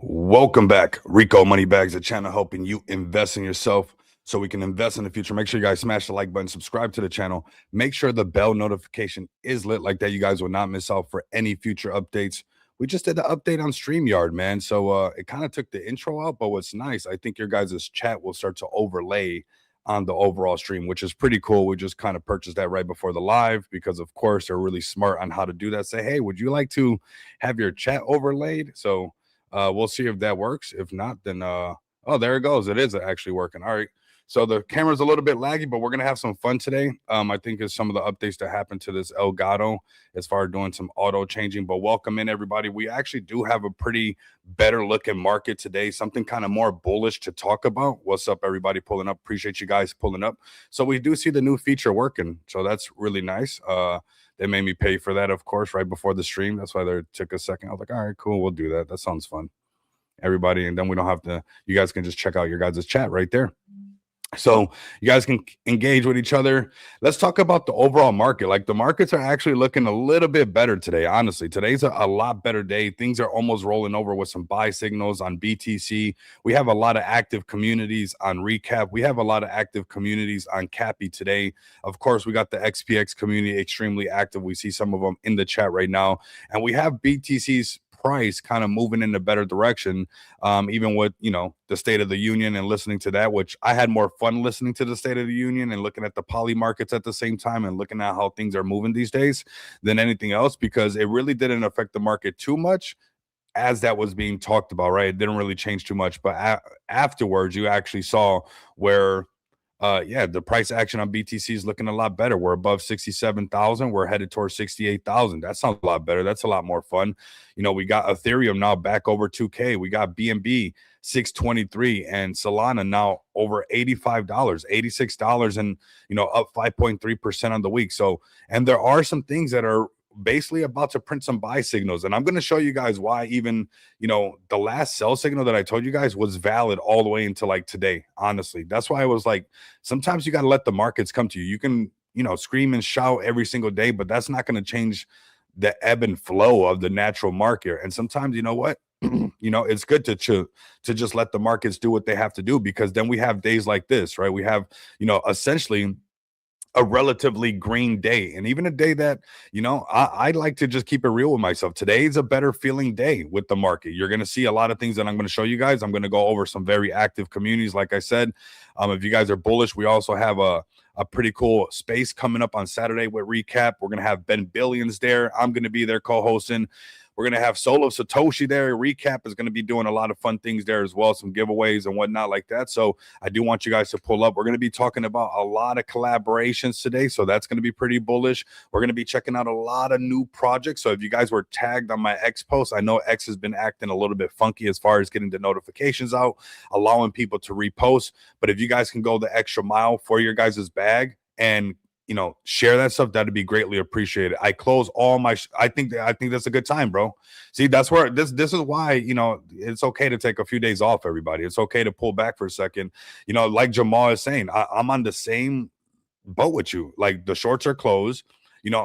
Welcome back. Rico Moneybags, the channel helping you invest in yourself so we can invest in the future. Make sure you guys smash the like button, subscribe to the channel. Make sure the bell notification is lit like that. You guys will not miss out for any future updates. We just did the update on StreamYard, man. So it kind of took the intro out, but what's nice, I think your guys' chat will start to overlay on the overall stream, which is pretty cool. We just kind of purchased that right before the live because, of course, they're really smart on how to do that. Say, hey, would you like to have your chat overlaid? So we'll see if that works. If not, then oh, there it goes. It is actually working. All right. So the camera's a little bit laggy, but we're gonna have some fun today. I think it's some of the updates that happened to this Elgato as far as doing some auto changing. But welcome in everybody. We actually do have a pretty better looking market today. Something kind of more bullish to talk about. What's up, everybody pulling up? Appreciate you guys pulling up. So we do see the new feature working. So that's really nice. They made me pay for that, of course, right before the stream. That's why they took a second. I was like, all right, cool, we'll do that. That sounds fun. Everybody, and then we don't have to, you guys can just check out your guys' chat right there. So you guys can engage with each other. Let's talk about the overall market. Like the markets are actually looking a little bit better today. Honestly, today's a lot better day. Things are almost rolling over with some buy signals on BTC. We have a lot of active communities on Recap. We have a lot of active communities on Cappy today. Of course, we got the XPX community extremely active. We see some of them in the chat right now. And we have BTC's price kind of moving in a better direction, even with the State of the Union and listening to that, which I had more fun listening to the State of the Union and looking at the poly markets at the same time and looking at how things are moving these days than anything else, because it really didn't affect the market too much as that was being talked about, right? It didn't really change too much, but afterwards you actually saw where yeah, the price action on BTC is looking a lot better. We're above 67,000. We're headed towards 68,000. That sounds a lot better. That's a lot more fun. We got Ethereum now back over 2K. We got BNB 623 and Solana now over $85, $86, and up 5.3% on the week. So, and there are some things that are basically about to print some buy signals, and I'm going to show you guys why. Even the last sell signal that I told you guys was valid all the way into like today. Honestly, that's why I was like, sometimes you got to let the markets come to you. You can scream and shout every single day, but that's not going to change the ebb and flow of the natural market. And sometimes, you know what, it's good to just let the markets do what they have to do, because then we have days like this, right? We have essentially a relatively green day, and even a day that I like to just keep it real with myself. Today's a better feeling day with the market. You're going to see a lot of things that I'm going to show you guys. I'm going to go over some very active communities, like I said. If you guys are bullish, we also have a pretty cool space coming up on Saturday with Recap. We're going to have Ben Billions there. I'm going to be there co-hosting. We're going to have Solo Satoshi there. Recap is going to be doing a lot of fun things there as well, some giveaways and whatnot like that. So I do want you guys to pull up. We're going to be talking about a lot of collaborations today, so that's going to be pretty bullish. We're going to be checking out a lot of new projects. So if you guys were tagged on my X post, I know X has been acting a little bit funky as far as getting the notifications out, allowing people to repost. But if you guys can go the extra mile for your guys' bag and share that stuff, that'd be greatly appreciated. I close all my I think that's a good time, bro. See, that's where this is why it's okay to take a few days off, everybody. It's okay to pull back for a second. Like Jamal is saying, I'm on the same boat with you. Like, the shorts are closed.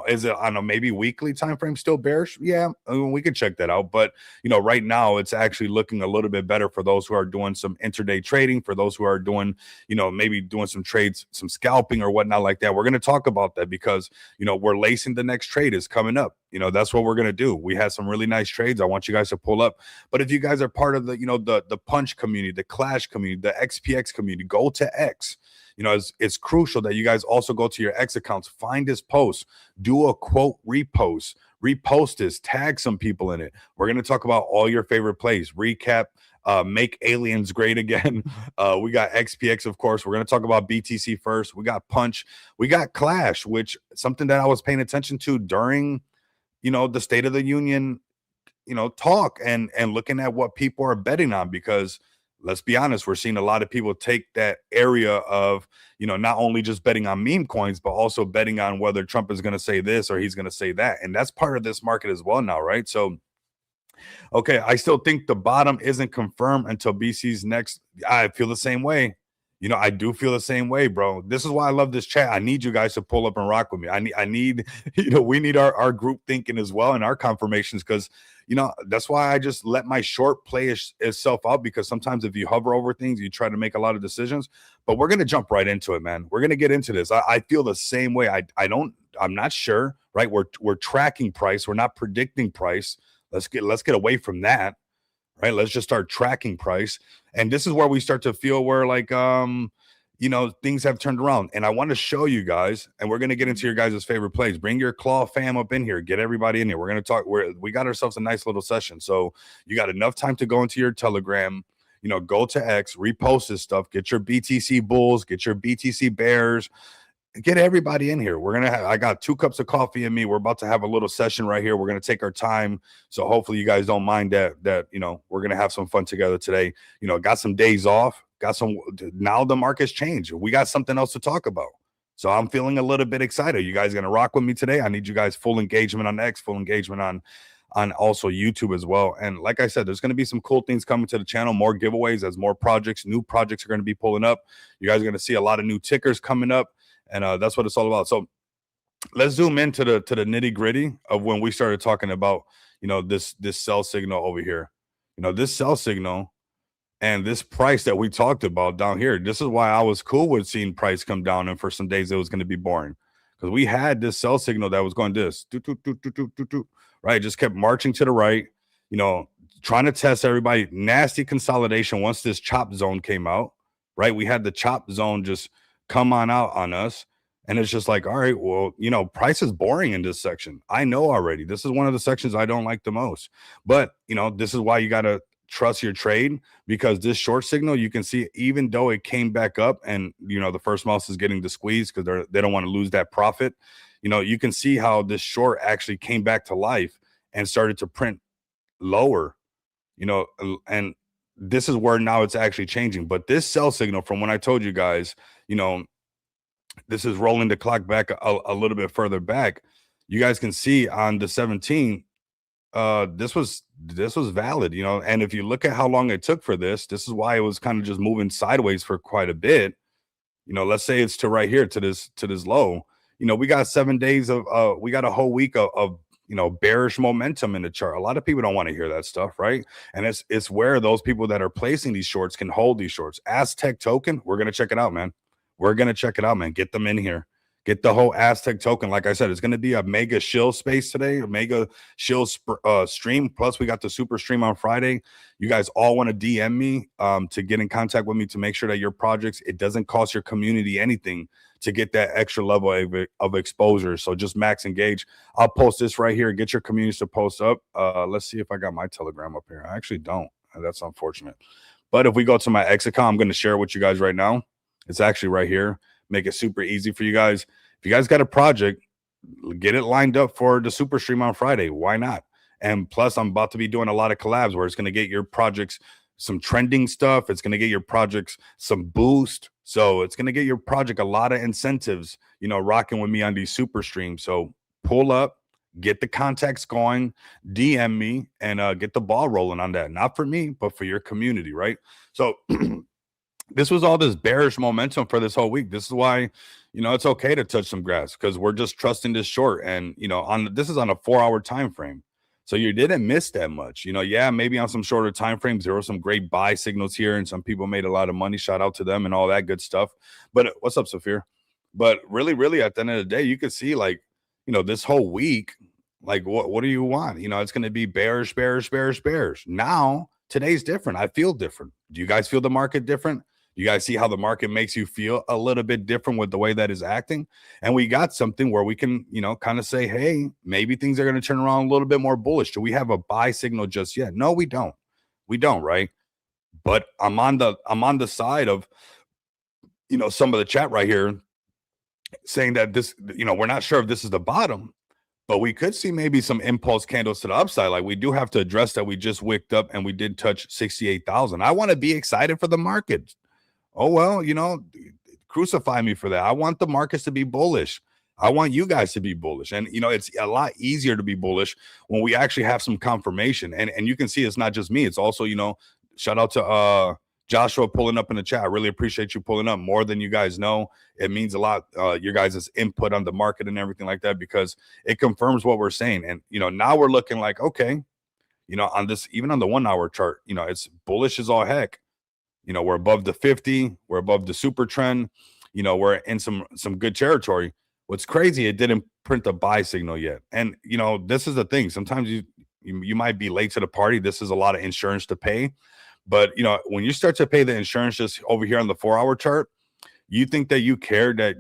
Is it on a maybe weekly time frame still bearish? Yeah, I mean, we can check that out. But right now it's actually looking a little bit better for those who are doing some intraday trading, for those who are doing, maybe doing some trades, some scalping or whatnot like that. We're going to talk about that because we're lacing the next trade is coming up. That's what we're going to do. We had some really nice trades. I want you guys to pull up. But if you guys are part of the the punch community, the clash community, the XPX community, go to X. It's crucial that you guys also go to your X accounts, find this post, do a quote repost this, tag some people in it. We're going to talk about all your favorite plays, Recap, make aliens great again. We got XPX, of course. We're going to talk about BTC first. We got Punch. We got Clash, which something that I was paying attention to during, the State of the Union, talk and looking at what people are betting on, because let's be honest, we're seeing a lot of people take that area of, not only just betting on meme coins, but also betting on whether Trump is going to say this or he's going to say that. And that's part of this market as well now, right? So, okay, I still think the bottom isn't confirmed until BC's next. I feel the same way. I do feel the same way, bro. This is why I love this chat. I need you guys to pull up and rock with me. I need, we need our group thinking as well and our confirmations because, that's why I just let my short play itself out because sometimes if you hover over things, you try to make a lot of decisions. But we're gonna jump right into it, man. We're gonna get into this. I feel the same way. I'm not sure, right? We're tracking price. We're not predicting price. Let's get away from that, right? Let's just start tracking price. And this is where we start to feel where like things have turned around. And I want to show you guys, and we're gonna get into your guys' favorite plays. Bring your claw fam up in here, get everybody in here. We're gonna talk. We got ourselves a nice little session. So you got enough time to go into your telegram, go to X, repost this stuff, get your BTC bulls, get your BTC bears, get everybody in here. I got 2 cups of coffee in me. We're about to have a little session right here. We're gonna take our time. So hopefully you guys don't mind that we're gonna have some fun together today. Got some days off, now the market's changed. We got something else to talk about. So I'm feeling a little bit excited. You guys gonna rock with me today? I need you guys full engagement on X, full engagement on also YouTube as well. And like I said, there's going to be some cool things coming to the channel, more giveaways as more new projects are going to be pulling up. You guys are going to see a lot of new tickers coming up. And that's what it's all about. So let's zoom into the nitty gritty of when we started talking about, this sell signal over here, this sell signal and this price that we talked about down here. This is why I was cool with seeing price come down. And for some days it was going to be boring because we had this sell signal that was going this, right? Just kept marching to the right, trying to test everybody. Nasty consolidation once this chop zone came out, right? We had the chop zone just come on out on us. And it's just like, all right, well, price is boring in this section. I know already. This is one of the sections I don't like the most. But, this is why you got to trust your trade because this short signal, you can see, even though it came back up and, the first mouse is getting the squeeze because they don't want to lose that profit. You can see how this short actually came back to life and started to print lower, and this is where now it's actually changing. But this sell signal from when I told you guys, this is rolling the clock back a little bit further back. You guys can see on the 17th, this was valid, and if you look at how long it took for this is why it was kind of just moving sideways for quite a bit. Let's say it's to right here to this low. We got 7 days of we got a whole week of bearish momentum in the chart. A lot of people don't want to hear that stuff, right? And it's where those people that are placing these shorts can hold these shorts. Aztec token, we're gonna check it out, man. We're gonna check it out, man. Get them in here. Get the whole Aztec token. Like I said, it's gonna be a mega shill space today, a mega shill stream. Plus, we got the super stream on Friday. You guys all want to DM me to get in contact with me to make sure that your projects, it doesn't cost your community anything to get that extra level of exposure. So just max engage. I'll post this right here. Get your communities to post up. Let's see if I got my Telegram up here. I actually don't. That's unfortunate. But if we go to my X account, I'm going to share it with you guys right now. It's actually right here. Make it super easy for you guys. If you guys got a project, get it lined up for the super stream on Friday. Why not? And plus, I'm about to be doing a lot of collabs where it's going to get your projects some trending stuff. It's going to get your projects some boost. So it's going to get your project a lot of incentives, rocking with me on these super streams. So pull up, get the contacts going, DM me, and get the ball rolling on that. Not for me, but for your community, right? So this was all this bearish momentum for this whole week. This is why, it's okay to touch some grass because we're just trusting this short. And, this is on a 4-hour time frame. So you didn't miss that much. Yeah, maybe on some shorter time frames, there were some great buy signals here and some people made a lot of money. Shout out to them and all that good stuff. But what's up, Saphir? But really, really, at the end of the day, you could see like, this whole week, like what do you want? It's going to be bearish, bearish, bearish, bearish. Now, today's different. I feel different. Do you guys feel the market different? You guys see how the market makes you feel a little bit different with the way that is acting? And we got something where we can, kind of say, hey, maybe things are going to turn around a little bit more bullish. Do we have a buy signal just yet? No, we don't. We don't, right? But I'm on the side of, some of the chat right here saying that this, we're not sure if this is the bottom, but we could see maybe some impulse candles to the upside. Like we do have to address that we just wicked up and we did touch 68,000. I want to be excited for the market. Oh, well, crucify me for that. I want the markets to be bullish. I want you guys to be bullish. And, it's a lot easier to be bullish when we actually have some confirmation. And you can see it's not just me. It's also, shout out to Joshua pulling up in the chat. I really appreciate you pulling up more than you guys know. It means a lot, your guys' input on the market and everything like that, because it confirms what we're saying. And, now we're looking like, okay, on this, even on the 1 hour chart, it's bullish as all heck. We're above the 50, we're above the super trend, we're in some good territory. What's crazy, it didn't print a buy signal yet. And this is the thing. Sometimes you might be late to the party. This is a lot of insurance to pay. But when you start to pay the insurance just over here on the 4 hour chart, you think that you care that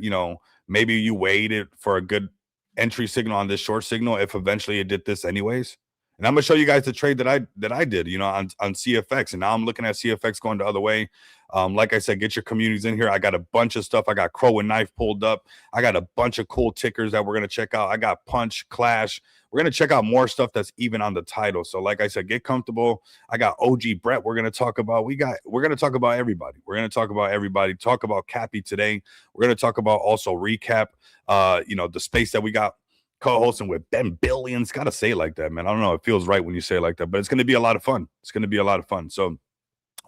maybe you waited for a good entry signal on this short signal if eventually it did this anyways. And I'm gonna show you guys the trade that I did, on CFX, and now I'm looking at CFX going the other way. Like I said, get your communities in here. I got a bunch of stuff. I got Crow and Knife pulled up. I got a bunch of cool tickers that we're gonna check out. I got Punch, Clash. We're gonna check out more stuff that's even on the title. So, like I said, get comfortable. I got OG Brett. We're gonna talk about. We're gonna talk about everybody. We're gonna talk about everybody. Talk about Cappy today. We're gonna talk about also recap. The space that we got co-hosting with Ben Billions. Gotta say it like that, man. I don't know. It feels right when you say it like that, but it's gonna be a lot of fun. It's gonna be a lot of fun. So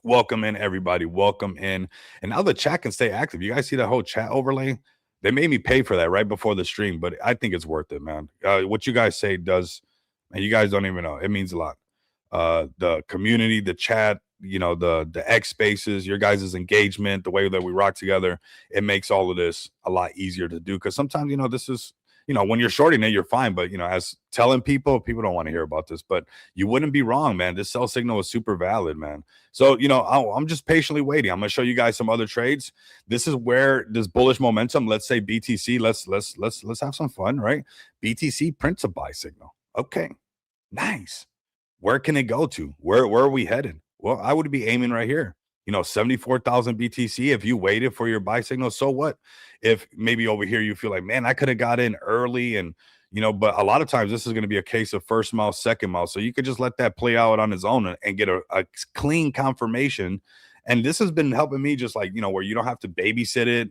welcome in, everybody. Welcome in. And now the chat can stay active. You guys see that whole chat overlay? They made me pay for that right before the stream, but I think it's worth it, man. What you guys say does, and you guys don't even know. It means a lot. The community, the chat, the X spaces, your guys' engagement, the way that we rock together, it makes all of this a lot easier to do. Because sometimes, this is, when you're shorting it, you're fine. But, as telling people don't want to hear about this. But you wouldn't be wrong, man. This sell signal is super valid, man. So, I'm just patiently waiting. I'm going to show you guys some other trades. This is where this bullish momentum, let's say BTC, let's have some fun, right? BTC prints a buy signal. Okay, nice. Where can it go to? Where are we headed? Well, I would be aiming right here. 74,000 BTC. If you waited for your buy signal, so what? If maybe over here you feel like, man, I could have got in early, and but a lot of times this is going to be a case of first mouse, second mouse. So you could just let that play out on its own and get a clean confirmation. And this has been helping me, just like, where you don't have to babysit it,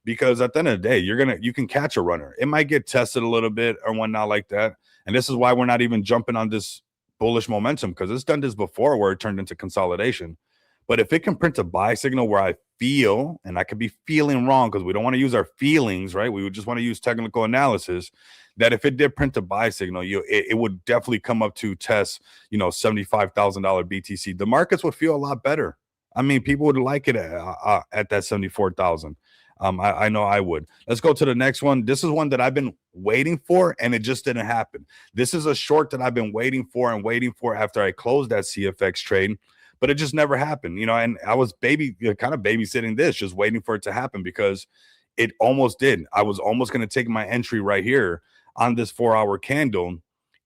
because at the end of the day, you can catch a runner. It might get tested a little bit or whatnot like that. And this is why we're not even jumping on this bullish momentum, because it's done this before where it turned into consolidation. But if it can print a buy signal where I feel, and I could be feeling wrong, because we don't want to use our feelings, right? We would just want to use technical analysis, that if it did print a buy signal, it would definitely come up to test, $75,000 BTC. The markets would feel a lot better. I mean, people would like it at that 74,000. I know I would. Let's go to the next one. This is one that I've been waiting for, and it just didn't happen. This is a short that I've been waiting for after I closed that CFX trade, but it just never happened, and I was kind of babysitting this, just waiting for it to happen, because it almost did. I was almost going to take my entry right here on this 4 hour candle.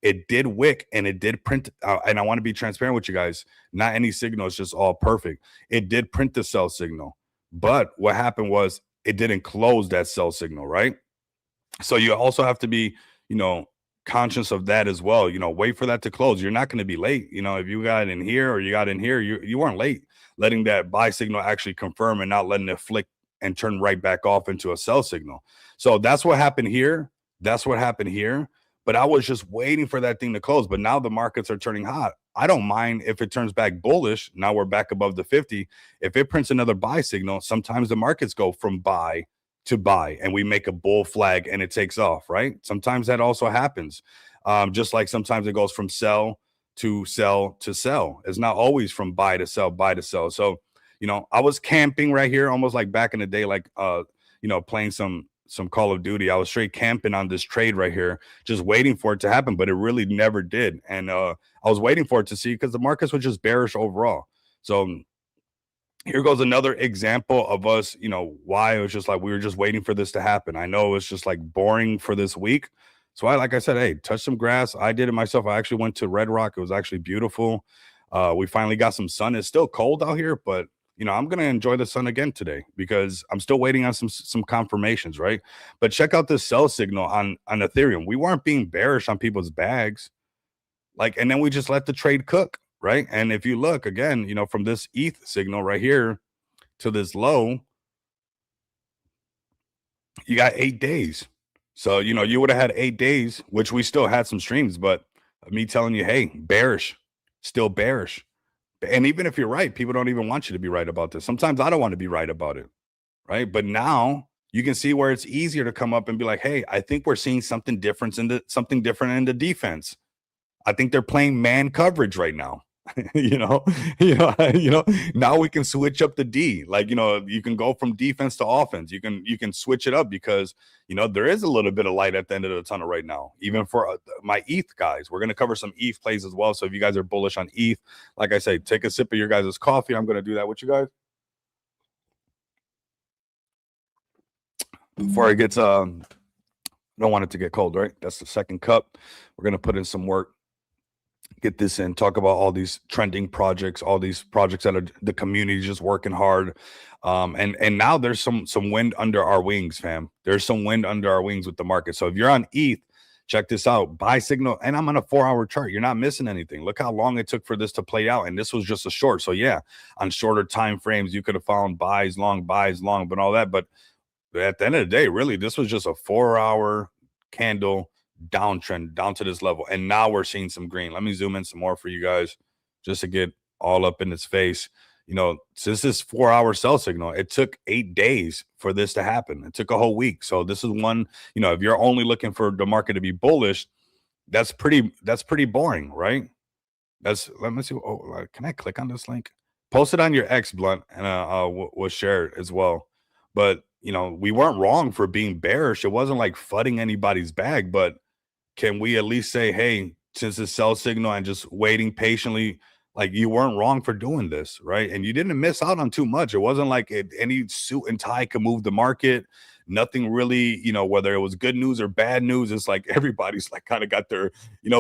It did wick and it did print. And I want to be transparent with you guys. Not any signal. It's just all perfect. It did print the sell signal. But what happened was it didn't close that sell signal, right? So you also have to be, conscious of that as well. Wait for that to close. You're not going to be late. If you got in here or you got in here, you weren't late. Letting that buy signal actually confirm and not letting it flick and turn right back off into a sell signal. So that's what happened here. That's what happened here. But I was just waiting for that thing to close. But now the markets are turning hot. I don't mind if it turns back bullish. Now we're back above the 50. If it prints another buy signal, sometimes the markets go from buy to buy and we make a bull flag and it takes off, right? Sometimes that also happens. Just like sometimes it goes from sell to sell to sell. It's not always from buy to sell, buy to sell. So, I was camping right here, almost like back in the day, like, playing some Call of Duty. I was straight camping on this trade right here, just waiting for it to happen, but it really never did. And I was waiting for it to see, because the markets were just bearish overall. So here goes another example of us, why it was just like we were just waiting for this to happen. I know it's just like boring for this week. So like I said, hey, touch some grass. I did it myself. I actually went to Red Rock. It was actually beautiful. We finally got some sun. It's still cold out here, but I'm going to enjoy the sun again today, because I'm still waiting on some confirmations, right? But check out this sell signal on Ethereum. We weren't being bearish on people's bags. And then we just let the trade cook, right? And if you look again, from this ETH signal right here to this low, you got 8 days. So, you would have had 8 days, which we still had some streams, but me telling you, hey, bearish, still bearish. And even if you're right, people don't even want you to be right about this. Sometimes I don't want to be right about it, right? But now you can see where it's easier to come up and be like, hey, I think we're seeing something different in the defense. I think they're playing man coverage right now. you know, now we can switch up the D. Like, you can go from defense to offense. You can switch it up because, there is a little bit of light at the end of the tunnel right now, even for my ETH guys. We're going to cover some ETH plays as well. So if you guys are bullish on ETH, like I say, take a sip of your guys' coffee. I'm going to do that with you guys before it gets, don't want it to get cold, right? That's the second cup. We're going to put in some work, get this in, talk about all these trending projects, all these projects that are the community just working hard. And now there's some wind under our wings, fam. There's some wind under our wings with the market. So if you're on ETH, check this out. Buy signal, and I'm on a 4-hour chart. You're not missing anything. Look how long it took for this to play out, and this was just a short. So yeah, on shorter time frames, you could have found buys long, but all that. But at the end of the day, really, this was just a 4-hour candle downtrend down to this level. And now we're seeing some green. Let me zoom in some more for you guys just to get all up in its face. Since this 4-hour sell signal, it took 8 days for this to happen. It took a whole week. So this is one, if you're only looking for the market to be bullish, that's pretty boring, right? Let me see. Oh, can I click on this link? Post it on your X, Blunt, and we'll share it as well. But we weren't wrong for being bearish. It wasn't like fudding anybody's bag, but can we at least say, hey, since the sell signal and just waiting patiently, like you weren't wrong for doing this, right? And you didn't miss out on too much. It wasn't like any suit and tie could move the market. Nothing really, whether it was good news or bad news, it's like everybody's like kind of got their,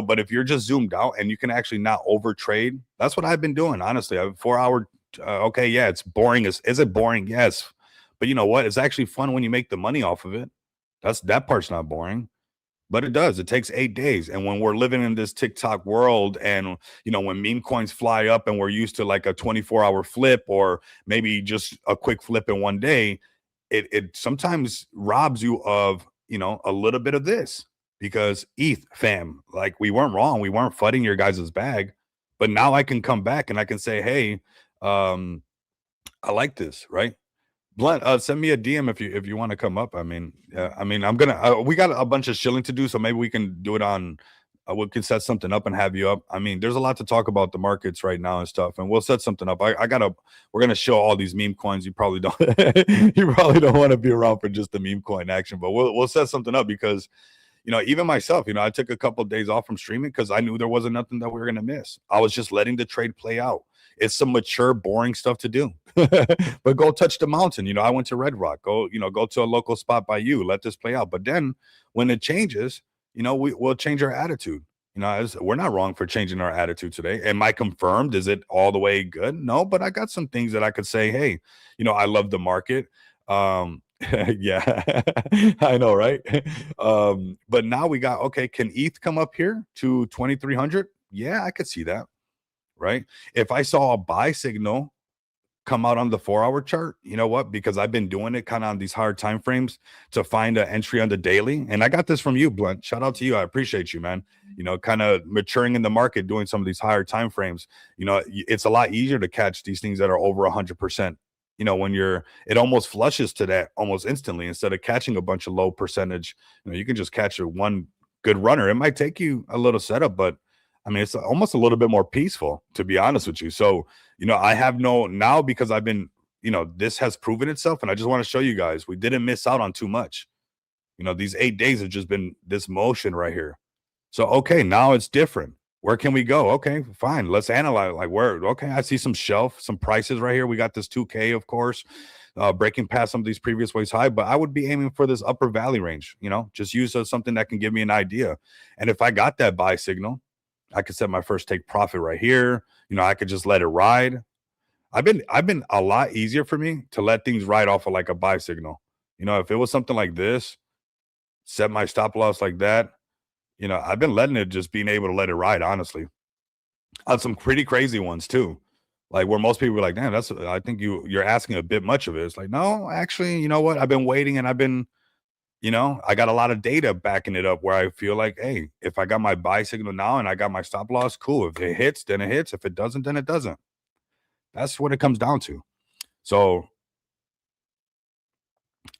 but if you're just zoomed out and you can actually not over trade, that's what I've been doing. Honestly, I have 4-hour. Okay. Yeah. It's boring. Is it boring? Yes. But you know what? It's actually fun when you make the money off of it. That part's not boring. But it does. It takes 8 days. And when we're living in this TikTok world and, when meme coins fly up and we're used to like a 24-hour flip or maybe just a quick flip in one day, it sometimes robs you of, a little bit of this because ETH fam, like we weren't wrong. We weren't fudding your guys' bag. But now I can come back and I can say, hey, I like this, right? Blunt, send me a DM if you want to come up. I'm gonna. We got a bunch of shilling to do, so maybe we can do it on. We can set something up and have you up. There's a lot to talk about the markets right now and stuff, and we'll set something up. We're gonna show all these meme coins. You probably don't. You probably don't want to be around for just the meme coin action, but we'll set something up because, even myself, I took a couple of days off from streaming because I knew there wasn't nothing that we were gonna miss. I was just letting the trade play out. It's some mature, boring stuff to do. But go touch the mountain. I went to Red Rock. Go to a local spot by you. Let this play out. But then when it changes, we'll change our attitude. We're not wrong for changing our attitude today. Am I confirmed? Is it all the way good? No, but I got some things that I could say, hey, I love the market. Yeah, I know, right? But now we got, okay, can ETH come up here to 2,300? Yeah, I could see that. Right? If I saw a buy signal come out on the 4-hour chart, you know what? Because I've been doing it kind of on these hard time frames to find an entry on the daily. And I got this from you, Blunt. Shout out to you. I appreciate you, man. Kind of maturing in the market, doing some of these higher time frames. It's a lot easier to catch these things that are over 100%. When it almost flushes to that almost instantly instead of catching a bunch of low percentage. You can just catch one good runner. It might take you a little setup, but it's almost a little bit more peaceful, to be honest with you. So, I have now because I've been, this has proven itself. And I just want to show you guys, we didn't miss out on too much. These 8 days have just been this motion right here. So, okay, now it's different. Where can we go? Okay, fine. Let's analyze like where. Okay, I see some prices right here. We got this 2K, of course, breaking past some of these previous ways high, but I would be aiming for this upper valley range, just use something that can give me an idea. And if I got that buy signal, I could set my first take profit right here. I could just let it ride. I've been a lot easier for me to let things ride off of like a buy signal. If it was something like this, set my stop loss like that. I've been letting it just being able to let it ride, honestly. On some pretty crazy ones too. Like where most people are like, damn, I think you're asking a bit much of it. It's like, no, actually, you know what? I've been waiting and I've been I got a lot of data backing it up where I feel like, hey, if I got my buy signal now and I got my stop loss, cool. If it hits, then it hits. If it doesn't, then it doesn't. That's what it comes down to. So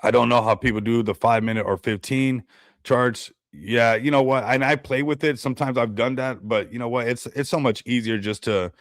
I don't know how people do the 5 minute or 15 charts. Yeah, you know what? And I play with it. Sometimes I've done that, but you know what? It's so much easier just to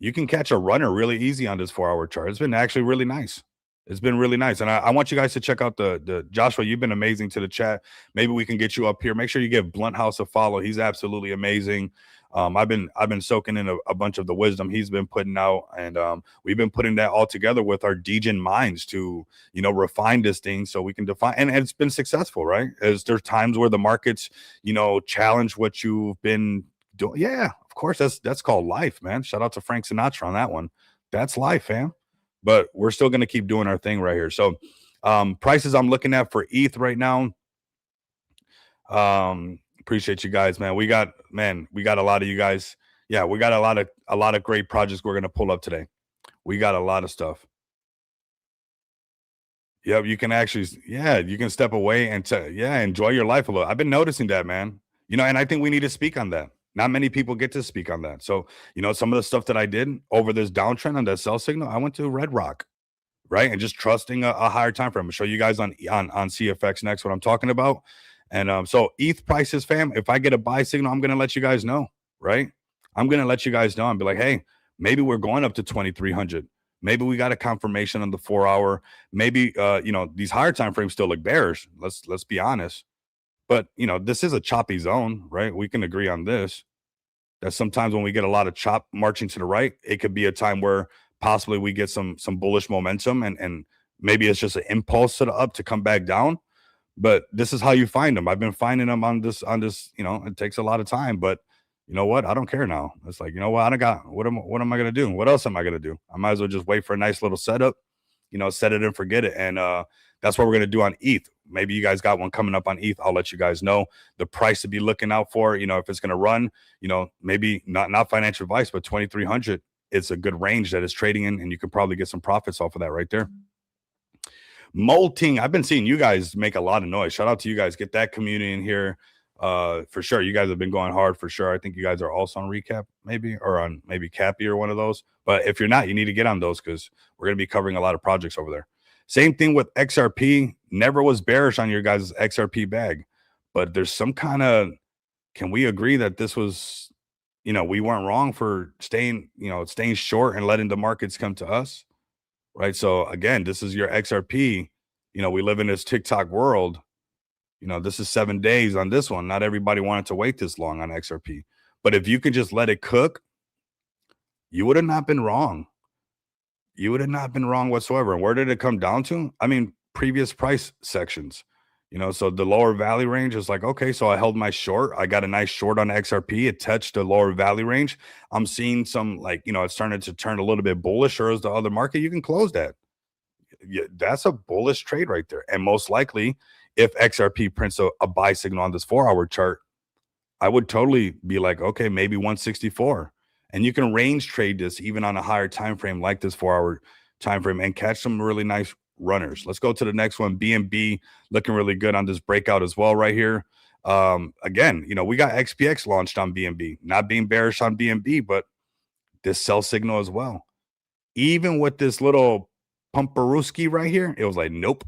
you can catch a runner really easy on this 4 hour chart. It's been actually really nice. It's been really nice. And I want you guys to check out the Joshua. You've been amazing to the chat. Maybe we can get you up here. Make sure you give Blunt House a follow. He's absolutely amazing. I've been soaking in a bunch of the wisdom he's been putting out, and we've been putting that all together with our Degen minds to refine this thing so we can define. And it's been successful, right? As there's times where the markets challenge what you've been doing. Yeah, of course. That's called life, man. Shout out to Frank Sinatra on that one. That's life, fam. But we're still gonna keep doing our thing right here. So prices I'm looking at for ETH right now. Appreciate you guys, man. We got a lot of you guys. Yeah, we got a lot of great projects we're gonna pull up today. We got a lot of stuff. Yep, you can actually, yeah, you can step away and enjoy your life a little. I've been noticing that, man. And I think we need to speak on that. Not many people get to speak on that. So, some of the stuff that I did over this downtrend on that sell signal, I went to Red Rock, right? And just trusting a higher time frame. I'll show you guys on CFX next what I'm talking about. And so ETH prices, fam, if I get a buy signal, I'm gonna let you guys know, right? I'm gonna let you guys know and be like, hey, maybe we're going up to 2,300. Maybe we got a confirmation on the 4 hour. Maybe these higher time frames still look bearish. Let's be honest. But this is a choppy zone, right? We can agree on this. That sometimes when we get a lot of chop marching to the right, it could be a time where possibly we get some bullish momentum and maybe it's just an impulse to the up to come back down. But this is how you find them. I've been finding them on this. It takes a lot of time, but you know what? I don't care now. It's like, what? I don't got what am I gonna do? What else am I gonna do? I might as well just wait for a nice little setup, set it and forget it. And that's what we're gonna do on ETH. Maybe you guys got one coming up on ETH. I'll let you guys know the price to be looking out for. If it's gonna run, maybe not financial advice, but 2,300. It's a good range that is trading in, and you could probably get some profits off of that right there. Molting. I've been seeing you guys make a lot of noise. Shout out to you guys. Get that community in here. For sure. You guys have been going hard for sure. I think you guys are also on Recap, maybe, or on maybe Cappy or one of those. But if you're not, you need to get on those because we're going to be covering a lot of projects over there. Same thing with XRP. Never was bearish on your guys' XRP bag. But there's some kind of, can we agree that this was, we weren't wrong for staying short and letting the markets come to us? Right. So again, this is your XRP. We live in this TikTok world. This is 7 days on this one. Not everybody wanted to wait this long on XRP. But if you can just let it cook, you would have not been wrong. You would have not been wrong whatsoever. And where did it come down to? I mean, previous price sections. So the lower valley range is like, okay, so I held my short. I got a nice short on XRP. It touched the lower valley range. I'm seeing some it's starting to turn a little bit bullish, or as the other market, you can close that. Yeah, that's a bullish trade right there. And most likely, if XRP prints a buy signal on this 4 hour chart, I would totally be like, okay, maybe 164. And you can range trade this even on a higher time frame like this 4 hour time frame and catch some really nice runners. Let's go to the next one. BNB looking really good on this breakout as well right here. Again, we got XPX launched on BNB. Not being bearish on BNB, but this sell signal as well. Even with this little Pumperuski right here, it was like, nope.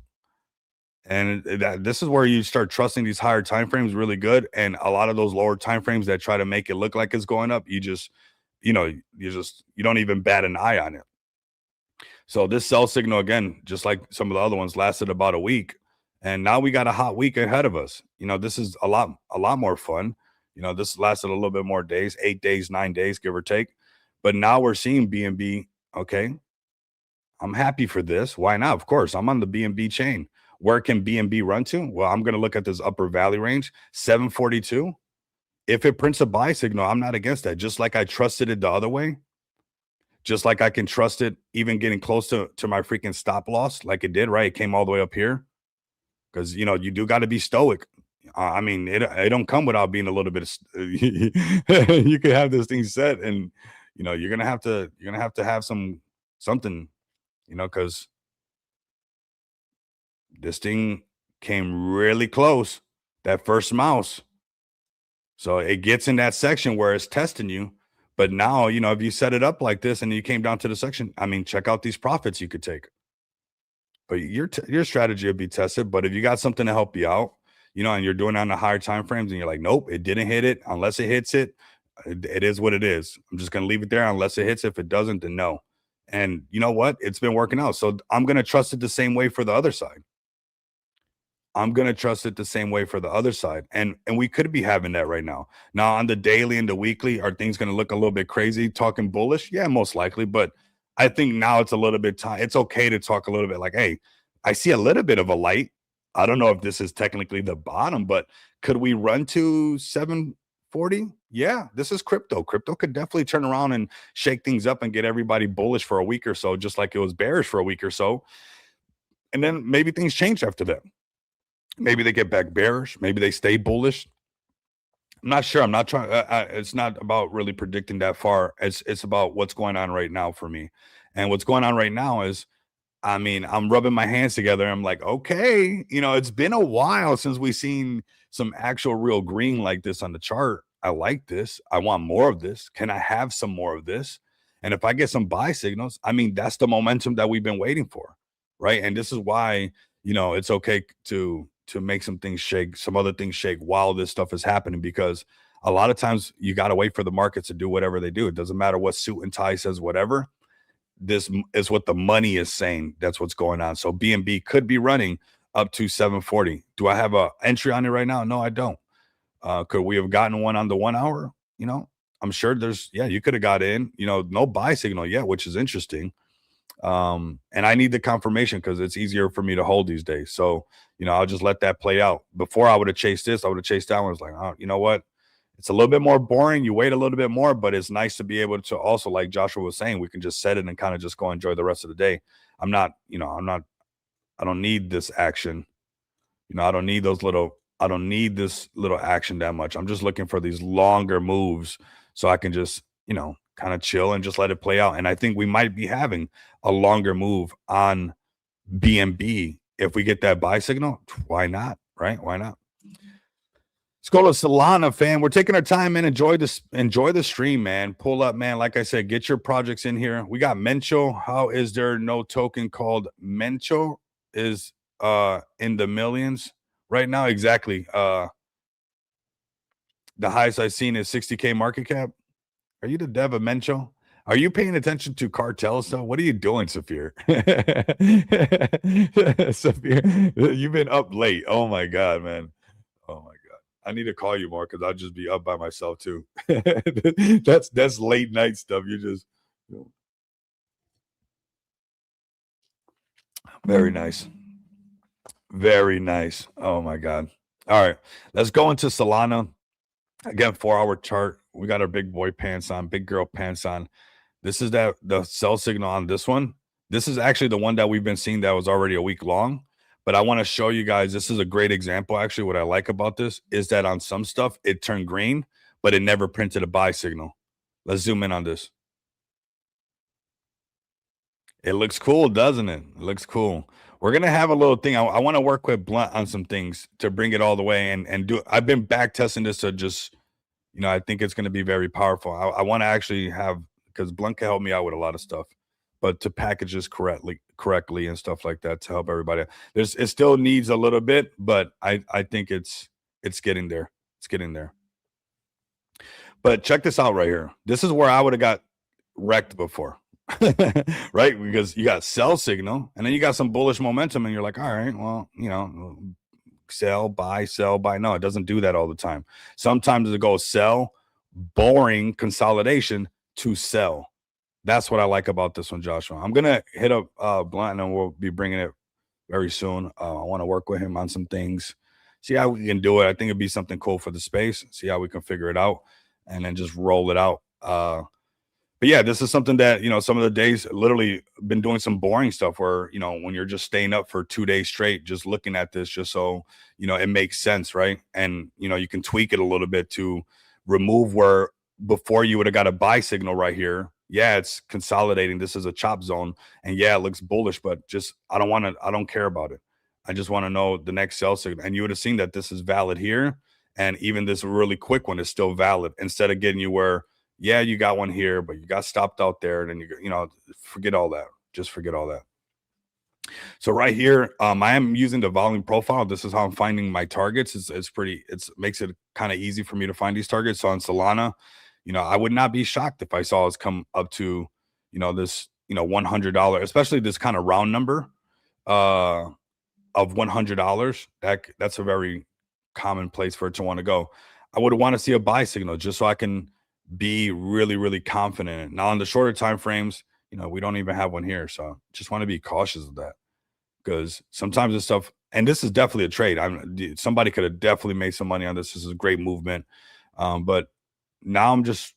And this is where you start trusting these higher time frames really good. And a lot of those lower time frames that try to make it look like it's going up, you don't even bat an eye on it. So this sell signal, again, just like some of the other ones, lasted about a week. And now we got a hot week ahead of us. This is a lot more fun. This lasted a little bit more days, 8 days, 9 days, give or take. But now we're seeing BNB. Okay, I'm happy for this. Why not? Of course, I'm on the BNB chain. Where can BNB run to? Well, I'm going to look at this upper valley range, 742. If it prints a buy signal, I'm not against that. Just like I trusted it the other way. Just like I can trust it even getting close to my freaking stop loss like it did, right? It came all the way up here. Because, you do got to be stoic. I mean, it don't come without being a little bit of, you could have this thing set and, you're going to have to have something, because this thing came really close, that first mouse. So it gets in that section where it's testing you. But now, if you set it up like this and you came down to the section, I mean, check out these profits you could take. But your strategy would be tested. But if you got something to help you out, and you're doing it on the higher time frames, and you're like, nope, it didn't hit it. Unless it hits it, it is what it is. I'm just gonna leave it there unless it hits. If it doesn't, then no. And you know what? It's been working out. So I'm gonna trust it the same way for the other side. I'm gonna trust it the same way for the other side. And we could be having that right now. Now on the daily and the weekly, are things gonna look a little bit crazy talking bullish? Yeah, most likely. But I think now it's a little bit time. It's okay to talk a little bit like, hey, I see a little bit of a light. I don't know if this is technically the bottom, but could we run to 740? Yeah, this is crypto. Crypto could definitely turn around and shake things up and get everybody bullish for a week or so, just like it was bearish for a week or so. And then maybe things change after that. Maybe they get back bearish. Maybe they stay bullish. I'm not sure. I'm not trying. It's not about really predicting that far. It's about what's going on right now for me. And what's going on right now is, I mean, I'm rubbing my hands together. I'm like, okay, it's been a while since we've seen some actual real green like this on the chart. I like this. I want more of this. Can I have some more of this? And if I get some buy signals, I mean, that's the momentum that we've been waiting for, right? And this is why, it's okay to make some things shake, some other things shake while this stuff is happening, because a lot of times you got to wait for the markets to do whatever they do. It doesn't matter what suit and tie says, whatever. This is what the money is saying. That's what's going on. So BNB could be running up to 740. Do I have a entry on it right now? No, I don't. Could we have gotten one on the 1 hour? I'm sure you could have got in, no buy signal yet, which is interesting. And I need the confirmation because it's easier for me to hold these days. So, I'll just let that play out. Before I would have chased this, I would have chased that one. It's like, oh, you know what? It's a little bit more boring. You wait a little bit more, but it's nice to be able to also, like Joshua was saying, we can just set it and kind of just go enjoy the rest of the day. I don't need this action. I don't need this little action that much. I'm just looking for these longer moves so I can just, kind of chill and just let it play out. And I think we might be having a longer move on BNB. If we get that buy signal, why not? Right? Why not? Let's go to Solana, fam. We're taking our time and enjoy the stream, man. Pull up, man. Like I said, get your projects in here. We got Mencho. How is there no token called Mencho? Is in the millions right now? Exactly. The highest I've seen is 60K market cap. Are you the dev of Mencho? Are you paying attention to cartels though? What are you doing, Saphir? Saphir, you've been up late. Oh my god, man. Oh my god. I need to call you more because I'll just be up by myself too. That's late night stuff. You just very nice. Very nice. Oh my god. All right. Let's go into Solana. Again, 4-hour chart. We got our big boy pants on, big girl pants on. This is the sell signal on this one. This is actually the one that we've been seeing that was already a week long. But I want to show you guys, this is a great example. Actually, what I like about this is that on some stuff, it turned green, but it never printed a buy signal. Let's zoom in on this. It looks cool, doesn't it? It looks cool. We're going to have a little thing. I want to work with Blunt on some things to bring it all the way and do. I've been back testing this to just, I think it's going to be very powerful. I want to actually have, because Blunt can help me out with a lot of stuff, but to package this correctly and stuff like that to help everybody. It still needs a little bit, but I think it's getting there. It's getting there. But check this out right here. This is where I would have got wrecked before. Right? Because you got sell signal and then you got some bullish momentum and you're like, all right, well, sell, buy. No, it doesn't do that all the time. Sometimes it goes sell, boring consolidation to sell. That's what I like about this one, Joshua. I'm going to hit up Blunt and we'll be bringing it very soon. I want to work with him on some things, see how we can do it. I think it'd be something cool for the space, see how we can figure it out and then just roll it out. But yeah, this is something that, some of the days literally been doing some boring stuff where, when you're just staying up for 2 days straight, just looking at this, just so, it makes sense. Right. And, you can tweak it a little bit to remove where before you would have got a buy signal right here. Yeah, it's consolidating. This is a chop zone. And yeah, it looks bullish, but just, I don't care about it. I just want to know the next sell signal. And you would have seen that this is valid here. And even this really quick one is still valid instead of getting you where, Yeah, you got one here, but you got stopped out there, and then forget all that. Just forget all that. So right here, I am using the volume profile. This is how I'm finding my targets. It's makes it kind of easy for me to find these targets. So on Solana, I would not be shocked if I saw us come up to, this, $100, especially this kind of round number uh of $100. That's a very common place for it to want to go. I would want to see a buy signal just so I can be really, really confident. Now on the shorter time frames, we don't even have one here. So just want to be cautious of that because sometimes this stuff, and this is definitely a trade. Somebody could have definitely made some money on this. This is a great movement. But now I'm just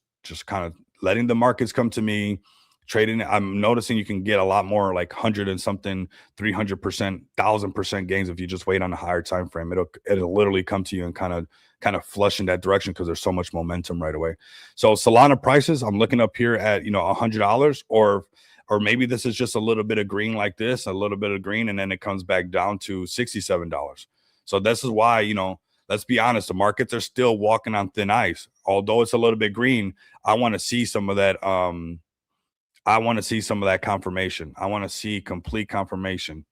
kind of letting the markets come to me, trading. I'm noticing you can get a lot more, like 100 and something, 300%, 1,000% gains if you just wait on a higher time frame. It'll literally come to you and kind of flush in that direction because there's so much momentum right away. So Solana prices, I'm looking up here at $100, or maybe this is just a little bit of green like this, a little bit of green, and then it comes back down to $67. So this is why, let's be honest, the markets are still walking on thin ice. Although it's a little bit green, I want to see some of that. I want to see some of that confirmation. I want to see complete confirmation.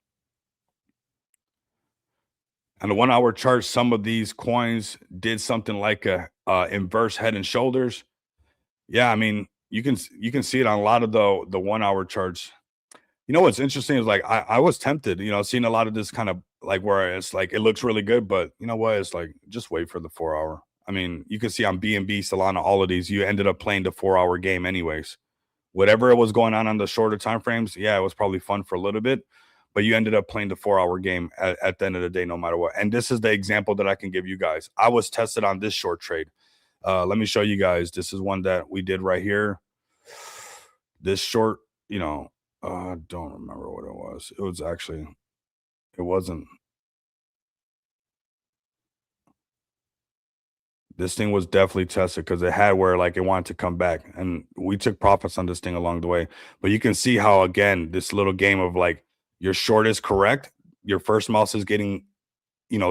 On the 1 hour chart, some of these coins did something like a inverse head and shoulders. Yeah, I mean, you can see it on a lot of the 1 hour charts. What's interesting is like I was tempted, seeing a lot of this kind of like where it's like it looks really good, but you know what? It's like just wait for the 4 hour. I mean, you can see on BNB, Solana, all of these, you ended up playing the 4 hour game anyways. Whatever it was going on the shorter time frames, yeah, it was probably fun for a little bit, but you ended up playing the 4 hour game at the end of the day, no matter what. And this is the example that I can give you guys. I was tested on this short trade. Let me show you guys. This is one that we did right here. This short, I don't remember what it was. It wasn't. This thing was definitely tested because it had where like it wanted to come back, and we took profits on this thing along the way. But you can see how, again, this little game of like your short is correct, your first mouse is getting,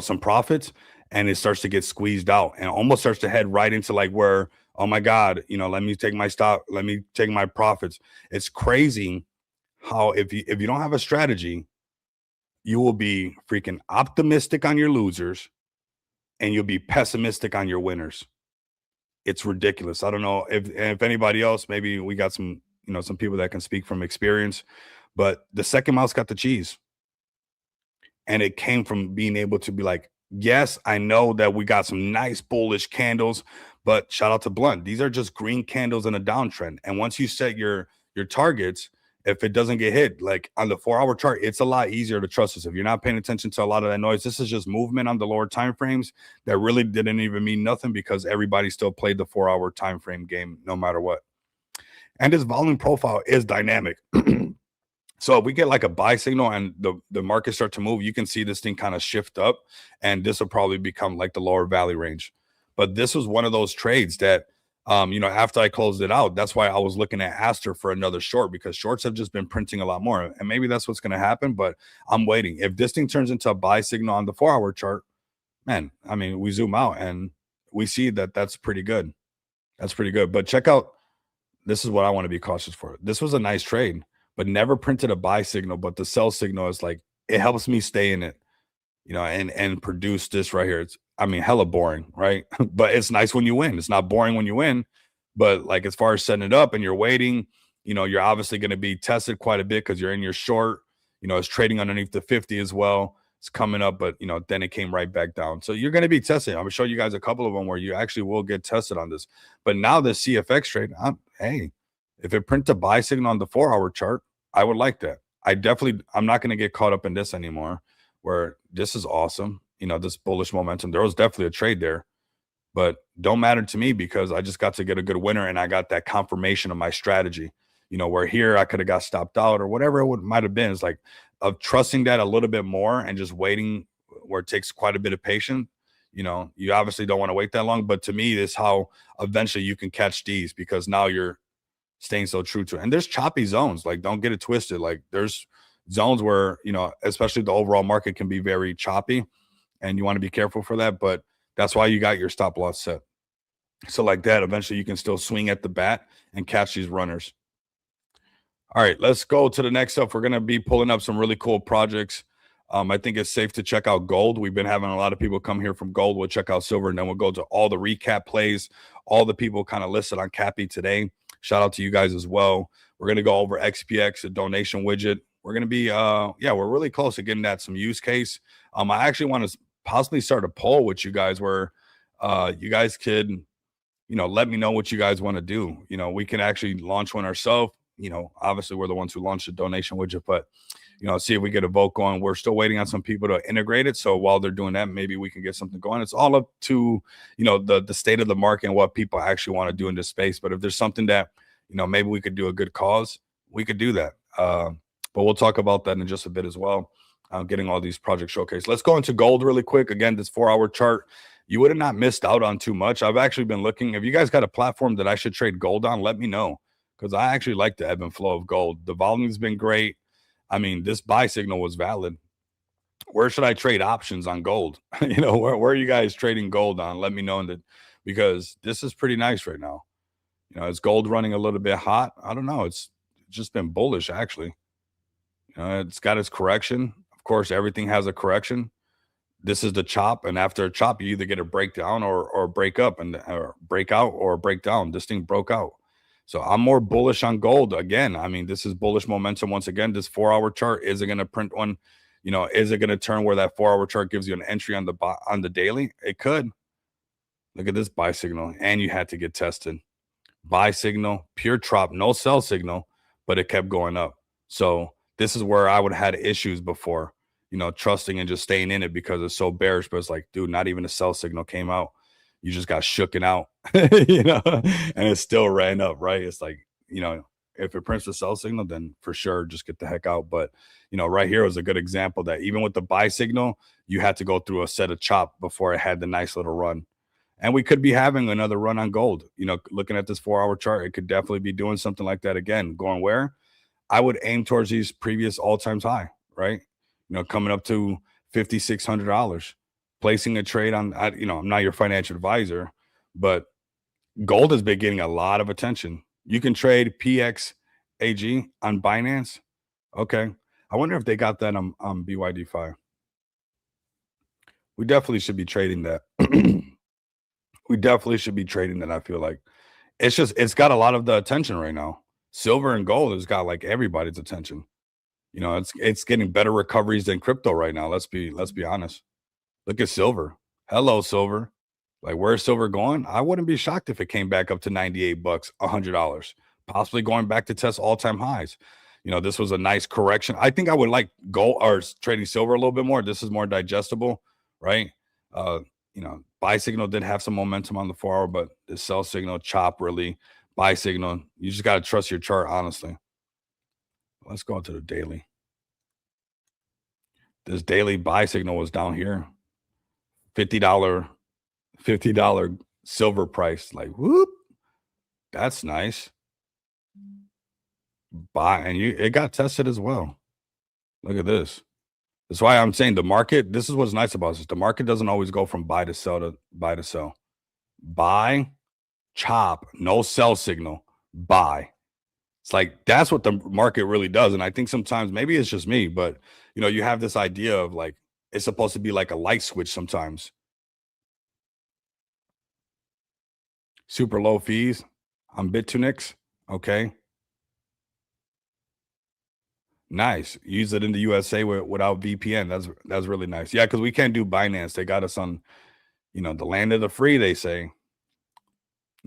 some profits, and it starts to get squeezed out and almost starts to head right into like where, oh my God, let me take my stop, let me take my profits. It's crazy how if you don't have a strategy, you will be freaking optimistic on your losers and you'll be pessimistic on your winners. It's ridiculous. I don't know if anybody else, maybe we got some, some people that can speak from experience, but the second mouse got the cheese. And it came from being able to be like, yes, I know that we got some nice bullish candles, but shout out to Blunt. These are just green candles in a downtrend. And once you set your targets, if it doesn't get hit, like on the 4 hour chart, it's a lot easier to trust this. If you're not paying attention to a lot of that noise, this is just movement on the lower time frames that really didn't even mean nothing because everybody still played the 4 hour time frame game no matter what. And this volume profile is dynamic. So if we get like a buy signal and the market start to move, you can see this thing kind of shift up, and this will probably become like the lower valley range. But this was one of those trades that, after I closed it out, that's why I was looking at Aster for another short, because shorts have just been printing a lot more, and maybe that's what's going to happen. But I'm waiting. If this thing turns into a buy signal on the 4 hour chart, man, I mean, we zoom out and we see that that's pretty good. That's pretty good. But check out, this is what I want to be cautious for. This was a nice trade, but never printed a buy signal. But the sell signal is like, it helps me stay in it, and produce this right here. It's, I mean, hella boring, right? But it's nice when you win. It's not boring when you win, but like as far as setting it up and you're waiting, you're obviously going to be tested quite a bit because you're in your short. It's trading underneath the 50 as well. It's coming up, but then it came right back down. So you're going to be tested. I'm going to show you guys a couple of them where you actually will get tested on this. But now the CFX trade, hey, if it prints a buy signal on the 4 hour chart, I would like that. I'm not going to get caught up in this anymore, where this is awesome. This bullish momentum. There was definitely a trade there, but don't matter to me because I just got to get a good winner and I got that confirmation of my strategy. Where here I could have got stopped out or whatever it might have been. It's like of trusting that a little bit more and just waiting, where it takes quite a bit of patience. You obviously don't want to wait that long, but to me, this is how eventually you can catch these, because now you're staying so true to it. And there's choppy zones. Like, don't get it twisted. Like, there's zones where, especially the overall market can be very choppy, and you want to be careful for that. But that's why you got your stop loss set. So like that, eventually you can still swing at the bat and catch these runners. All right, let's go to the next stuff. We're going to be pulling up some really cool projects. I think it's safe to check out gold. We've been having a lot of people come here from gold. We'll check out silver, and then we'll go to all the recap plays, all the people kind of listed on Cappy today. Shout out to you guys as well. We're going to go over XPX, a donation widget. We're going to be, yeah, we're really close to getting that some use case. I actually want to possibly start a poll with you guys where you guys could, let me know what you guys want to do. We can actually launch one ourselves. Obviously we're the ones who launched the donation widget, but see if we get a vote going. We're still waiting on some people to integrate it. So while they're doing that, maybe we can get something going. It's all up to, the state of the market and what people actually want to do in this space. But if there's something that, maybe we could do a good cause, we could do that. But we'll talk about that in just a bit as well. Getting all these projects showcased. Let's go into gold really quick. Again, this 4-hour chart, you would have not missed out on too much. I've actually been looking. If you guys got a platform that I should trade gold on, let me know, because I actually like the ebb and flow of gold. The volume's been great. I mean, this buy signal was valid. Where should I trade options on gold? Where are you guys trading gold on? Let me know, because this is pretty nice right now. Is gold running a little bit hot? I don't know. It's just been bullish, actually. It's got its correction. Of course, everything has a correction. This is the chop, and after a chop, you either get a breakdown or break up, or break out or break down. This thing broke out. So I'm more bullish on gold. Again, I mean, this is bullish momentum. Once again, this 4-hour chart, is it going to print one? Is it going to turn where that 4-hour chart gives you an entry on the daily? It could. Look at this buy signal, and you had to get tested. Buy signal, pure chop, no sell signal, but it kept going up. So this is where I would have had issues before, trusting and just staying in it because it's so bearish. But it's like, dude, not even a sell signal came out. You just got shooken out, and it still ran up, right? It's like, if it prints the sell signal, then for sure, just get the heck out. But, right here was a good example that even with the buy signal, you had to go through a set of chop before it had the nice little run. And we could be having another run on gold. Looking at this 4-hour chart, it could definitely be doing something like that again. Going where? I would aim towards these previous all-time high, right? Coming up to $5,600. Placing a trade on, I'm not your financial advisor, but gold has been getting a lot of attention. You can trade PXAG on Binance. Okay. I wonder if they got that on BYD5. We definitely should be trading that. We definitely should be trading that. I feel like it's got a lot of the attention right now. Silver and gold has got like everybody's attention. It's getting better recoveries than crypto right now. Let's be honest. Look at silver. Hello, silver. Like, where's silver going? I wouldn't be shocked if it came back up to $98, $100, possibly going back to test all-time highs. This was a nice correction. I think I would like gold or trading silver a little bit more. This is more digestible, right? Buy signal did have some momentum on the 4-hour, but the sell signal, chop, really, buy signal. You just got to trust your chart, honestly. Let's go to the daily. This daily buy signal was down here. $50 silver price. Like, whoop. That's nice. Buy, and it got tested as well. Look at this. That's why I'm saying the market, this is what's nice about this. The market doesn't always go from buy to sell to buy to sell. Buy, chop, no sell signal, buy. It's like, that's what the market really does. And I think sometimes, maybe it's just me, but you have this idea of like, it's supposed to be like a light switch sometimes. Super low fees on Bitunix. Okay. Nice. Use it in the USA without VPN. That's really nice. Yeah, because we can't do Binance. They got us on, the land of the free, they say.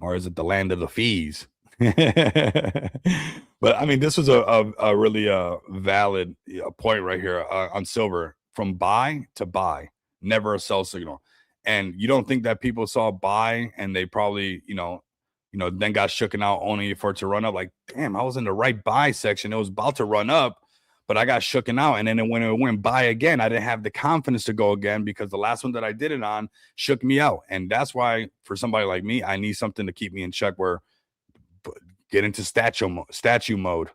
Or is it the land of the fees? But I mean, this was a really valid point right here on silver. From buy to buy, never a sell signal. And you don't think that people saw buy and they probably, then got shooken out only for it to run up. Like, damn, I was in the right buy section. It was about to run up, but I got shooken out. And then when it went buy again, I didn't have the confidence to go again because the last one that I did it on shook me out. And that's why for somebody like me, I need something to keep me in check where get into statue mode,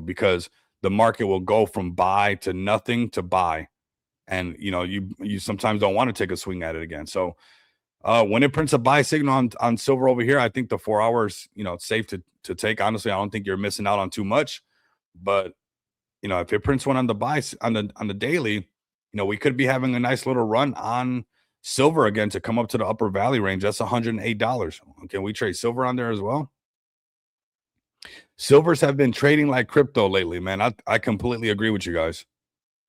because the market will go from buy to nothing to buy. And, you sometimes don't want to take a swing at it again. So When it prints a buy signal on silver over here, I think the 4 hours, it's safe to take. Honestly, I don't think you're missing out on too much. But if it prints one on the on the daily, we could be having a nice little run on silver again to come up to the upper valley range. That's $108. Can we trade silver on there as well? Silvers have been trading like crypto lately, man. I completely agree with you guys.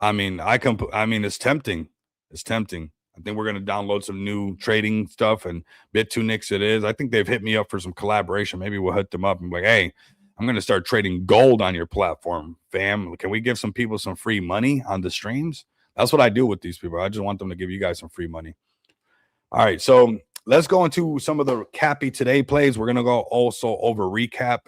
I mean, it's tempting. It's tempting. I think we're gonna download some new trading stuff and BitTunix it is. I think they've hit me up for some collaboration. Maybe we'll hit them up and be like, hey, I'm gonna start trading gold on your platform, fam. Can we give some people some free money on the streams? That's what I do with these people. I just want them to give you guys some free money. All right, so let's go into some of the Cappy Today plays. We're gonna go also over recap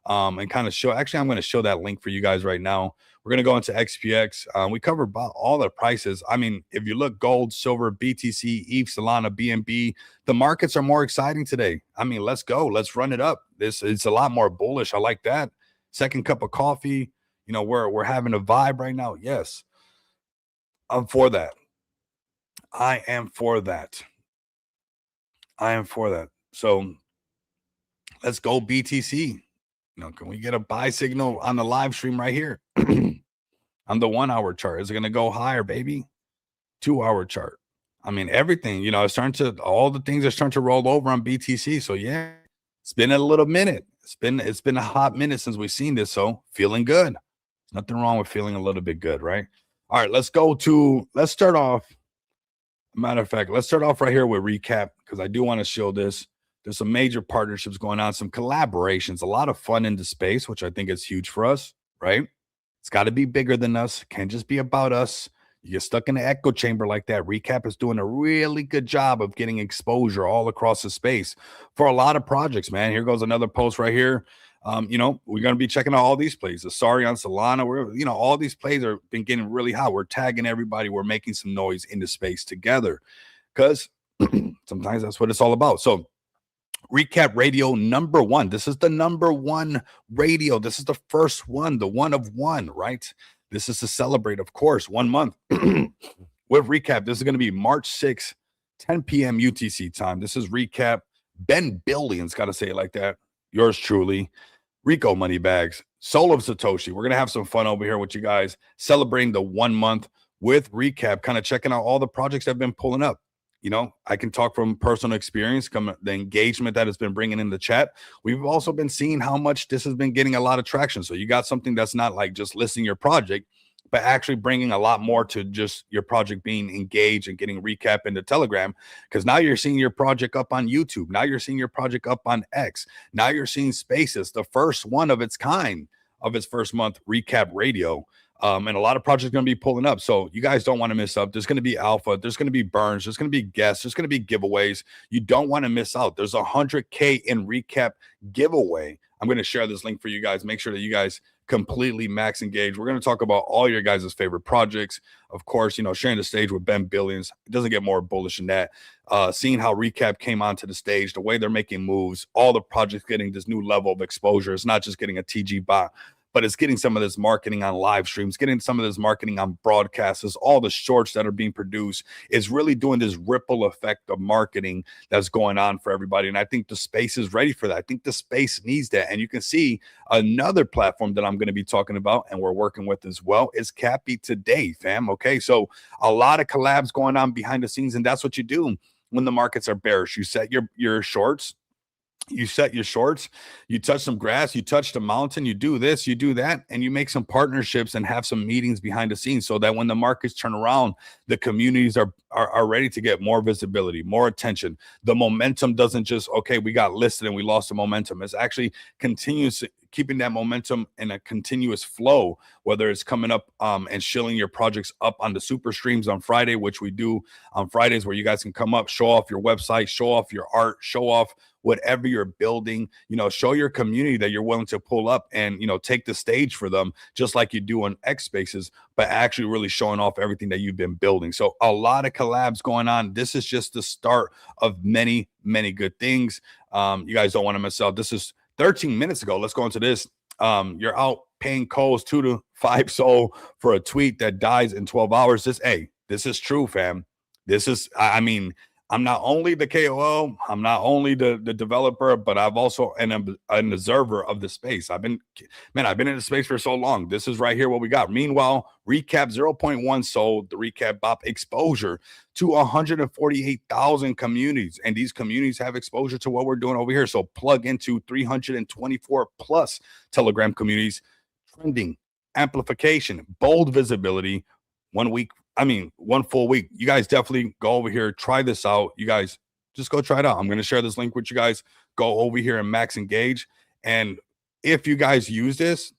and kind of show. Actually, I'm going to show that link for you guys right now. We're going to go into XPX. We covered about all the prices. I mean, if you look gold, silver, BTC, ETH, Solana, BNB, the markets are more exciting today. I mean, let's go. Let's run it up. It's a lot more bullish. I like that. Second cup of coffee. We're having a vibe right now. Yes, I'm for that. I am for that. So let's go BTC. Can we get a buy signal on the live stream right here on the 1 hour chart? Is it going to go higher, baby? 2 hour chart. I mean, everything, all the things are starting to roll over on BTC. So yeah, it's been a little minute. It's been a hot minute since we've seen this. So feeling good. There's nothing wrong with feeling a little bit good, right? All right, let's start off. Matter of fact, let's start off right here with recap because I do want to show this. There's some major partnerships going on, some collaborations, a lot of fun in the space, which I think is huge for us, right? It's got to be bigger than us. It can't just be about us. You get stuck in the echo chamber like that. Recap is doing a really good job of getting exposure all across the space for a lot of projects, man. Here goes another post right here. We're going to be checking out all these plays. The Sorry on Solana. All these plays are been getting really hot. We're tagging everybody. We're making some noise in the space together because sometimes that's what it's all about. So, Recap Radio number 1. This is the number 1 radio. This is the first one, the one of one, right? This is to celebrate, of course, 1 month with Recap. This is going to be March 6th, 10 p.m. UTC time. This is Recap. Ben Billions, got to say it like that. Yours truly, Rico Moneybags, Soul of Satoshi. We're going to have some fun over here with you guys, celebrating the 1 month with Recap, kind of checking out all the projects that have been pulling up. I can talk from personal experience, the engagement that has been bringing in the chat. We've also been seeing how much this has been getting a lot of traction. So you got something that's not like just listing your project, but actually bringing a lot more to just your project being engaged and getting recap into Telegram. Because now you're seeing your project up on YouTube. Now you're seeing your project up on X. Now you're seeing Spaces, the first one of its kind of its first month Recap Radio. And a lot of projects are going to be pulling up. So you guys don't want to miss up. There's going to be alpha. There's going to be burns. There's going to be guests. There's going to be giveaways. You don't want to miss out. There's 100K in recap giveaway. I'm going to share this link for you guys. Make sure that you guys completely max engage. We're going to talk about all your guys' favorite projects. Of course, sharing the stage with Ben Billions. It doesn't get more bullish than that. Seeing how Recap came onto the stage, the way they're making moves, all the projects getting this new level of exposure. It's not just getting a TG bot, but it's getting some of this marketing on live streams, getting some of this marketing on broadcasts, all the shorts that are being produced. Is really doing this ripple effect of marketing that's going on for everybody. And I think the space is ready for that. I think the space needs that. And you can see another platform that I'm going to be talking about and we're working with as well is Cappy Today, fam. Okay, so a lot of collabs going on behind the scenes, and that's what you do when the markets are bearish. You set your shorts. You set your shorts, you touch some grass, you touch the mountain, you do this, you do that, and you make some partnerships and have some meetings behind the scenes so that when the markets turn around, the communities are ready to get more visibility, more attention. The momentum doesn't just, okay, we got listed and we lost the momentum. It's actually continuous, keeping that momentum in a continuous flow, whether it's coming up and shilling your projects up on the super streams on Friday, which we do on Fridays, where you guys can come up, show off your website, show off your art, show off whatever you're building, show your community that you're willing to pull up and, take the stage for them, just like you do on X Spaces, but actually really showing off everything that you've been building. So a lot of collabs going on. This is just the start of many, many good things. You guys don't want to miss out. This is 13 minutes ago. Let's go into this. You're out paying calls 2 to 5 SOL for a tweet that dies in 12 hours. This is true, fam. This is, I'm not only the KOL, I'm not only the developer, but I've also an observer of the space. I've been in the space for so long. This is right here what we got. Meanwhile, recap 0.1 sold the recap bop exposure to 148,000 communities, and these communities have exposure to what we're doing over here. So plug into 324 plus Telegram communities, trending, amplification, bold visibility, 1 week. I mean, 1 full week. You guys definitely go over here, try this out. You guys just go try it out. I'm going to share this link with you guys. Go over here and max engage. And if you guys use this,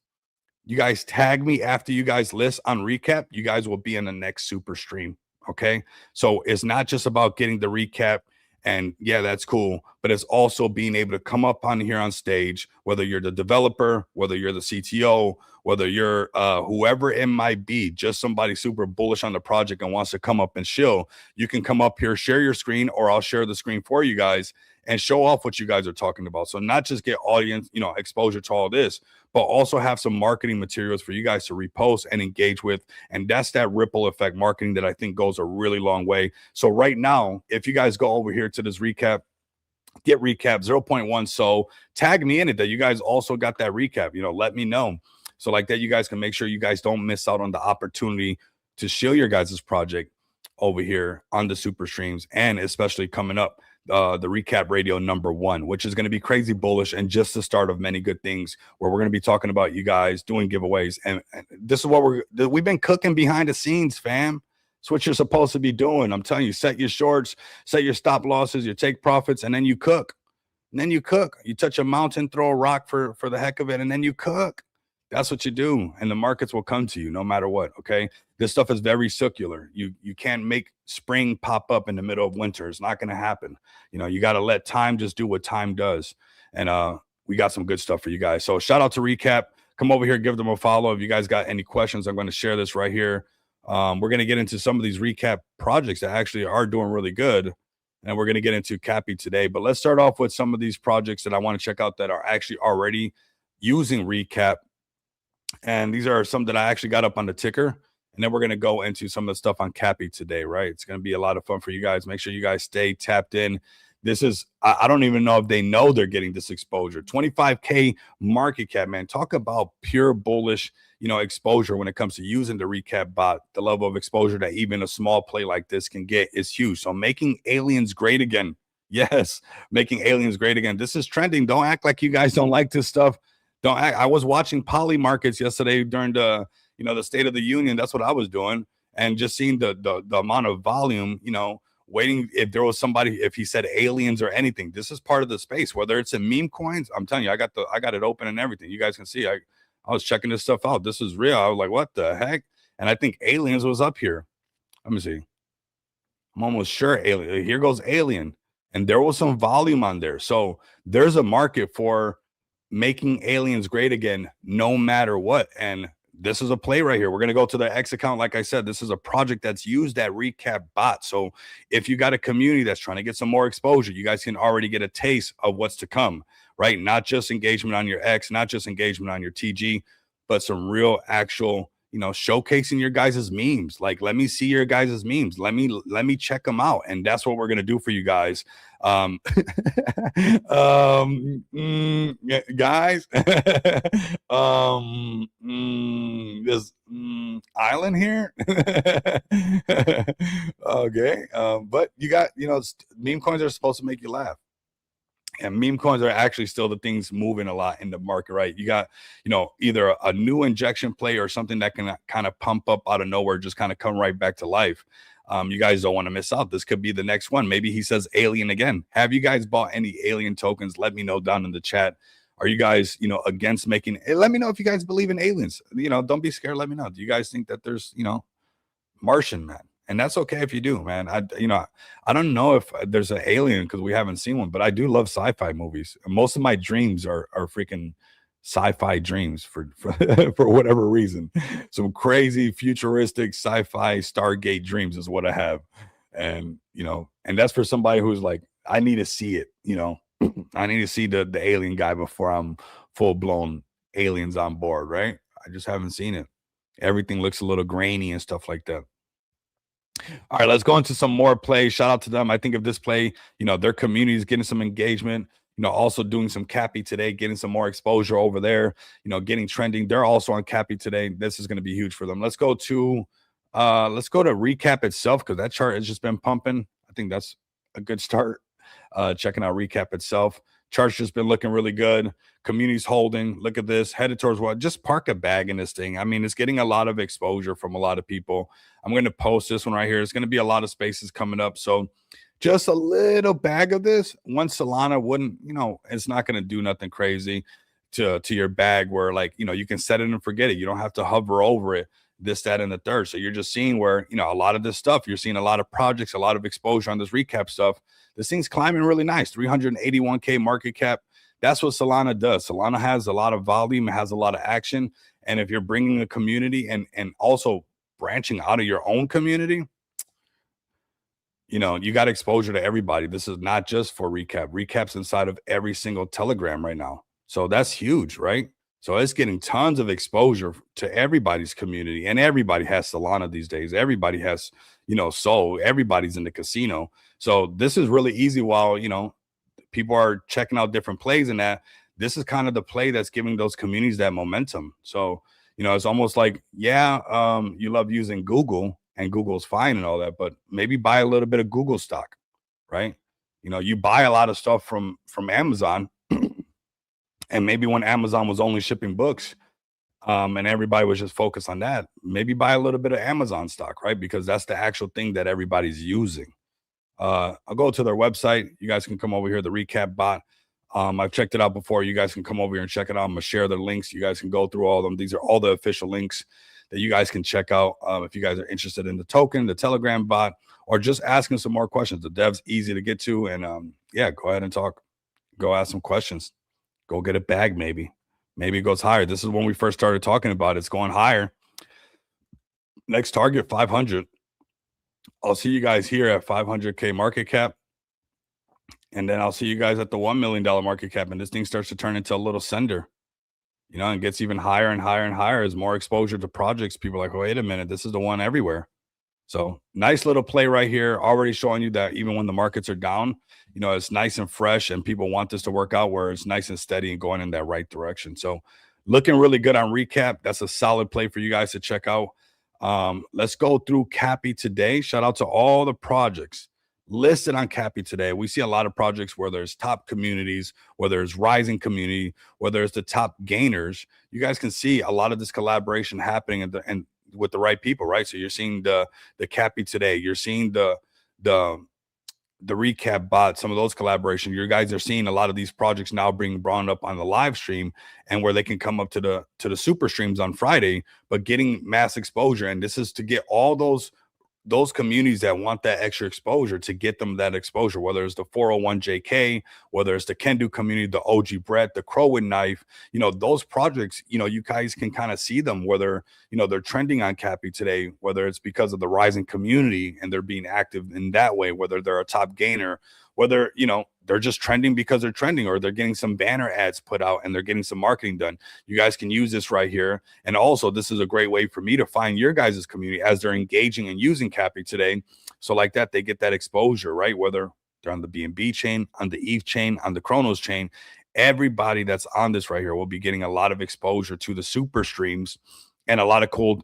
you guys tag me after you guys list on recap. You guys will be in the next super stream. Okay. So it's not just about getting the recap. And yeah, that's cool. But it's also being able to come up on here on stage, whether you're the developer, whether you're the CTO, whether you're whoever it might be, just somebody super bullish on the project and wants to come up and shill. You can come up here, share your screen, or I'll share the screen for you guys and show off what you guys are talking about. So not just get audience, exposure to all this, but also have some marketing materials for you guys to repost and engage with. And that's that ripple effect marketing that I think goes a really long way. So right now, if you guys go over here to this recap, get recap 0.1. So tag me in it that you guys also got that recap, let me know. So like that, you guys can make sure you guys don't miss out on the opportunity to show your guys' project over here on the super streams, and especially coming up, the recap radio #1, which is going to be crazy bullish and just the start of many good things where we're going to be talking about you guys doing giveaways. And this is what we've been cooking behind the scenes, fam. It's what you're supposed to be doing. I'm telling you, set your shorts, set your stop losses, your take profits, and then you cook. And then you cook. You touch a mountain, throw a rock for the heck of it, and then you cook. That's what you do, and the markets will come to you no matter what. Okay, this stuff is very circular. You can't make spring pop up in the middle of winter. It's not going to happen. You got to let time just do what time does. And we got some good stuff for you guys. So shout out to Recap. Come over here, give them a follow. If you guys got any questions, I'm going to share this right here. We're going to get into some of these Recap projects that actually are doing really good, and we're going to get into Cappy today. But let's start off with some of these projects that I want to check out that are actually already using Recap. And these are some that I actually got up on the ticker. And then we're going to go into some of the stuff on Cappy today, right? It's going to be a lot of fun for you guys. Make sure you guys stay tapped in. This is, I don't even know if they know they're getting this exposure. 25K market cap, man. Talk about pure bullish, exposure when it comes to using the recap bot. The level of exposure that even a small play like this can get is huge. So making aliens great again. Yes, making aliens great again. This is trending. Don't act like you guys don't like this stuff. Don't act. I was watching poly markets yesterday during the State of the Union. That's what I was doing, and just seeing the amount of volume, waiting if there was somebody, if he said aliens or anything. This is part of the space, whether it's in meme coins. I'm telling you, I got it open and everything. You guys can see I was checking this stuff out. This is real. I was like, what the heck? And I think aliens was up here. Let me see. I'm almost sure alien. Here goes alien, and there was some volume on there. So there's a market for making aliens great again, no matter what. And this is a play right here. We're going to go to the X account. Like I said, this is a project that's used that recap bot. So if you got a community that's trying to get some more exposure, you guys can already get a taste of what's to come, right? Not just engagement on your X, not just engagement on your TG, but some real actual, showcasing your guys' memes. Like, let me see your guys' memes. Let me check them out. And that's what we're going to do for you guys. Guys, this island here. Okay. But you got, meme coins are supposed to make you laugh. And meme coins are actually still the things moving a lot in the market, right? You got, either a new injection play or something that can kind of pump up out of nowhere, just kind of come right back to life. You guys don't want to miss out. This could be the next one. Maybe he says alien again. Have you guys bought any alien tokens? Let me know down in the chat. Are you guys, against making, let me know if you guys believe in aliens. Don't be scared. Let me know. Do you guys think that there's, Martian man? And that's okay if you do, man. I don't know if there's an alien because we haven't seen one, but I do love sci-fi movies. Most of my dreams are freaking sci-fi dreams for for whatever reason. Some crazy futuristic sci-fi Stargate dreams is what I have. And and that's for somebody who's like, I need to see it, I need to see the alien guy before I'm full-blown aliens on board, right? I just haven't seen it. Everything looks a little grainy and stuff like that. All right, let's go into some more plays. Shout out to them. I think if this play, their community is getting some engagement, also doing some Cappy today, getting some more exposure over there, getting trending. They're also on Cappy today. This is going to be huge for them. Let's go to recap itself because that chart has just been pumping. I think that's a good start. Checking out recap itself. Chart's just been looking really good. Community's holding. Look at this. Headed towards what? Just park a bag in this thing. I mean, it's getting a lot of exposure from a lot of people. I'm going to post this one right here. It's going to be a lot of spaces coming up. So just a little bag of this. One Solana wouldn't, it's not going to do nothing crazy to your bag where like, you can set it and forget it. You don't have to hover over it, this, that, and the third. So you're just seeing where, a lot of this stuff, you're seeing a lot of projects, a lot of exposure on this recap stuff. This thing's climbing really nice, 381K market cap. That's what Solana does. Solana has a lot of volume, it has a lot of action. And if you're bringing a community and also branching out of your own community, you got exposure to everybody. This is not just for recap. Recap's inside of every single Telegram right now. So that's huge, right? So it's getting tons of exposure to everybody's community, and everybody has Solana these days. Everybody has, so everybody's in the casino. So this is really easy while, people are checking out different plays and that. This is kind of the play that's giving those communities that momentum. So, it's almost like, yeah, you love using Google and Google's fine and all that, but maybe buy a little bit of Google stock, right? You buy a lot of stuff from Amazon, and maybe when Amazon was only shipping books, and everybody was just focused on that, maybe buy a little bit of Amazon stock, right? Because that's the actual thing that everybody's using. I'll go to their website. You guys can come over here, the recap bot. I've checked it out before. You guys can come over here and check it out. I'm gonna share the links. You guys can go through all of them. These are all the official links that you guys can check out if you guys are interested in the token, the Telegram bot, or just asking some more questions. The dev's easy to get to, and yeah, go ahead and talk. Go ask some questions. Go get a bag, maybe. Maybe it goes higher. This is when we first started talking about it. It's going higher. Next target 500. I'll see you guys here at 500K market cap. And then I'll see you guys at the $1 million market cap. And this thing starts to turn into a little sender, and gets even higher and higher and higher as more exposure to projects. People are like, wait a minute, this is the one everywhere. So nice little play right here. Already showing you that even when the markets are down, it's nice and fresh and people want this to work out where it's nice and steady and going in that right direction. So looking really good on recap. That's a solid play for you guys to check out. Let's go through Cappy today. Shout out to all the projects listed on Cappy today. We see a lot of projects where there's top communities, where there's rising community, where there's the top gainers. You guys can see a lot of this collaboration happening and with the right people, right? So you're seeing the Cappy today. You're seeing the recap bot, some of those collaboration. You guys are seeing a lot of these projects now being brought up on the live stream, and where they can come up to the super streams on Friday, but getting mass exposure. And this is to get all those communities that want that extra exposure, to get them that exposure, whether it's the 401JK, whether it's the Kendu community, the OG Brett, the Crow with Knife, those projects, you guys can kind of see them, whether, they're trending on Cappy today, whether it's because of the rising community and they're being active in that way, whether they're a top gainer, whether, they're just trending because they're trending, or they're getting some banner ads put out and they're getting some marketing done. You guys can use this right here. And also, this is a great way for me to find your guys' community as they're engaging and using Cappy today. So like that, they get that exposure, right? Whether they're on the BNB chain, on the ETH chain, on the Chronos chain, everybody that's on this right here will be getting a lot of exposure to the super streams and a lot of cool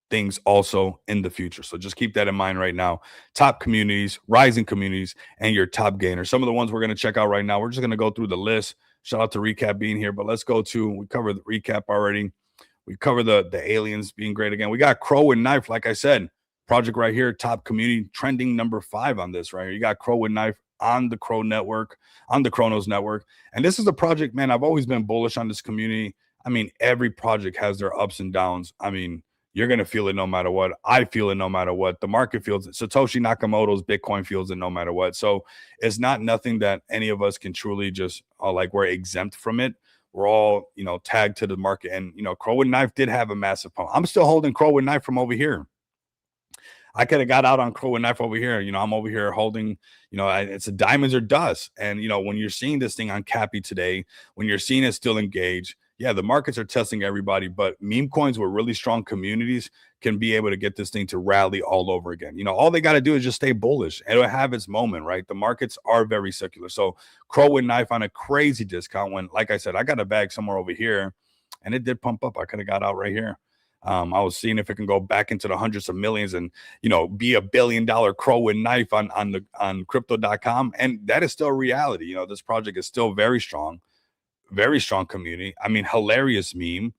things also in the future. So just keep that in mind right now. Top communities, rising communities, and your top gainers. Some of the ones we're going to check out right now. We're just going to go through the list. Shout out to Recap being here, but let's go to, we covered the Recap already. We cover the aliens being great again. We got Crow and Knife, like I said, project right here, top community, trending number 5 on this right here. You got Crow and Knife on the Crow network, on the Chronos network. And this is a project, man, I've always been bullish on this community. I mean, every project has their ups and downs. I mean, you're going to feel it no matter what. I feel it no matter what. The market feels it. Satoshi Nakamoto's Bitcoin feels it no matter what. So it's not nothing that any of us can truly just like we're exempt from it. We're all, tagged to the market. And, Crow and Knife did have a massive pump. I'm still holding Crow and Knife from over here. I could have got out on Crow and Knife over here. I'm over here holding, it's a diamonds or dust. And, when you're seeing this thing on Cappy today, when you're seeing it still engaged, yeah, the markets are testing everybody, but meme coins with really strong communities can be able to get this thing to rally all over again. All they got to do is just stay bullish and it'll have its moment, right? The markets are very secular. So Crow and Knife on a crazy discount when, like I said, I got a bag somewhere over here and it did pump up. I could have got out right here. I was seeing if it can go back into the hundreds of millions and be $1 billion Crow and Knife on crypto.com. And that is still reality. This project is still very strong community. I mean, hilarious meme.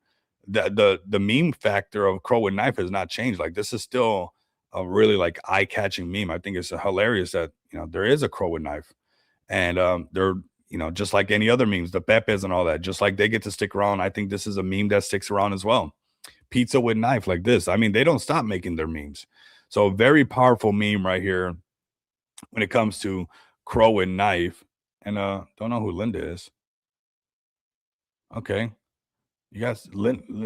The meme factor of Crow and Knife has not changed. Like this is still a really like eye-catching meme. I think it's hilarious that there is a Crow and Knife. And they're just like any other memes, the Pepes and all that, just like they get to stick around. I think this is a meme that sticks around as well. Pizza with knife like this. I mean, they don't stop making their memes. So very powerful meme right here when it comes to Crow and Knife. And don't know who Linda is. Okay. You got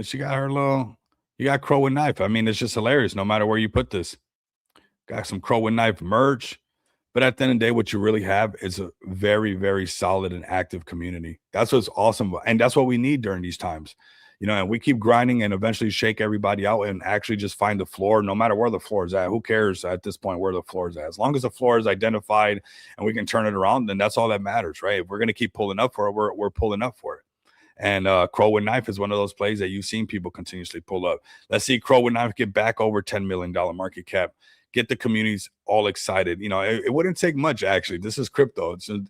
she got her little you got Crow and Knife. I mean, it's just hilarious no matter where you put this. Got some Crow and Knife merch. But at the end of the day, what you really have is a very, very solid and active community. That's what's awesome. And that's what we need during these times. And we keep grinding and eventually shake everybody out and actually just find the floor, no matter where the floor is at. Who cares at this point where the floor is at? As long as the floor is identified and we can turn it around, then that's all that matters, right? If we're going to keep pulling up for it, we're pulling up for it. And Crow and Knife is one of those plays that you've seen people continuously pull up. Let's see Crow and Knife get back over $10 million market cap, get the communities all excited. It wouldn't take much, actually. This is crypto. It's a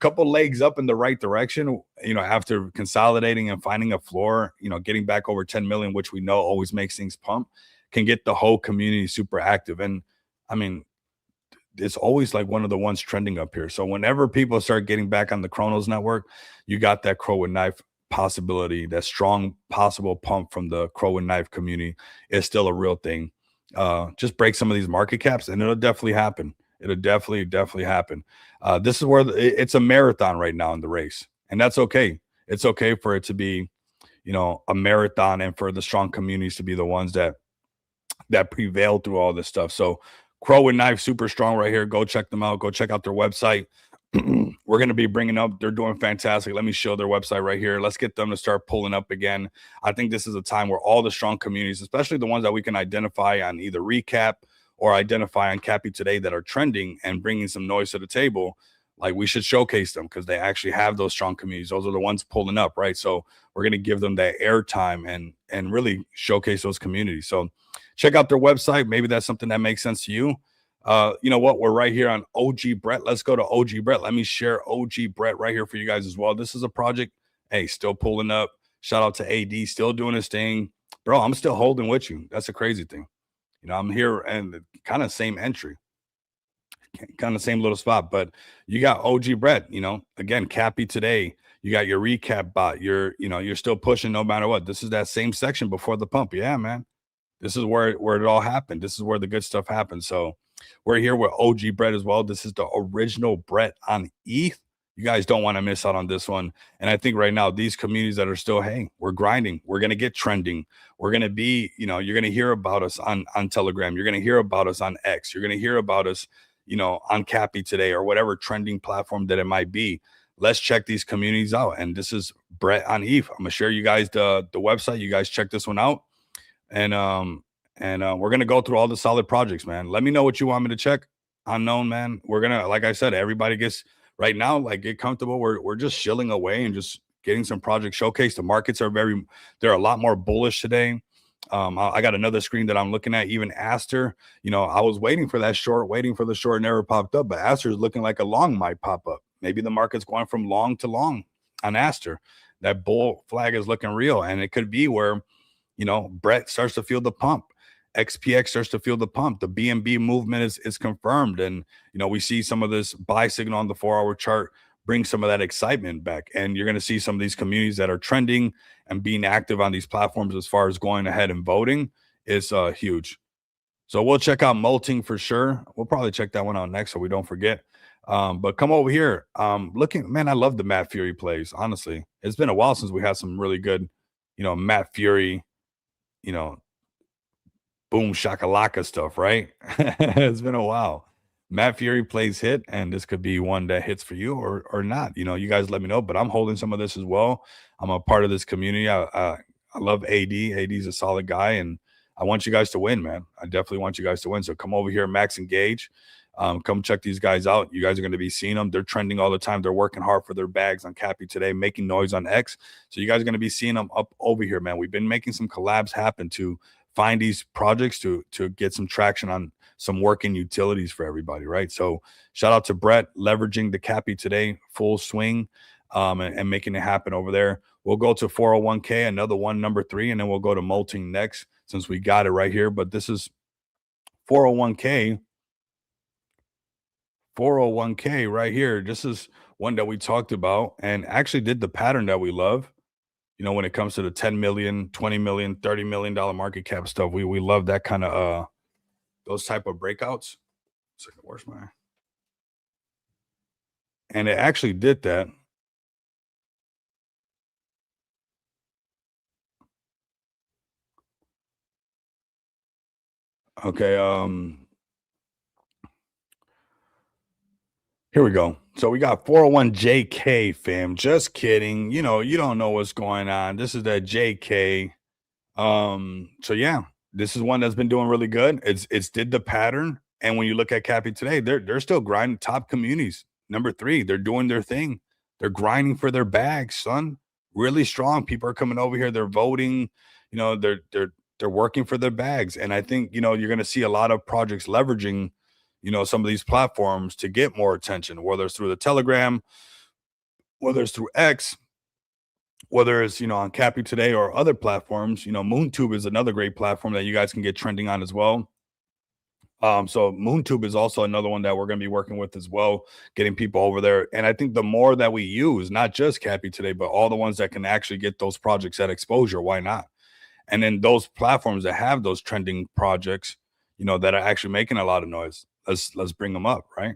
couple legs up in the right direction, after consolidating and finding a floor, getting back over 10 million, which we know always makes things pump, can get the whole community super active. And I mean, it's always like one of the ones trending up here. So whenever people start getting back on the Chronos network, you got that Crow and Knife possibility, that strong possible pump from the Crow and Knife community is still a real thing. Just break some of these market caps and it'll definitely happen. It'll definitely happen. This is where it's a marathon right now in the race, and that's okay. It's okay for it to be, a marathon, and for the strong communities to be the ones that prevail through all this stuff. So Crow and Knife, super strong right here. Go check them out. Go check out their website. We're going to be bringing up, they're doing fantastic. Let me show their website right here. Let's get them to start pulling up again. I think this is a time where all the strong communities, especially the ones that we can identify on either recap or identify on Cappy Today that are trending and bringing some noise to the table, like we should showcase them because they actually have those strong communities. Those are the ones pulling up, right? So we're going to give them that airtime and really showcase those communities. So check out their website. Maybe that's something that makes sense to you. You know what? We're right here on OG Brett. Let's go to OG Brett. Let me share OG Brett right here for you guys as well. This is a project, hey, still pulling up. Shout out to AD, still doing his thing. Bro, I'm still holding with you. That's a crazy thing. I'm here and kind of same entry, kind of same little spot, but you got OG Brett, again, Cappy Today. You got your recap bot. You're still pushing no matter what. This is that same section before the pump. Yeah, man. This is where it all happened. This is where the good stuff happened. So we're here with OG Brett as well. This is the original Brett on ETH. You guys don't want to miss out on this one. And I think right now, these communities that are still, hey, we're grinding. We're going to get trending. We're going to be, you're going to hear about us on Telegram. You're going to hear about us on X. You're going to hear about us, on Cappy Today or whatever trending platform that it might be. Let's check these communities out. And this is Brett on ETH. I'm going to share you guys the website. You guys check this one out. And we're gonna go through all the solid projects, man. Let me know what you want me to check. Unknown, man. We're gonna, like I said, everybody gets right now, like get comfortable. We're just shilling away and just getting some projects showcased. The markets are they're a lot more bullish today. I got another screen that I'm looking at. Even Aster, I was waiting for that short, waiting for the short, never popped up. But Aster is looking like a long might pop up. Maybe the market's going from long to long on Aster. That bull flag is looking real, and it could be where Brett starts to feel the pump. XPX starts to feel the pump. The BNB movement is confirmed. And, we see some of this buy signal on the 4-hour chart bring some of that excitement back. And you're going to see some of these communities that are trending and being active on these platforms as far as going ahead and voting is huge. So we'll check out Molting for sure. We'll probably check that one out next so we don't forget. But come over here. Man, I love the Matt Fury plays, honestly. It's been a while since we had some really good, Matt Fury, boom shakalaka stuff, right? It's been a while. Matt Fury plays hit, and this could be one that hits for you or not. You guys let me know. But I'm holding some of this as well. I'm a part of this community. I love AD. AD's a solid guy, and I want you guys to win, man. I definitely want you guys to win. So come over here, Max Engage. Come check these guys out. You guys are going to be seeing them. They're trending all the time. They're working hard for their bags on Cappy today, making noise on X. So you guys are going to be seeing them up over here, man. We've been making some collabs happen to find these projects to get some traction on some working utilities for everybody, right? So shout out to Brett leveraging the Cappy today, full swing, and making it happen over there. We'll go to 401k, another one, number 3, and then we'll go to molting next since we got it right here. But this is 401k. 401k right here. This is one that we talked about and actually did the pattern that we love. When it comes to the 10 million, 20 million, $30 million market cap stuff, we love that kind of those type of breakouts. Second, where's my? And it actually did that. Okay, here we go. So we got 401JK, fam. Just kidding. You don't know what's going on. This is that JK. So yeah, this is one that's been doing really good. It's did the pattern. And when you look at Cappy today, they're still grinding top communities. Number 3, they're doing their thing. They're grinding for their bags, son. Really strong. People are coming over here. They're voting. They're working for their bags. And I think, you're going to see a lot of projects leveraging, some of these platforms to get more attention, whether it's through the Telegram, whether it's through X, whether it's on Cappy today or other platforms. MoonTube is another great platform that you guys can get trending on as well. So MoonTube is also another one that we're going to be working with as well, getting people over there. And I think the more that we use, not just Cappy today, but all the ones that can actually get those projects at exposure, why not? And then those platforms that have those trending projects, that are actually making a lot of noise, let's bring them up, right?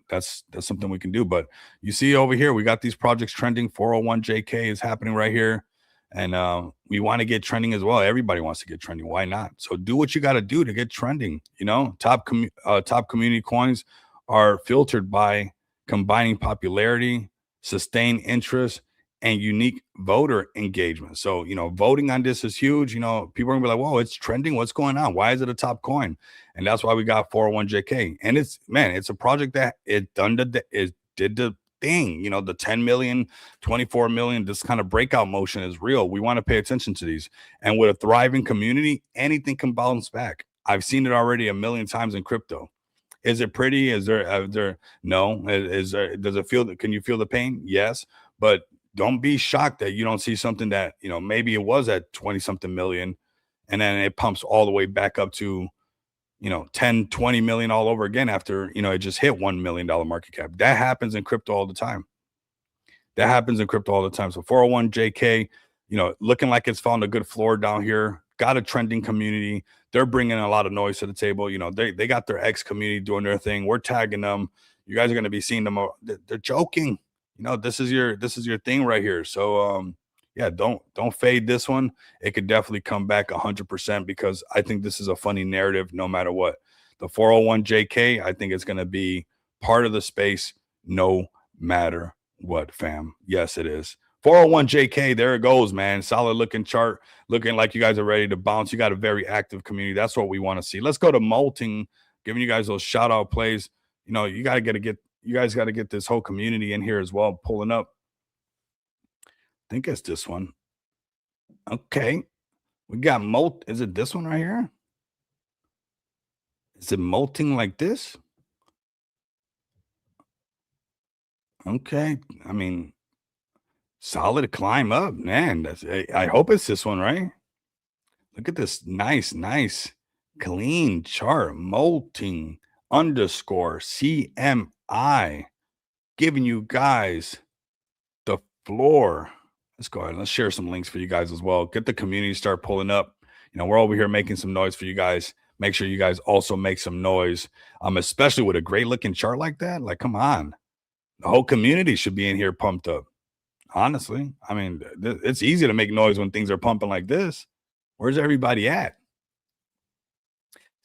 That's something we can do. But you see over here, we got these projects trending. 401JK is happening right here. And we want to get trending as well. Everybody wants to get trending. Why not? So do what you got to do to get trending. Top community coins are filtered by combining popularity, sustained interest, and unique voter engagement. So, voting on this is huge. People are gonna be like, whoa, it's trending. What's going on? Why is it a top coin? And that's why we got 401JK. And it's a project that it did the thing. The 10 million, 24 million, this kind of breakout motion is real. We want to pay attention to these. And with a thriving community, anything can bounce back. I've seen it already a million times in crypto. Is it pretty? Is there no? Does it feel? Can you feel the pain? Yes, but don't be shocked that you don't see something that maybe it was at 20 something million, and then it pumps all the way back up to 10, 20 million all over again after it just hit $1 million market cap. That happens in crypto all the time. So 401JK, looking like it's found a good floor down here. Got a trending community. They're bringing a lot of noise to the table. They got their X community doing their thing. We're tagging them. You guys are going to be seeing them. They're joking. This is your thing right here. So yeah, don't fade this one. It could definitely come back 100% because I think this is a funny narrative no matter what. The 401JK, I think it's going to be part of the space no matter what, fam. Yes, it is. 401JK, there it goes, man. Solid looking chart, looking like you guys are ready to bounce. You got a very active community. That's what we want to see. Let's go to molting, giving you guys those shout out plays. You guys got to get this whole community in here as well, pulling up. I think it's this one. Okay. We got molt. Is it this one right here? Is it molting like this? Okay. I mean, solid climb up, man. I hope it's this one, right? Look at this nice, clean chart. Molting underscore CMI. Giving you guys the floor. Let's go ahead and let's share some links for you guys as well. Get the community start pulling up. We're over here making some noise for you guys. Make sure you guys also make some noise. Especially with a great looking chart like that. Like, come on. The whole community should be in here pumped up. Honestly. I mean, it's easy to make noise when things are pumping like this. Where's everybody at?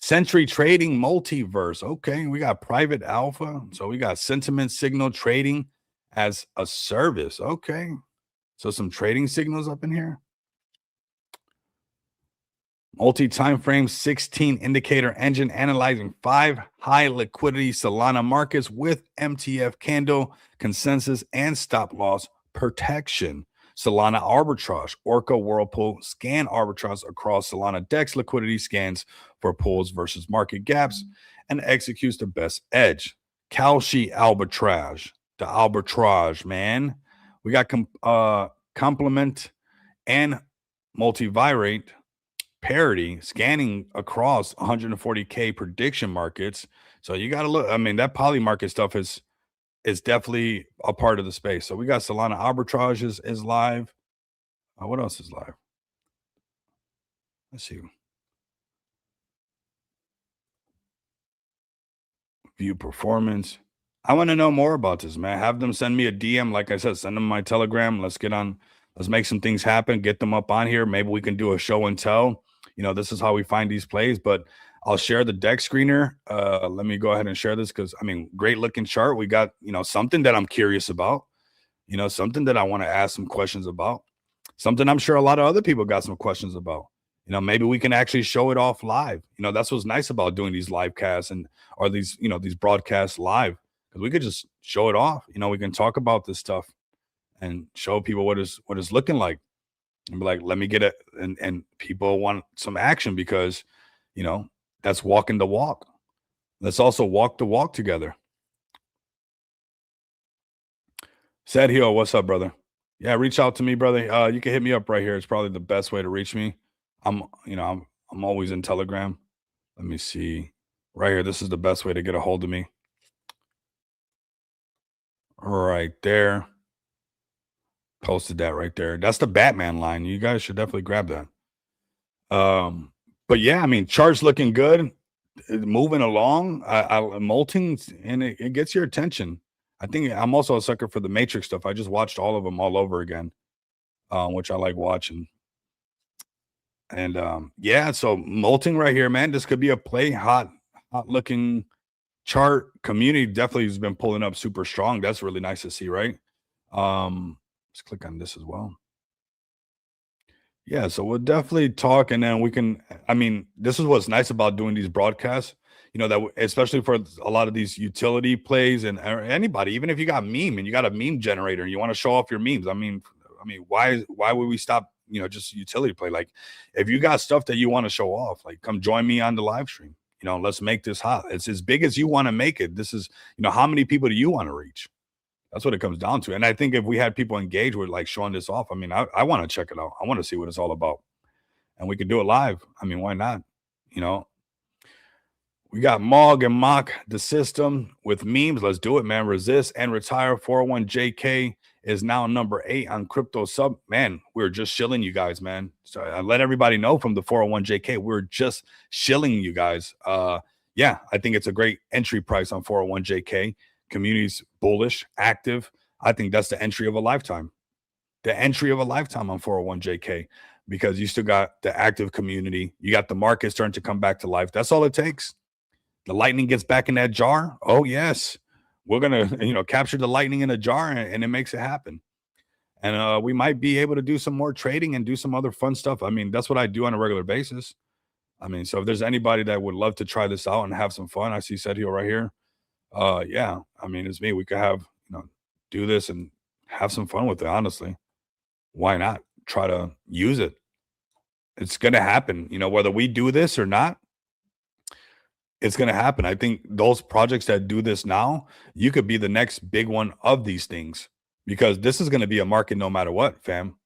Century Trading Multiverse. Okay, we got private alpha. So we got sentiment signal trading as a service. Okay. So some trading signals up in here. Multi-time frame 16 indicator engine analyzing 5 high liquidity Solana markets with MTF candle consensus and stop loss protection. Solana arbitrage, Orca Whirlpool scan arbitrage across Solana DEX liquidity scans for pulls versus market gaps and executes the best edge. Kalshi arbitrage, the arbitrage, man. We got complement and multivirate parity scanning across 140K prediction markets. So you got to look. I mean, that poly market stuff is definitely a part of the space. So we got Solana arbitrage is live. What else is live? Let's see. View performance. I want to know more about this, man. Have them send me a DM. Like I said, send them my Telegram. Let's get on. Let's make some things happen. Get them up on here. Maybe we can do a show and tell. You know, this is how we find these plays. But I'll share the deck screener. Let me go ahead and share this because, I mean, great looking chart. We got, you know, something that I'm curious about. You know, something that I want to ask some questions about. Something I'm sure a lot of other people got some questions about. You know, maybe we can actually show it off live. You know, that's what's nice about doing these live casts or these, you know, these broadcasts live, because we could just show it off. You know, we can talk about this stuff and show people what it's looking like, and be like, let me get it. And people want some action because, you know, that's walking the walk. Let's also walk the walk together. Sergio, what's up, brother? Yeah, reach out to me, brother. You can hit me up right here. It's probably the best way to reach me. I'm always in Telegram. Let me see. Right here. This is the best way to get a hold of me. Right there. Posted that right there. That's the Batman line. You guys should definitely grab that. But yeah, I mean, chart's looking good, moving along. Molting, and it gets your attention. I think I'm also a sucker for the Matrix stuff. I just watched all of them all over again, which I like watching. And yeah, so molting right here, man. This could be a play. Hot looking chart. Community definitely has been pulling up super strong. That's really nice to see, right? Let's click on this as well. Yeah, so we'll definitely talk, and then we can. I mean, this is what's nice about doing these broadcasts. You know, that especially for a lot of these utility plays and anybody, even if you got meme and you got a meme generator and you want to show off your memes. I mean, why would we stop? You know, just utility play. Like, if you got stuff that you want to show off, like, come join me on the live stream. You know, let's make this hot. It's as big as you want to make it. This is, you know, how many people do you want to reach? That's what it comes down to. And I think if we had people engage with like showing this off, I mean, I want to check it out. I want to see what it's all about. And we could do it live. I mean, why not? You know, we got Maga and Mock the system with memes. Let's do it, man. Resist and retire. 401JK is now number 8 on crypto sub. Man, we're just shilling you guys, man. So I let everybody know from the 401JK. We're just shilling you guys. Yeah, I think it's a great entry price on 401JK. Community's bullish, active. I think that's the entry of a lifetime. The entry of a lifetime on 401JK, because you still got the active community. You got the market starting to come back to life. That's all it takes. The lightning gets back in that jar. Oh, yes. We're going to, you know, capture the lightning in a jar, and it makes it happen. And we might be able to do some more trading and do some other fun stuff. I mean, that's what I do on a regular basis. I mean, so if there's anybody that would love to try this out and have some fun, I see Sergio right here. Yeah, I mean, it's me. We could have, you know, do this and have some fun with it. Honestly, why not try to use it? It's going to happen, you know, whether we do this or not, it's going to happen. I think those projects that do this now, you could be the next big one of these things, because this is going to be a market no matter what, fam.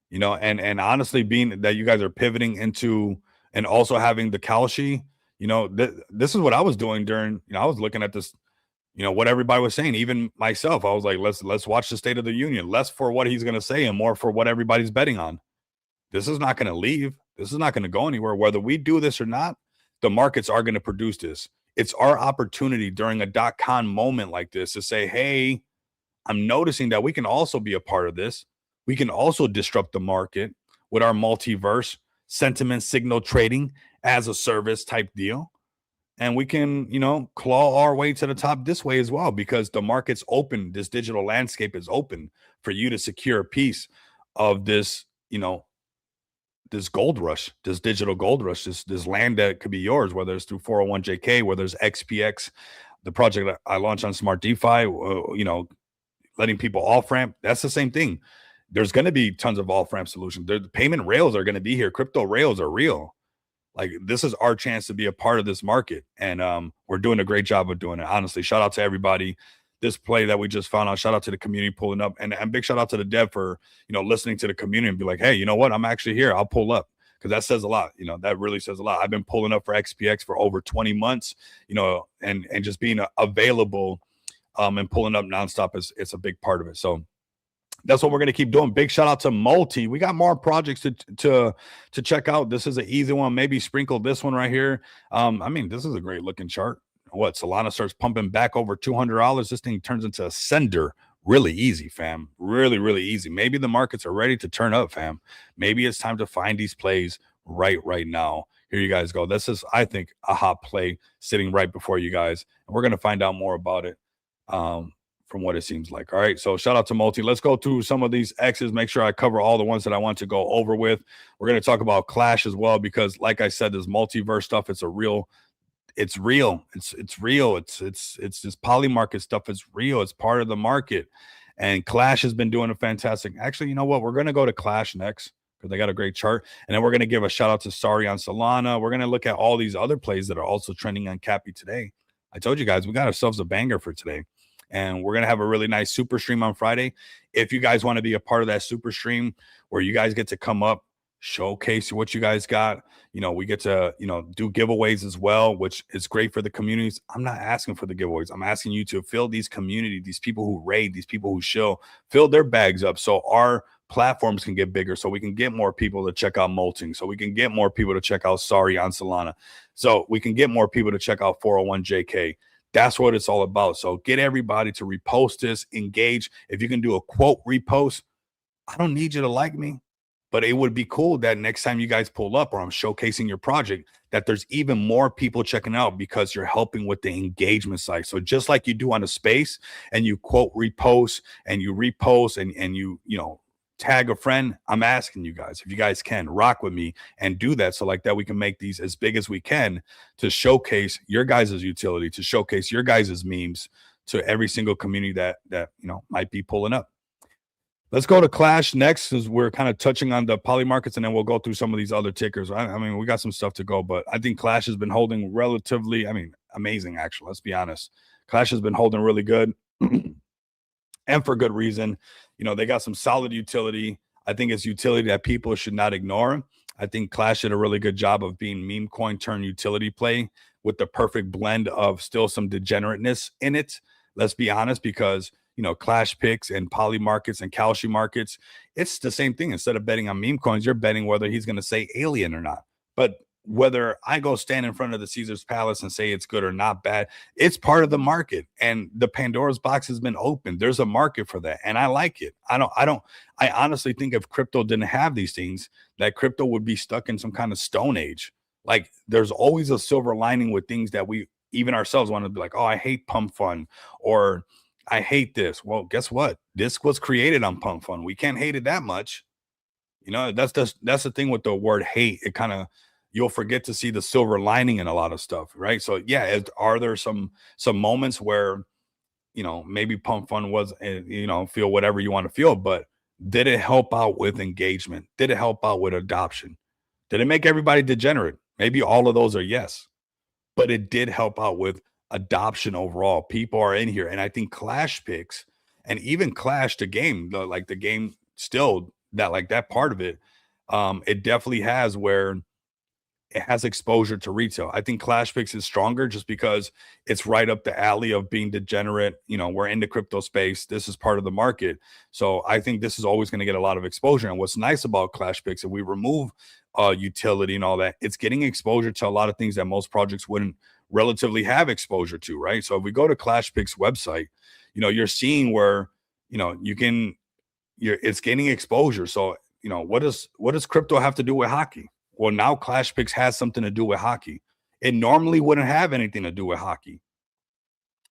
You know, and honestly, being that you guys are pivoting into and also having the Kalshi, you know, this is what I was doing during, you know, I was looking at this, you know, what everybody was saying, even myself. I was like, let's watch the State of the Union, less for what he's going to say and more for what everybody's betting on. This is not going to leave. This is not going to go anywhere. Whether we do this or not, the markets are going to produce this. It's our opportunity during a .com moment like this to say, hey, I'm noticing that we can also be a part of this. We can also disrupt the market with our multiverse sentiment signal trading as a service type deal. And we can, claw our way to the top this way as well, because the market's open. This digital landscape is open for you to secure a piece of this, this gold rush, this digital gold rush, this land that could be yours, whether it's through 401k, whether it's XPX, the project that I launched on Smart DeFi, letting people off ramp. That's the same thing. There's going to be tons of off ramp solutions. The payment rails are going to be here. Crypto rails are real. Like, this is our chance to be a part of this market, and we're doing a great job of doing it. Honestly, shout out to everybody. This play that we just found out, shout out to the community pulling up, and big shout out to the dev for listening to the community and be like, hey, you know what? I'm actually here. I'll pull up, because that says a lot. That really says a lot. I've been pulling up for XPX for over 20 months. And just being available and pulling up nonstop it's a big part of it. So that's what we're going to keep doing. Big shout out to Multi. We got more projects to check out. This is an easy one. Maybe sprinkle this one right here. This is a great looking chart. What, Solana starts pumping back over $200. This thing turns into a sender. Really easy, fam. Really, really easy. Maybe the markets are ready to turn up, fam. Maybe it's time to find these plays right now. Here you guys go. This is, I think, a hot play sitting right before you guys. And we're going to find out more about it. From what it seems like. All right. So shout out to Multi. Let's go through some of these X's. Make sure I cover all the ones that I want to go over with. We're going to talk about Clash as well, because like I said, this multiverse stuff, it's real. It's real. It's this poly market stuff. It's real. It's part of the market. And Clash has been doing a fantastic. Actually, you know what? We're going to go to Clash next, because they got a great chart. And then we're going to give a shout out to Sorry on Solana. We're going to look at all these other plays that are also trending on Cappy today. I told you guys, we got ourselves a banger for today. And we're going to have a really nice super stream on Friday. If you guys want to be a part of that super stream where you guys get to come up, showcase what you guys got, we get to, do giveaways as well, which is great for the communities. I'm not asking for the giveaways. I'm asking you to fill these community, these people who raid, these people who show, fill their bags up so our platforms can get bigger, so we can get more people to check out Molting, so we can get more people to check out Sorry on Solana, so we can get more people to check out 401jk. That's what it's all about. So get everybody to repost this, engage. If you can do a quote repost, I don't need you to like me, but it would be cool that next time you guys pull up or I'm showcasing your project, that there's even more people checking out, because you're helping with the engagement side. So just like you do on a space, and you quote repost and you repost and you tag a friend, I'm asking you guys, if you guys can rock with me and do that, so like that we can make these as big as we can to showcase your guys' utility, to showcase your guys' memes to every single community that might be pulling up. Let's go to Clash next, as we're kind of touching on the poly markets, and then we'll go through some of these other tickers. We got some stuff to go, but I think Clash has been holding relatively, amazing, actually. Let's be honest. Clash has been holding really good. And for good reason. They got some solid utility. I think it's utility that people should not ignore. I think Clash did a really good job of being meme coin turn utility play with the perfect blend of still some degenerateness in it. Let's be honest, because Clash picks and poly markets and Kalshi markets, it's the same thing. Instead of betting on meme coins, you're betting whether he's going to say alien or not. But whether I go stand in front of the Caesar's Palace and say it's good or not bad, it's part of the market, and the Pandora's box has been opened. There's a market for that, and I like it. I honestly think if crypto didn't have these things, that crypto would be stuck in some kind of stone age. Like, there's always a silver lining with things that we even ourselves want to be like, oh, I hate pump fun, or I hate this. Well, guess what? This was created on pump fun. We can't hate it that much. That's the thing with the word hate. It kind of, you'll forget to see the silver lining in a lot of stuff, right? So yeah, are there some moments where maybe pump fun was, feel whatever you want to feel, but did it help out with engagement? Did it help out with adoption? Did it make everybody degenerate? Maybe all of those are yes, but it did help out with adoption overall. People are in here, and I think Clash picks and even Clash the game, the game still, that part of it, it definitely has where it has exposure to retail. I think Clash Picks is stronger just because it's right up the alley of being degenerate. We're in the crypto space. This is part of the market. So I think this is always going to get a lot of exposure. And what's nice about Clash Picks, if we remove utility and all that, it's getting exposure to a lot of things that most projects wouldn't relatively have exposure to, right? So if we go to Clash Picks website, you're seeing where, it's gaining exposure. So, what does crypto have to do with hockey? well, now Clash Picks has something to do with hockey. It normally wouldn't have anything to do with hockey,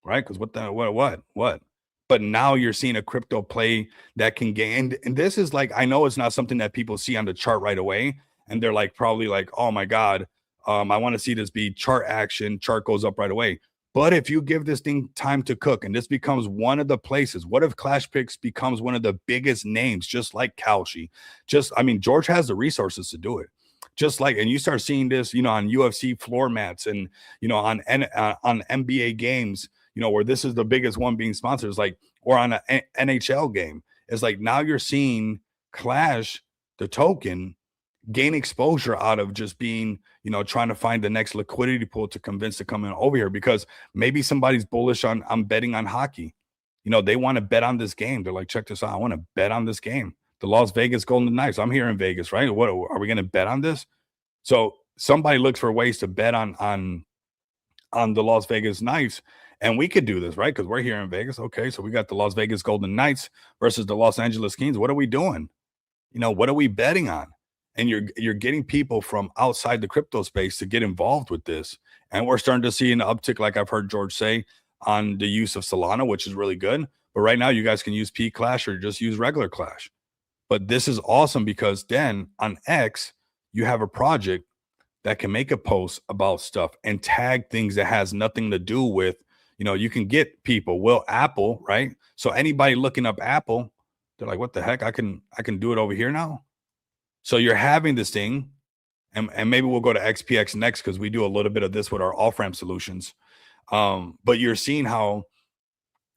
right? Because what? But now you're seeing a crypto play that can gain. And this is like, I know it's not something that people see on the chart right away, and they're like probably like, oh my god, I want to see this be chart action. Chart goes up right away. But if you give this thing time to cook, and this becomes one of the places, what if Clash Picks becomes one of the biggest names, just like Kalshi? Just, I mean, George has the resources to do it. Just like, and you start seeing this, you know, on UFC floor mats, and you know, on NBA games, you know, where this is the biggest one being sponsored, is like, or on an NHL game. It's like now you're seeing Clash, the token, gain exposure out of just being, you know, trying to find the next liquidity pool to convince to come in over here, because maybe somebody's bullish on betting on hockey. You know, they want to bet on this game. They're like, check this out. I want to bet on this game. The Las Vegas Golden Knights. I'm here in Vegas, right? What are we going to bet on this? So somebody looks for ways to bet on the Las Vegas Knights, and we could do this, right? Because we're here in Vegas. Okay, so we got the Las Vegas Golden Knights versus the Los Angeles Kings. What are we doing? You know, what are we betting on? And you're getting people from outside the crypto space to get involved with this, and we're starting to see an uptick, like I've heard George say, on the use of Solana, which is really good. But right now, you guys can use P Clash or just use regular Clash. But this is awesome because then on X, you have a project that can make a post about stuff and tag things that has nothing to do with, you know, you can get people, well, Apple, right? So anybody looking up Apple, they're like, what the heck? I can do it over here now. So you're having this thing, and maybe we'll go to XPX next because we do a little bit of this with our off-ramp solutions. But you're seeing how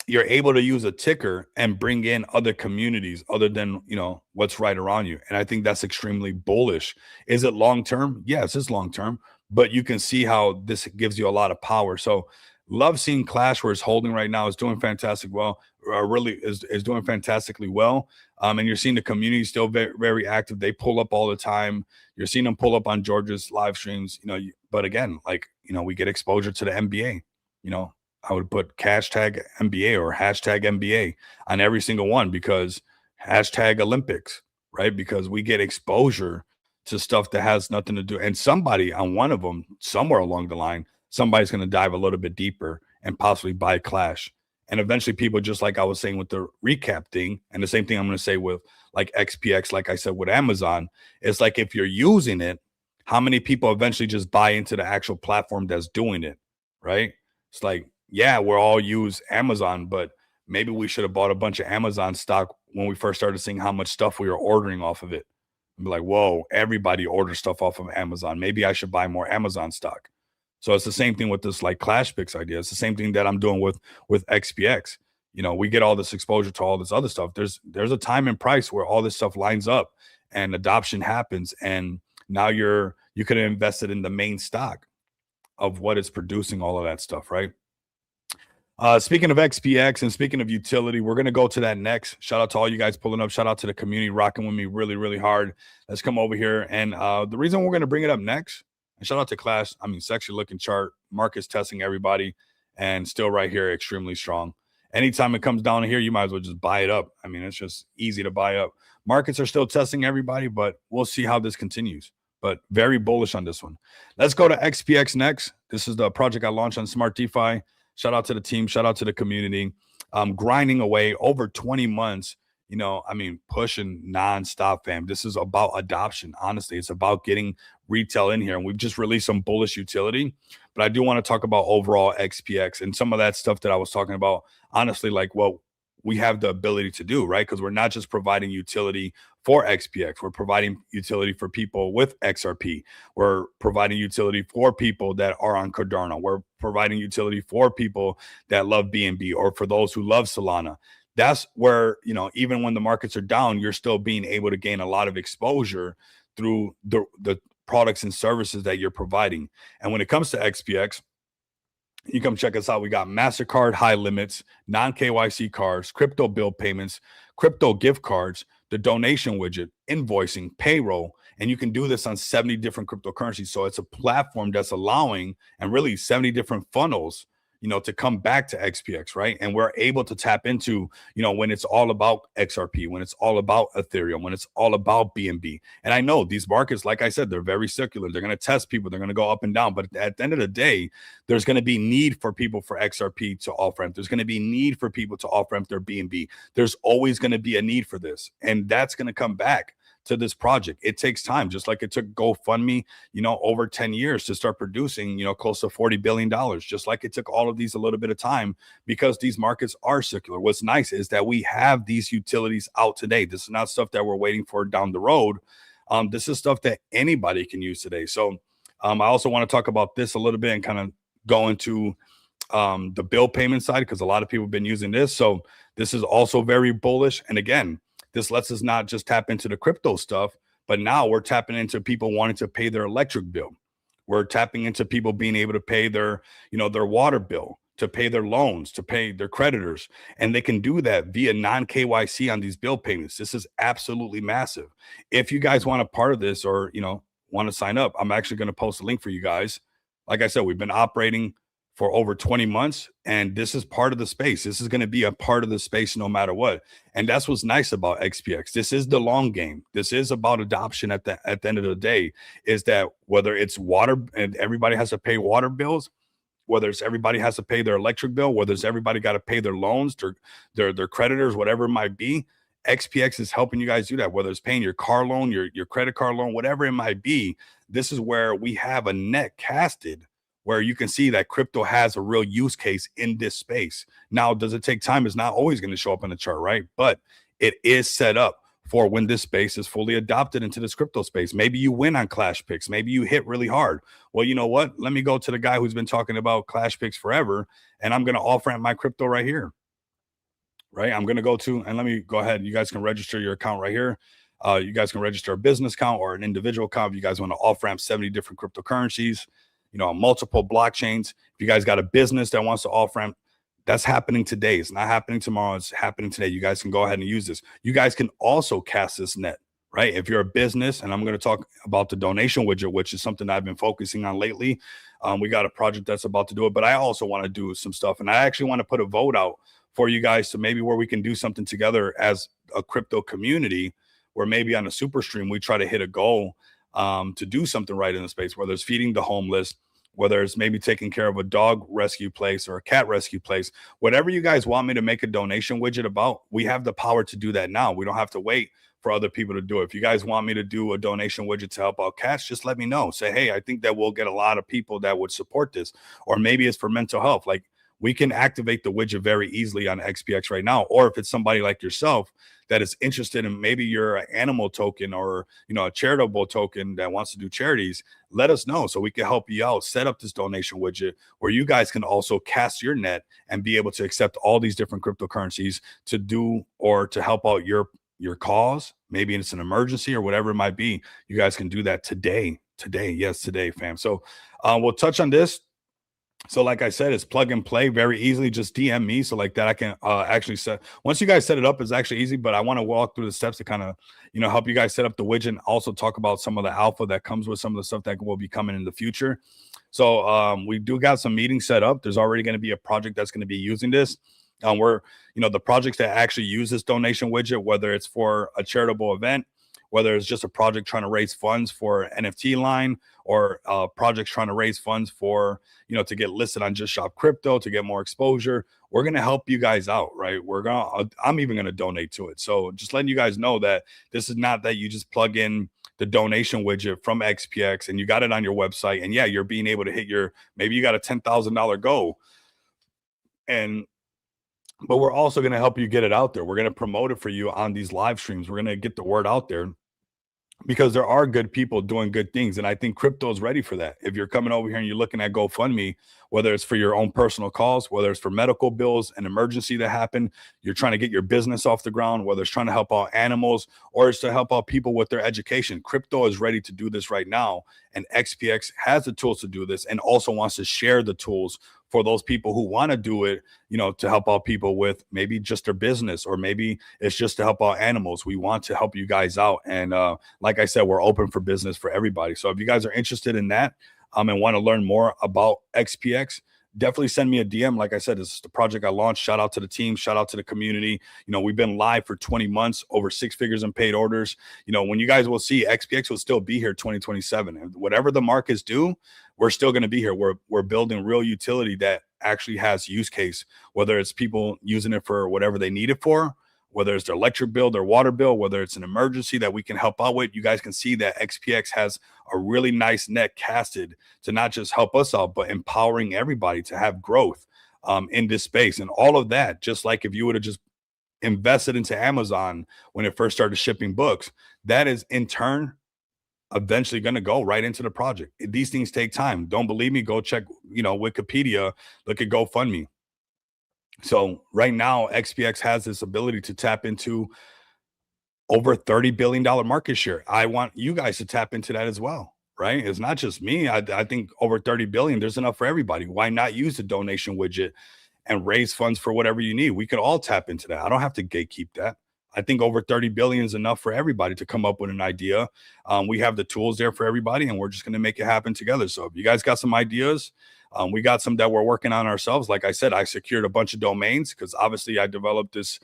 you're able to use a ticker and bring in other communities other than, you know, what's right around you. And I think that's extremely bullish. Is it long term? Yes, it's long term, but you can see how this gives you a lot of power. So love seeing Clash where it's holding right now, is doing fantastic well, really is doing fantastically well. And you're seeing the community still very, very active. They pull up all the time. You're seeing them pull up on George's live streams, you know, but again, like, you know, we get exposure to the NBA, you know, I would put hashtag NBA or hashtag NBA on every single one, because hashtag Olympics, right? Because we get exposure to stuff that has nothing to do. And somebody on one of them, somewhere along the line, somebody's going to dive a little bit deeper and possibly buy Clash. And eventually people, just like I was saying with the recap thing, and the same thing I'm going to say with like XPX, like I said with Amazon, it's like if you're using it, how many people eventually just buy into the actual platform that's doing it, right? It's like, yeah, we're all use Amazon, but maybe we should have bought a bunch of Amazon stock when we first started seeing how much stuff we were ordering off of it. And be like, whoa, everybody orders stuff off of Amazon. Maybe I should buy more Amazon stock. So it's the same thing with this like Clash Picks idea. It's the same thing that I'm doing with XPX. You know, we get all this exposure to all this other stuff. There's a time and price where all this stuff lines up and adoption happens, and now you could have invested in the main stock of what is producing all of that stuff, right? Speaking of XPX and speaking of utility, we're going to go to that next. Shout out to all you guys pulling up. Shout out to the community rocking with me really, really hard. Let's come over here. And the reason we're going to bring it up next, and shout out to Clash. I mean, sexy looking chart. Market's testing everybody and still right here, extremely strong. Anytime it comes down here, you might as well just buy it up. I mean, it's just easy to buy up. Markets are still testing everybody, but we'll see how this continues. But very bullish on this one. Let's go to XPX next. This is the project I launched on Smart DeFi. Shout out to the team. Shout out to the community. Grinding away over 20 months. You know, I mean, pushing nonstop, fam. This is about adoption. Honestly, it's about getting retail in here. And we've just released some bullish utility. But I do want to talk about overall XPX and some of that stuff that I was talking about. Honestly, like what we have the ability to do, right? Because we're not just providing utility for XPX. We're providing utility for people with XRP. We're providing utility for people that are on Cardano. We're providing utility for people that love BNB, or for those who love Solana. That's where, you know, even when the markets are down, you're still being able to gain a lot of exposure through the products and services that you're providing. And when it comes to XPX, you come check us out. We got MasterCard high limits, non-KYC cards, crypto bill payments, crypto gift cards, the donation widget, invoicing, payroll, and you can do this on 70 different cryptocurrencies. So it's a platform that's allowing, and really 70 different funnels, to come back to XPX, right? And we're able to tap into, when it's all about XRP, when it's all about Ethereum, when it's all about BNB. And I know these markets, like I said, they're very circular. They're going to test people. They're going to go up and down. But at the end of the day, there's going to be need for people for XRP to off-ramp. There's going to be need for people to off-ramp their BNB. There's always going to be a need for this. And that's going to come back to this project. It takes time, just like it took GoFundMe, over 10 years to start producing, close to $40 billion, just like it took all of these a little bit of time, because these markets are circular. What's nice is that we have these utilities out today. This is not stuff that we're waiting for down the road. This is stuff that anybody can use today. So I also want to talk about this a little bit and kind of go into the bill payment side, because a lot of people have been using this. So this is also very bullish. And again, this lets us not just tap into the crypto stuff, but now we're tapping into people wanting to pay their electric bill. We're tapping into people being able to pay their water bill, to pay their loans, to pay their creditors. And they can do that via non-KYC on these bill payments. This is absolutely massive. If you guys want a part of this, or, want to sign up, I'm actually going to post a link for you guys. Like I said, we've been operating for over 20 months, and this is part of the space. This is going to be a part of the space no matter what. And that's what's nice about XPX. This is the long game. This is about adoption at the end of the day, is that whether it's water and everybody has to pay water bills, whether it's everybody has to pay their electric bill, whether it's everybody got to pay their loans, their creditors, whatever it might be, XPX is helping you guys do that. Whether it's paying your car loan, your credit card loan, whatever it might be, this is where we have a net casted where you can see that crypto has a real use case in this space. Now, does it take time? It's not always going to show up in the chart, right? But it is set up for when this space is fully adopted into this crypto space. Maybe you win on Clash Picks. Maybe you hit really hard. Well, you know what? Let me go to the guy who's been talking about Clash Picks forever, and I'm going to off-ramp my crypto right here, right? I'm going to go to, and let me go ahead. You guys can register your account right here. You guys can register a business account or an individual account if you guys want to off-ramp 70 different cryptocurrencies, multiple blockchains. If you guys got a business that wants to off-ramp, that's happening today. It's not happening tomorrow. It's happening today. You guys can go ahead and use this. You guys can also cast this net, right? If you're a business, and I'm going to talk about the donation widget, which is something I've been focusing on lately. We got a project that's about to do it, but I also want to do some stuff. And I actually want to put a vote out for you guys to maybe where we can do something together as a crypto community, where maybe on a super stream, we try to hit a goal to do something right in the space, whether it's feeding the homeless, whether it's maybe taking care of a dog rescue place or a cat rescue place, whatever you guys want me to make a donation widget about, we have the power to do that now. We don't have to wait for other people to do it. If you guys want me to do a donation widget to help out cats, just let me know. Say, hey, I think that we'll get a lot of people that would support this. Or maybe it's for mental health. Like, we can activate the widget very easily on XPX right now. Or if it's somebody like yourself that is interested in, maybe you're an animal token or, a charitable token that wants to do charities, let us know so we can help you out. Set up this donation widget where you guys can also cast your net and be able to accept all these different cryptocurrencies to do or to help out your cause. Maybe it's an emergency or whatever it might be. You guys can do that today. Yes, today, fam. So we'll touch on this. So like I said, it's plug and play very easily. Just DM me. So like that, I can actually set, once you guys set it up, it's actually easy, but I want to walk through the steps to kind of, help you guys set up the widget and also talk about some of the alpha that comes with some of the stuff that will be coming in the future. So we do got some meetings set up. There's already going to be a project that's going to be using this. We're, the projects that actually use this donation widget, whether it's for a charitable event, whether it's just a project trying to raise funds for NFT line, or projects trying to raise funds for, to get listed on Just Shop Crypto, to get more exposure. We're going to help you guys out, right? I'm even going to donate to it. So just letting you guys know that this is not that you just plug in the donation widget from XPX and you got it on your website. And yeah, you're being able to hit maybe you got a $10,000 goal. But we're also going to help you get it out there. We're going to promote it for you on these live streams. We're going to get the word out there, because there are good people doing good things. And I think crypto is ready for that. If you're coming over here and you're looking at GoFundMe, whether it's for your own personal cause, whether it's for medical bills, an emergency that happened, you're trying to get your business off the ground, whether it's trying to help out animals or it's to help out people with their education, crypto is ready to do this right now. And XPX has the tools to do this and also wants to share the tools for those people who want to do it, to help out people with maybe just their business, or maybe it's just to help out animals. We want to help you guys out. And like I said, we're open for business for everybody. So if you guys are interested in that and want to learn more about XPX, definitely send me a DM. Like I said, this is the project I launched. Shout out to the team, shout out to the community. We've been live for 20 months, over 6 figures in paid orders. When you guys will see, XPX will still be here 2027. And whatever the markets do, we're still going to be here. We're building real utility that actually has use case, whether it's people using it for whatever they need it for, whether it's their electric bill, their water bill, whether it's an emergency that we can help out with. You guys can see that XPX has a really nice net casted to not just help us out, but empowering everybody to have growth in this space. And all of that, just like if you would have just invested into Amazon when it first started shipping books, that is in turn eventually going to go right into the project. These things take time. Don't believe me? Go check, Wikipedia, look at GoFundMe. So right now, XPX has this ability to tap into over $30 billion market share. I want you guys to tap into that as well, right? It's not just me. I think over 30 billion, there's enough for everybody. Why not use the donation widget and raise funds for whatever you need? We could all tap into that. I don't have to gatekeep that. I think over 30 billion is enough for everybody to come up with an idea. We have the tools there for everybody, and we're just going to make it happen together. So if you guys got some ideas, we got some that we're working on ourselves. Like I said, I secured a bunch of domains because obviously I developed this.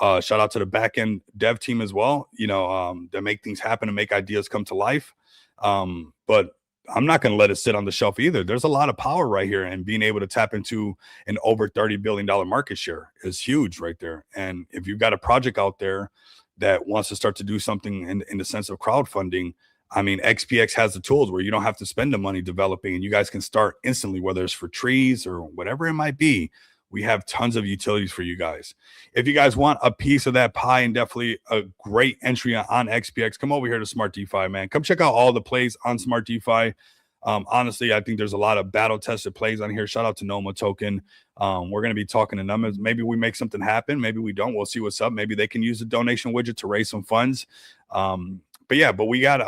Shout out to the backend dev team as well, that make things happen and make ideas come to life. But I'm not going to let it sit on the shelf either. There's a lot of power right here, and being able to tap into an over $30 billion market share is huge right there. And if you've got a project out there that wants to start to do something in the sense of crowdfunding, I mean, XPX has the tools where you don't have to spend the money developing, and you guys can start instantly, whether it's for trees or whatever it might be. We have tons of utilities for you guys. If you guys want a piece of that pie and definitely a great entry on XPX, come over here to Smart DeFi, man. Come check out all the plays on Smart DeFi. Honestly, I think there's a lot of battle-tested plays on here. Shout out to Noma Token. We're going to be talking to numbers. Maybe we make something happen. Maybe we don't. We'll see what's up. Maybe they can use the donation widget to raise some funds. But we got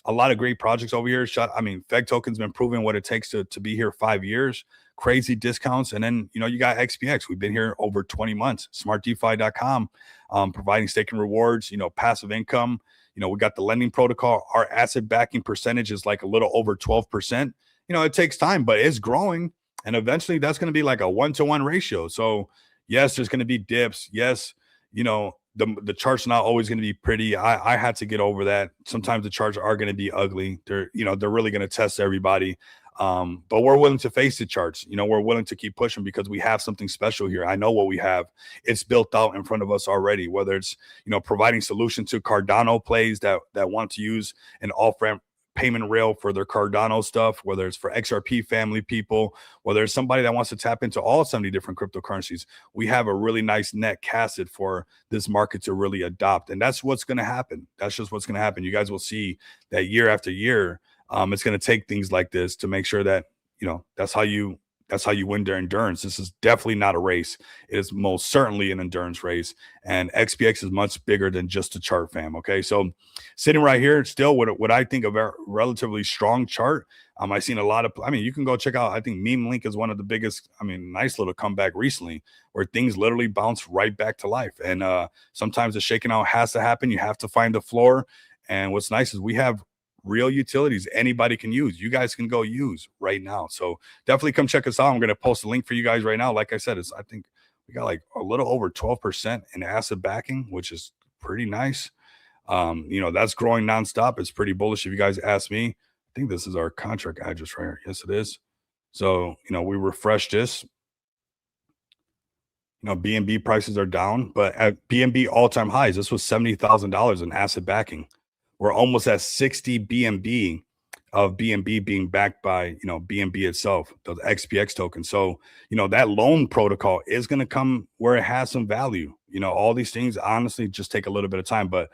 a lot of great projects over here. Feg Token's been proving what it takes to be here 5 years. Crazy discounts. And then, you got XPX. We've been here over 20 months. SmartDeFi.com, providing staking rewards, passive income. We got the lending protocol. Our asset backing percentage is like a little over 12%. It takes time, but it's growing. And eventually that's going to be like a 1-to-1 ratio. So yes, there's going to be dips. Yes, the chart's not always going to be pretty. I had to get over that. Sometimes the charts are going to be ugly. They're really going to test everybody. But we're willing to face the charts. We're willing to keep pushing because we have something special here. I know what we have. It's built out in front of us already, whether it's, providing solution to Cardano plays that want to use an off-ramp payment rail for their Cardano stuff, whether it's for XRP family people, whether it's somebody that wants to tap into all 70 different cryptocurrencies. We have a really nice net casted for this market to really adopt. And that's what's going to happen. That's just what's going to happen. You guys will see that year after year. It's going to take things like this to make sure that, that's how you win their endurance. This is definitely not a race. It is most certainly an endurance race. And XPX is much bigger than just a chart, fam. Okay. So sitting right here, still what I think of a relatively strong chart. I've seen a lot of, you can go check out, I think Meme Link is one of the biggest, nice little comeback recently where things literally bounce right back to life. And sometimes the shaking out has to happen. You have to find the floor. And what's nice is we have real utilities anybody can use. You guys can go use right now. So definitely come check us out. I'm going to post a link for you guys right now. Like I said, I think we got like a little over 12% in asset backing, which is pretty nice. That's growing nonstop. It's pretty bullish if you guys ask me. I think this is our contract address right here. Yes, it is. So, we refresh this. BNB prices are down, but at BNB all-time highs, this was $70,000 in asset backing. We're almost at 60 BNB of BNB being backed by, BNB itself, the XPX token. So, that loan protocol is going to come where it has some value. All these things honestly just take a little bit of time, but,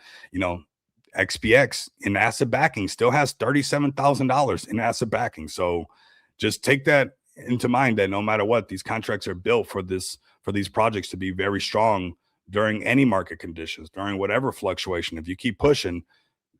XPX in asset backing still has $37,000 in asset backing. So just take that into mind that no matter what, these contracts are built for these projects to be very strong during any market conditions, during whatever fluctuation. If you keep pushing,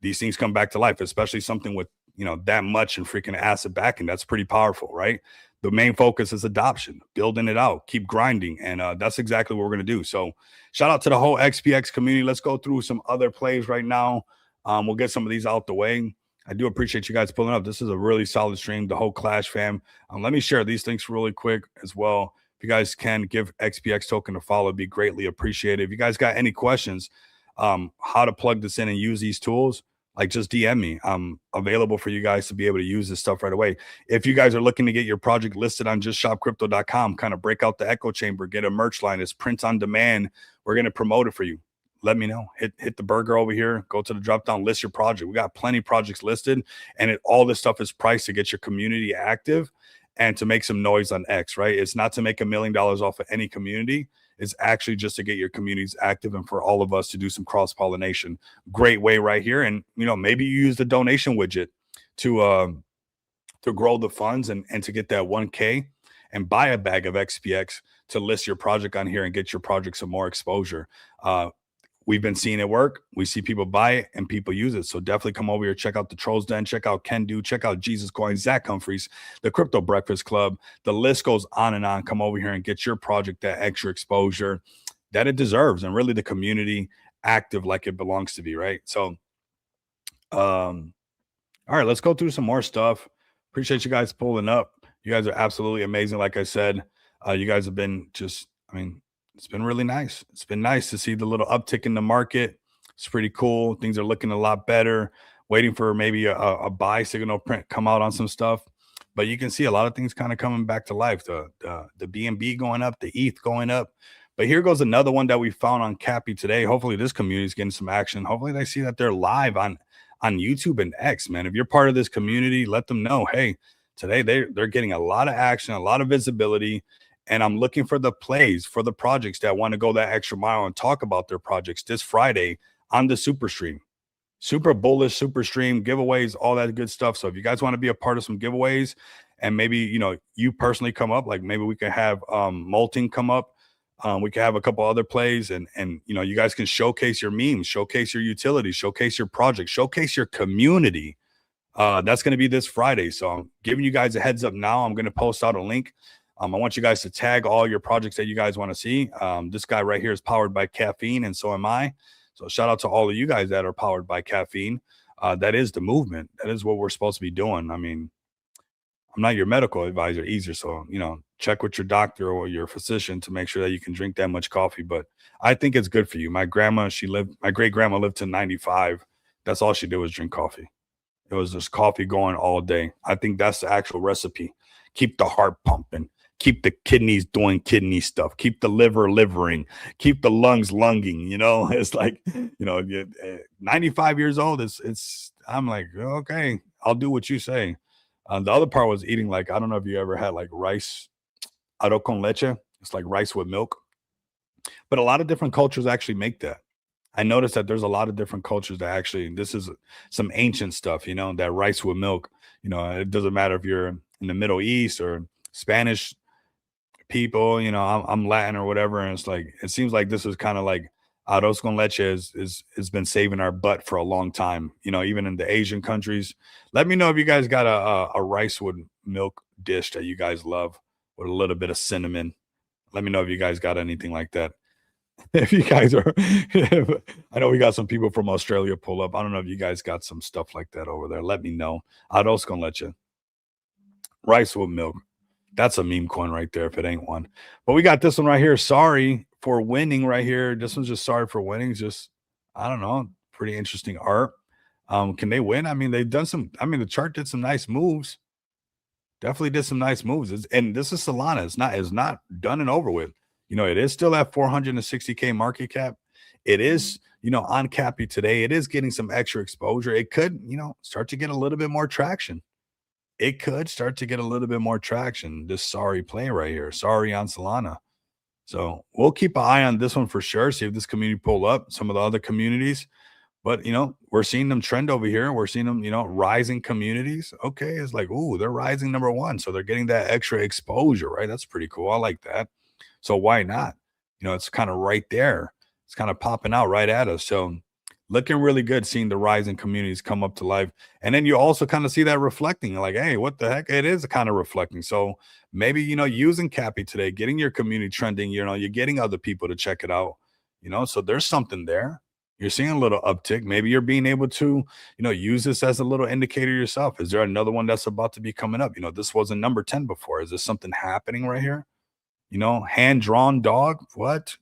these things come back to life, especially something with, that much in freaking asset backing. That's pretty powerful, right? The main focus is adoption, building it out, keep grinding. And that's exactly what we're going to do. So shout out to the whole XPX community. Let's go through some other plays right now. We'll get some of these out the way. I do appreciate you guys pulling up. This is a really solid stream. The whole Clash fam. Let me share these links really quick as well. If you guys can give XPX token a follow, it'd be greatly appreciated. If you guys got any questions, how to plug this in and use these tools, like just DM me. I'm available for you guys to be able to use this stuff right away. If you guys are looking to get your project listed on justshopcrypto.com, kind of break out the echo chamber, get a merch line, it's print on demand. We're going to promote it for you. Let me know. Hit the burger over here. Go to the drop down, list your project. We got plenty of projects listed, and all this stuff is priced to get your community active and to make some noise on X, right? It's not to make $1 million off of any community. It's actually just to get your communities active and for all of us to do some cross pollination. Great way right here. And maybe you use the donation widget to grow the funds and to get that 1K and buy a bag of XPX to list your project on here and get your project some more exposure. We've been seeing it work. We see people buy it and people use it. So definitely come over here, check out the Trolls Den, check out Ken Do, check out Jesus Coin, Zach Humphreys, the Crypto Breakfast Club. The list goes on and on. Come over here and get your project that extra exposure that it deserves, and really the community active like it belongs to be, right? So, all right, let's go through some more stuff. Appreciate you guys pulling up. You guys are absolutely amazing. Like I said, you guys have been it's been really nice. It's been nice to see the little uptick in the market. It's pretty cool. Things are looking a lot better. Waiting for maybe a buy signal print come out on some stuff. But you can see a lot of things kind of coming back to life. The BNB going up, the ETH going up. But here goes another one that we found on Cappy today. Hopefully this community is getting some action. Hopefully they see that they're live on YouTube and X, man. If you're part of this community, let them know, hey, today they're getting a lot of action, a lot of visibility. And I'm looking for the plays for the projects that want to go that extra mile and talk about their projects this Friday on the super stream. Super bullish, super stream, giveaways, all that good stuff. So if you guys want to be a part of some giveaways and maybe, you personally come up, like maybe we can have Molting come up. We can have a couple other plays and you guys can showcase your memes, showcase your utility, showcase your project, showcase your community. That's going to be this Friday. So I'm giving you guys a heads up now. I'm going to post out a link. I want you guys to tag all your projects that you guys want to see. This guy right here is powered by caffeine, and so am I. So shout out to all of you guys that are powered by caffeine. That is the movement. That is what we're supposed to be doing. I mean, I'm not your medical advisor either, so check with your doctor or your physician to make sure that you can drink that much coffee. But I think it's good for you. My great grandma lived to 95. That's all she did was drink coffee. It was just coffee going all day. I think that's the actual recipe. Keep the heart pumping. Keep the kidneys doing kidney stuff. Keep the liver livering. Keep the lungs lunging. It's like 95 years old. I'm like, okay, I'll do what you say. The other part was eating, like, I don't know if you ever had like rice, arroz con leche. It's like rice with milk. But a lot of different cultures actually make that. I noticed that there's a lot of different cultures that actually, this is some ancient stuff, that rice with milk. It doesn't matter if you're in the Middle East or Spanish people, I'm Latin or whatever. And it's like, it seems like this is kind of like arroz con leche has been saving our butt for a long time, even in the Asian countries. Let me know if you guys got a rice with milk dish that you guys love with a little bit of cinnamon. Let me know if you guys got anything like that. If you guys are, I know we got some people from Australia pull up. I don't know if you guys got some stuff like that over there. Let me know. Arroz con leche. Rice with milk. That's a meme coin right there if it ain't one. But we got this one right here. Sorry for winning right here. This one's just sorry for winning. Just, I don't know, pretty interesting art. Can they win? I mean, they've done some, the chart did some nice moves. Definitely did some nice moves. And this is Solana. It's not done and over with. It is still at 460K market cap. It is, on Cappy today. It is getting some extra exposure. It could, start to get a little bit more traction. It could start to get a little bit more traction. This sorry play right here. Sorry on Solana. So we'll keep an eye on this one for sure. See if this community pull up some of the other communities. But, we're seeing them trend over here. We're seeing them, rising communities. Okay. It's like, ooh, they're rising number one. So they're getting that extra exposure, right? That's pretty cool. I like that. So why not? It's kind of right there. It's kind of popping out right at us. So looking really good, seeing the rising communities come up to life. And then you also kind of see that reflecting, like, hey, what the heck? It is kind of reflecting. So maybe, using Cappy today, getting your community trending, you're getting other people to check it out, so there's something there. You're seeing a little uptick. Maybe you're being able to, use this as a little indicator yourself. Is there another one that's about to be coming up? This wasn't number 10 before. Is this something happening right here? Hand drawn dog. What?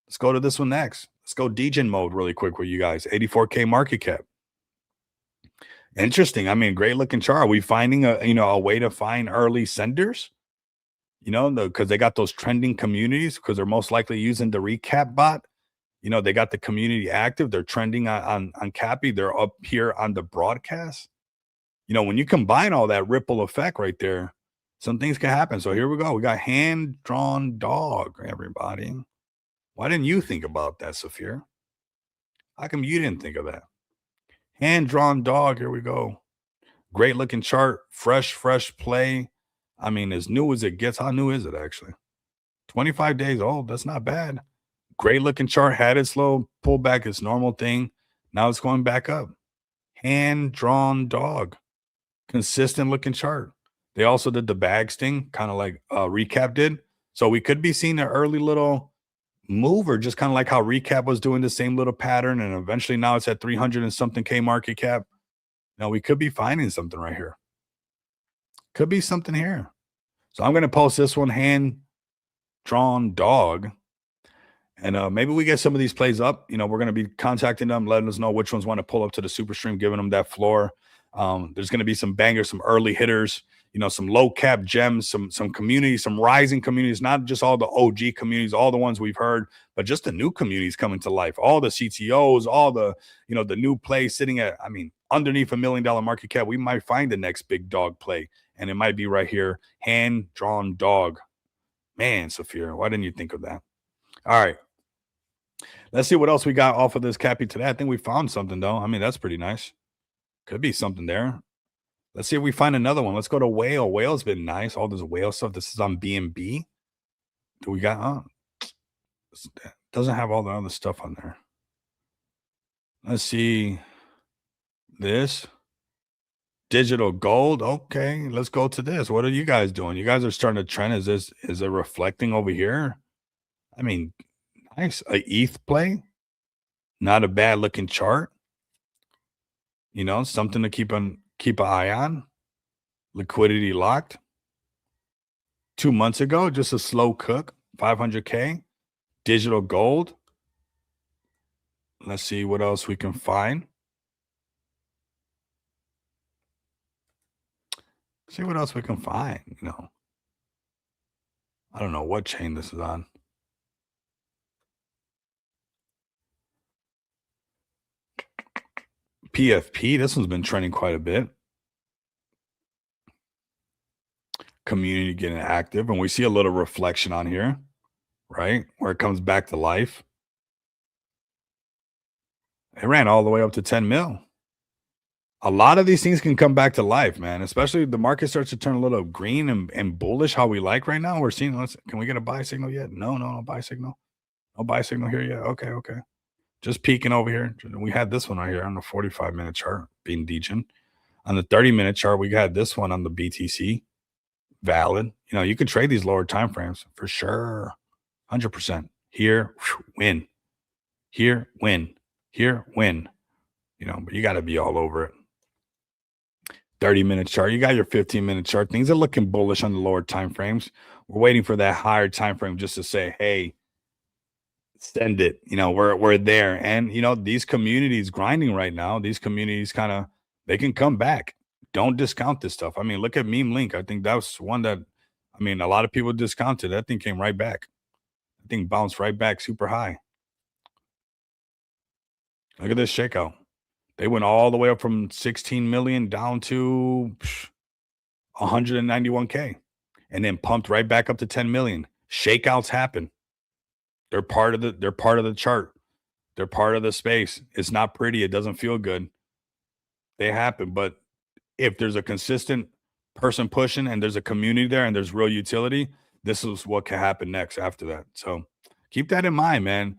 Let's go to this one next. Let's go Degen mode really quick with you guys. 84K market cap. Interesting. I mean, great looking chart. Are we finding a way to find early senders? Because they got those trending communities because they're most likely using the recap bot. They got the community active. They're trending on Cappy. They're up here on the broadcast. When you combine all that ripple effect right there, some things can happen. So here we go. We got hand-drawn dog, everybody. Why didn't you think about that, Saphir? How come you didn't think of that? Hand-drawn dog. Here we go. Great looking chart. Fresh play. I mean, as new as it gets. How new is it, actually? 25 days old. That's not bad. Great looking chart. Had its low pullback, its normal thing. Now it's going back up. Hand-drawn dog. Consistent looking chart. They also did the bags thing, kind of like Recap did. So we could be seeing an early little mover, just kind of like how Recap was doing the same little pattern. And eventually now it's at 300 and something K market cap. Now we could be finding something right here. Could be something here. So I'm going to post this one, hand-drawn dog. And maybe we get some of these plays up. We're going to be contacting them, letting us know which ones want to pull up to the super stream, giving them that floor. There's going to be some bangers, some early hitters, some low cap gems, some communities, some rising communities, not just all the OG communities, all the ones we've heard, but just the new communities coming to life. All the CTOs, all the, the new plays sitting at, underneath $1 million market cap. We might find the next big dog play, and it might be right here. Hand-drawn dog. Man, Saphir, why didn't you think of that? All right. Let's see what else we got off of this Cappy today. I think we found something, though. That's pretty nice. Could be something there. Let's see if we find another one. Let's go to Whale. Whale's been nice. All this Whale stuff. This is on BNB. Do we got? Doesn't have all the other stuff on there. Let's see. This. Digital gold. Okay, let's go to this. What are you guys doing? You guys are starting to trend. Is it reflecting over here? Nice. A ETH play. Not a bad looking chart. Something to keep an eye on. Liquidity locked. 2 months ago, just a slow cook. 500K. Digital gold. Let's see what else we can find. See what else we can find. I don't know what chain this is on. PFP, this one's been trending quite a bit. Community getting active, and we see a little reflection on here, right? Where it comes back to life. It ran all the way up to 10 mil. A lot of these things can come back to life, man. Especially the market starts to turn a little green and bullish, how we like right now. We're seeing, can we get a buy signal yet? No buy signal. No buy signal here yet. Okay. Just peeking over here. We had this one right here on the 45-minute chart being Degen. On the 30-minute chart, we had this one on the BTC. Valid. You can trade these lower time frames for sure. 100%. Here, win. Here, win. Here, win. But you got to be all over it. 30-minute chart. You got your 15-minute chart. Things are looking bullish on the lower time frames. We're waiting for that higher time frame just to say, hey, send it. We're there. And these communities grinding right now, these communities they can come back. Don't discount this stuff. Look at Meme Link. I think that was one that a lot of people discounted. That thing came right back. I think bounced right back super high. Look at this shakeout. They went all the way up from 16 million down to 191K and then pumped right back up to 10 million. Shakeouts happen. They're part of the chart. They're part of the space. It's not pretty. It doesn't feel good. They happen. But if there's a consistent person pushing and there's a community there and there's real utility, this is what can happen next after that. So keep that in mind, man.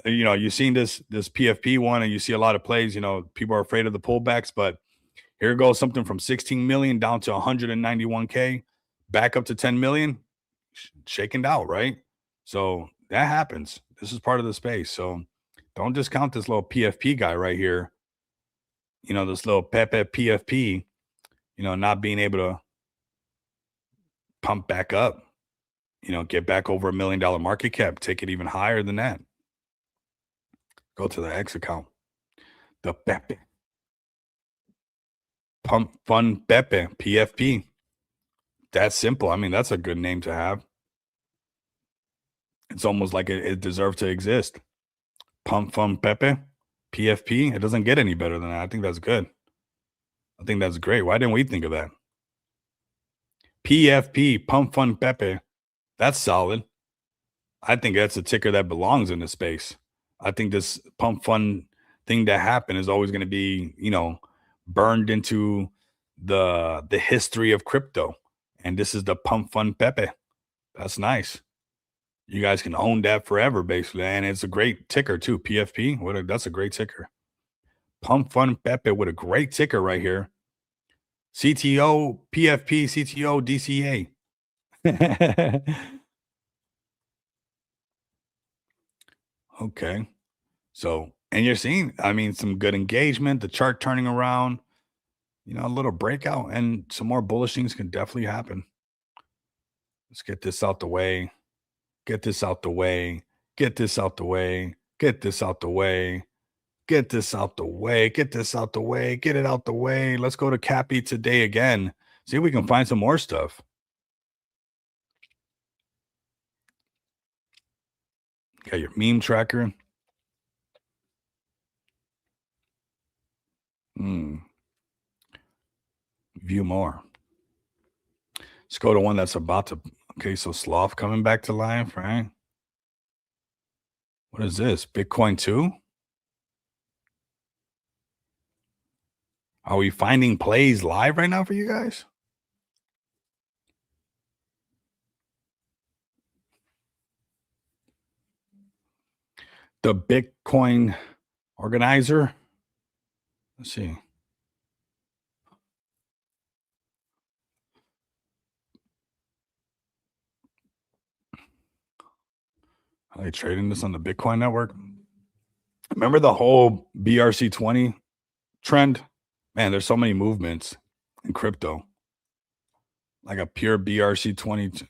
You've seen this PFP one and you see a lot of plays, people are afraid of the pullbacks, but here goes something from 16 million down to 191K, back up to 10 million, shaken out, right? So that happens. This is part of the space. So Don't discount this little PFP guy right here. This little Pepe PFP, not being able to pump back up, get back over $1 million market cap, take it even higher than that. Go to the X account. The Pepe. Pump Fun Pepe, PFP. That's simple. I mean, that's a good name to have. It's almost like it deserves to exist. Pump Fun Pepe, PFP. It doesn't get any better than that. I think that's good. I think that's great. Why didn't we think of that? PFP, Pump Fun Pepe. That's solid. I think that's a ticker that belongs in the space. I think this Pump Fun thing that happened is always going to be, burned into the history of crypto. And this is the Pump Fun Pepe. That's nice. You guys can own that forever, basically. And it's a great ticker, too. PFP. That's a great ticker. Pump Fun Pepe with a great ticker right here. CTO, PFP, CTO, DCA. Okay. So, and you're seeing, I mean, some good engagement, the chart turning around, a little breakout, and some more bullish things can definitely happen. Let's get this out the way. Get this out the way. Get this out the way. Get this out the way. Get this out the way. Get this out the way. Get it out the way. Let's go to Cappy today again. See if we can find some more stuff. Got your meme tracker. View more. Let's go to one that's about to. Okay, so Sloth coming back to life, right? What is this? Bitcoin 2? Are we finding plays live right now for you guys? The Bitcoin organizer. Let's see. Are they trading this on the Bitcoin network? Remember the whole BRC20 trend? Man, there's so many movements in crypto. Like a pure BRC20,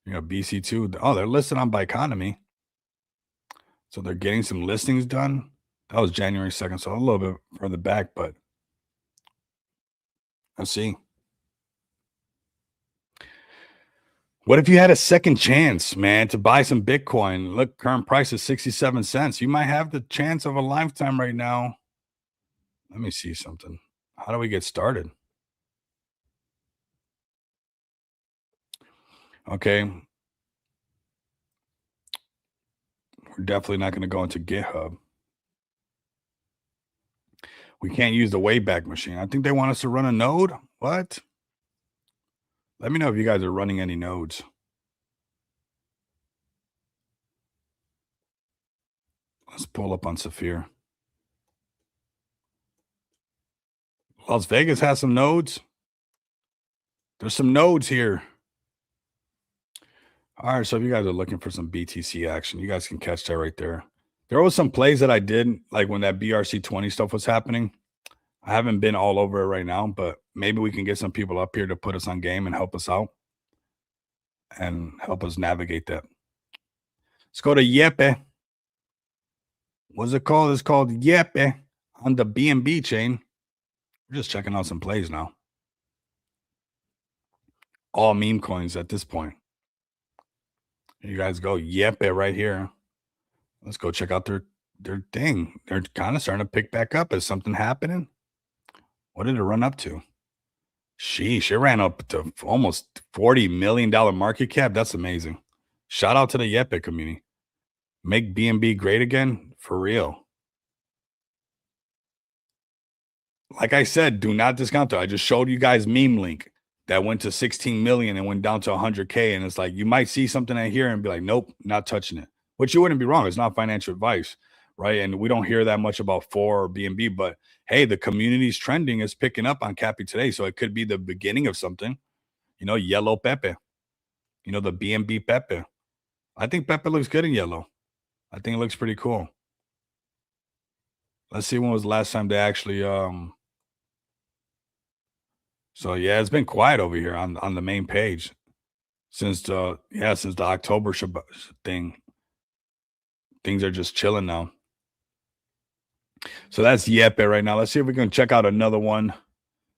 BC2. Oh, they're listed on Biconomy. So they're getting some listings done. That was January 2nd, so a little bit further back, but let's see. What if you had a second chance, man, to buy some Bitcoin? Look, current price is 67 cents. You might have the chance of a lifetime right now. Let me see something. How do we get started? Okay. We're definitely not going to go into GitHub. We can't use the Wayback Machine. I think they want us to run a node. What? Let me know if you guys are running any nodes. Let's pull up on Saphir. Las Vegas has some nodes. There's some nodes here. All right, so if you guys are looking for some BTC action, you guys can catch that right there. There was some plays that I did, like when that BRC20 stuff was happening. I haven't been all over it right now, but maybe we can get some people up here to put us on game and help us out and help us navigate that. Let's go to Yepe. What's it called? It's called Yepe on the BNB chain. We're just checking out some plays now. All meme coins at this point. Here you guys go. Yepe right here. Let's go check out their thing. They're kind of starting to pick back up. Is something happening? What did it run up to? Sheesh, it ran up to almost $40 million market cap. That's amazing. Shout out to the Yepe community. Make BNB great again? For real. Like I said, do not discount it. I just showed you guys meme link that went to 16 million and went down to 100K. And it's like, you might see something in here and be like, nope, not touching it. Which you wouldn't be wrong. It's not financial advice, right? And we don't hear that much about FOR or BNB, but hey, the community's trending is picking up on Cappy today. So it could be the beginning of something, yellow Pepe, the BNB Pepe. I think Pepe looks good in yellow. I think it looks pretty cool. Let's see when was the last time they actually so yeah, it's been quiet over here on the main page since the October thing. Things are just chilling now. So that's Yepe right now. Let's see if we can check out another one.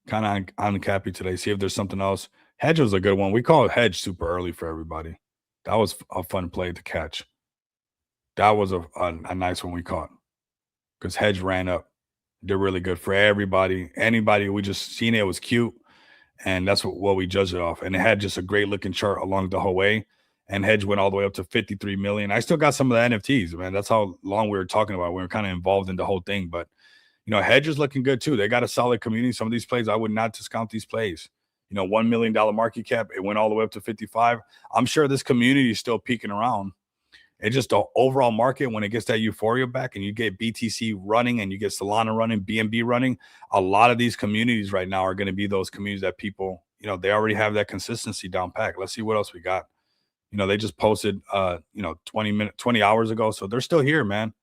Kind of on Cappy today. See if there's something else. Hedge was a good one. We call it Hedge super early for everybody. That was a fun play to catch. That was a nice one we caught because Hedge ran up. They're really good for everybody. Anybody we just seen it was cute, and that's what we judged it off. And it had just a great looking chart along the whole way. And Hedge went all the way up to 53 million. I still got some of the NFTs, man. That's how long we were talking about. We were kind of involved in the whole thing, but Hedge is looking good too. They got a solid community. Some of these plays, I would not discount these plays. $1 million market cap, it went all the way up to 55. I'm sure this community is still peaking around. It's just the overall market when it gets that euphoria back and you get BTC running and you get Solana running, BNB running. A lot of these communities right now are going to be those communities that people, they already have that consistency down pack. Let's see what else we got. They just posted 20 hours ago. So they're still here, man.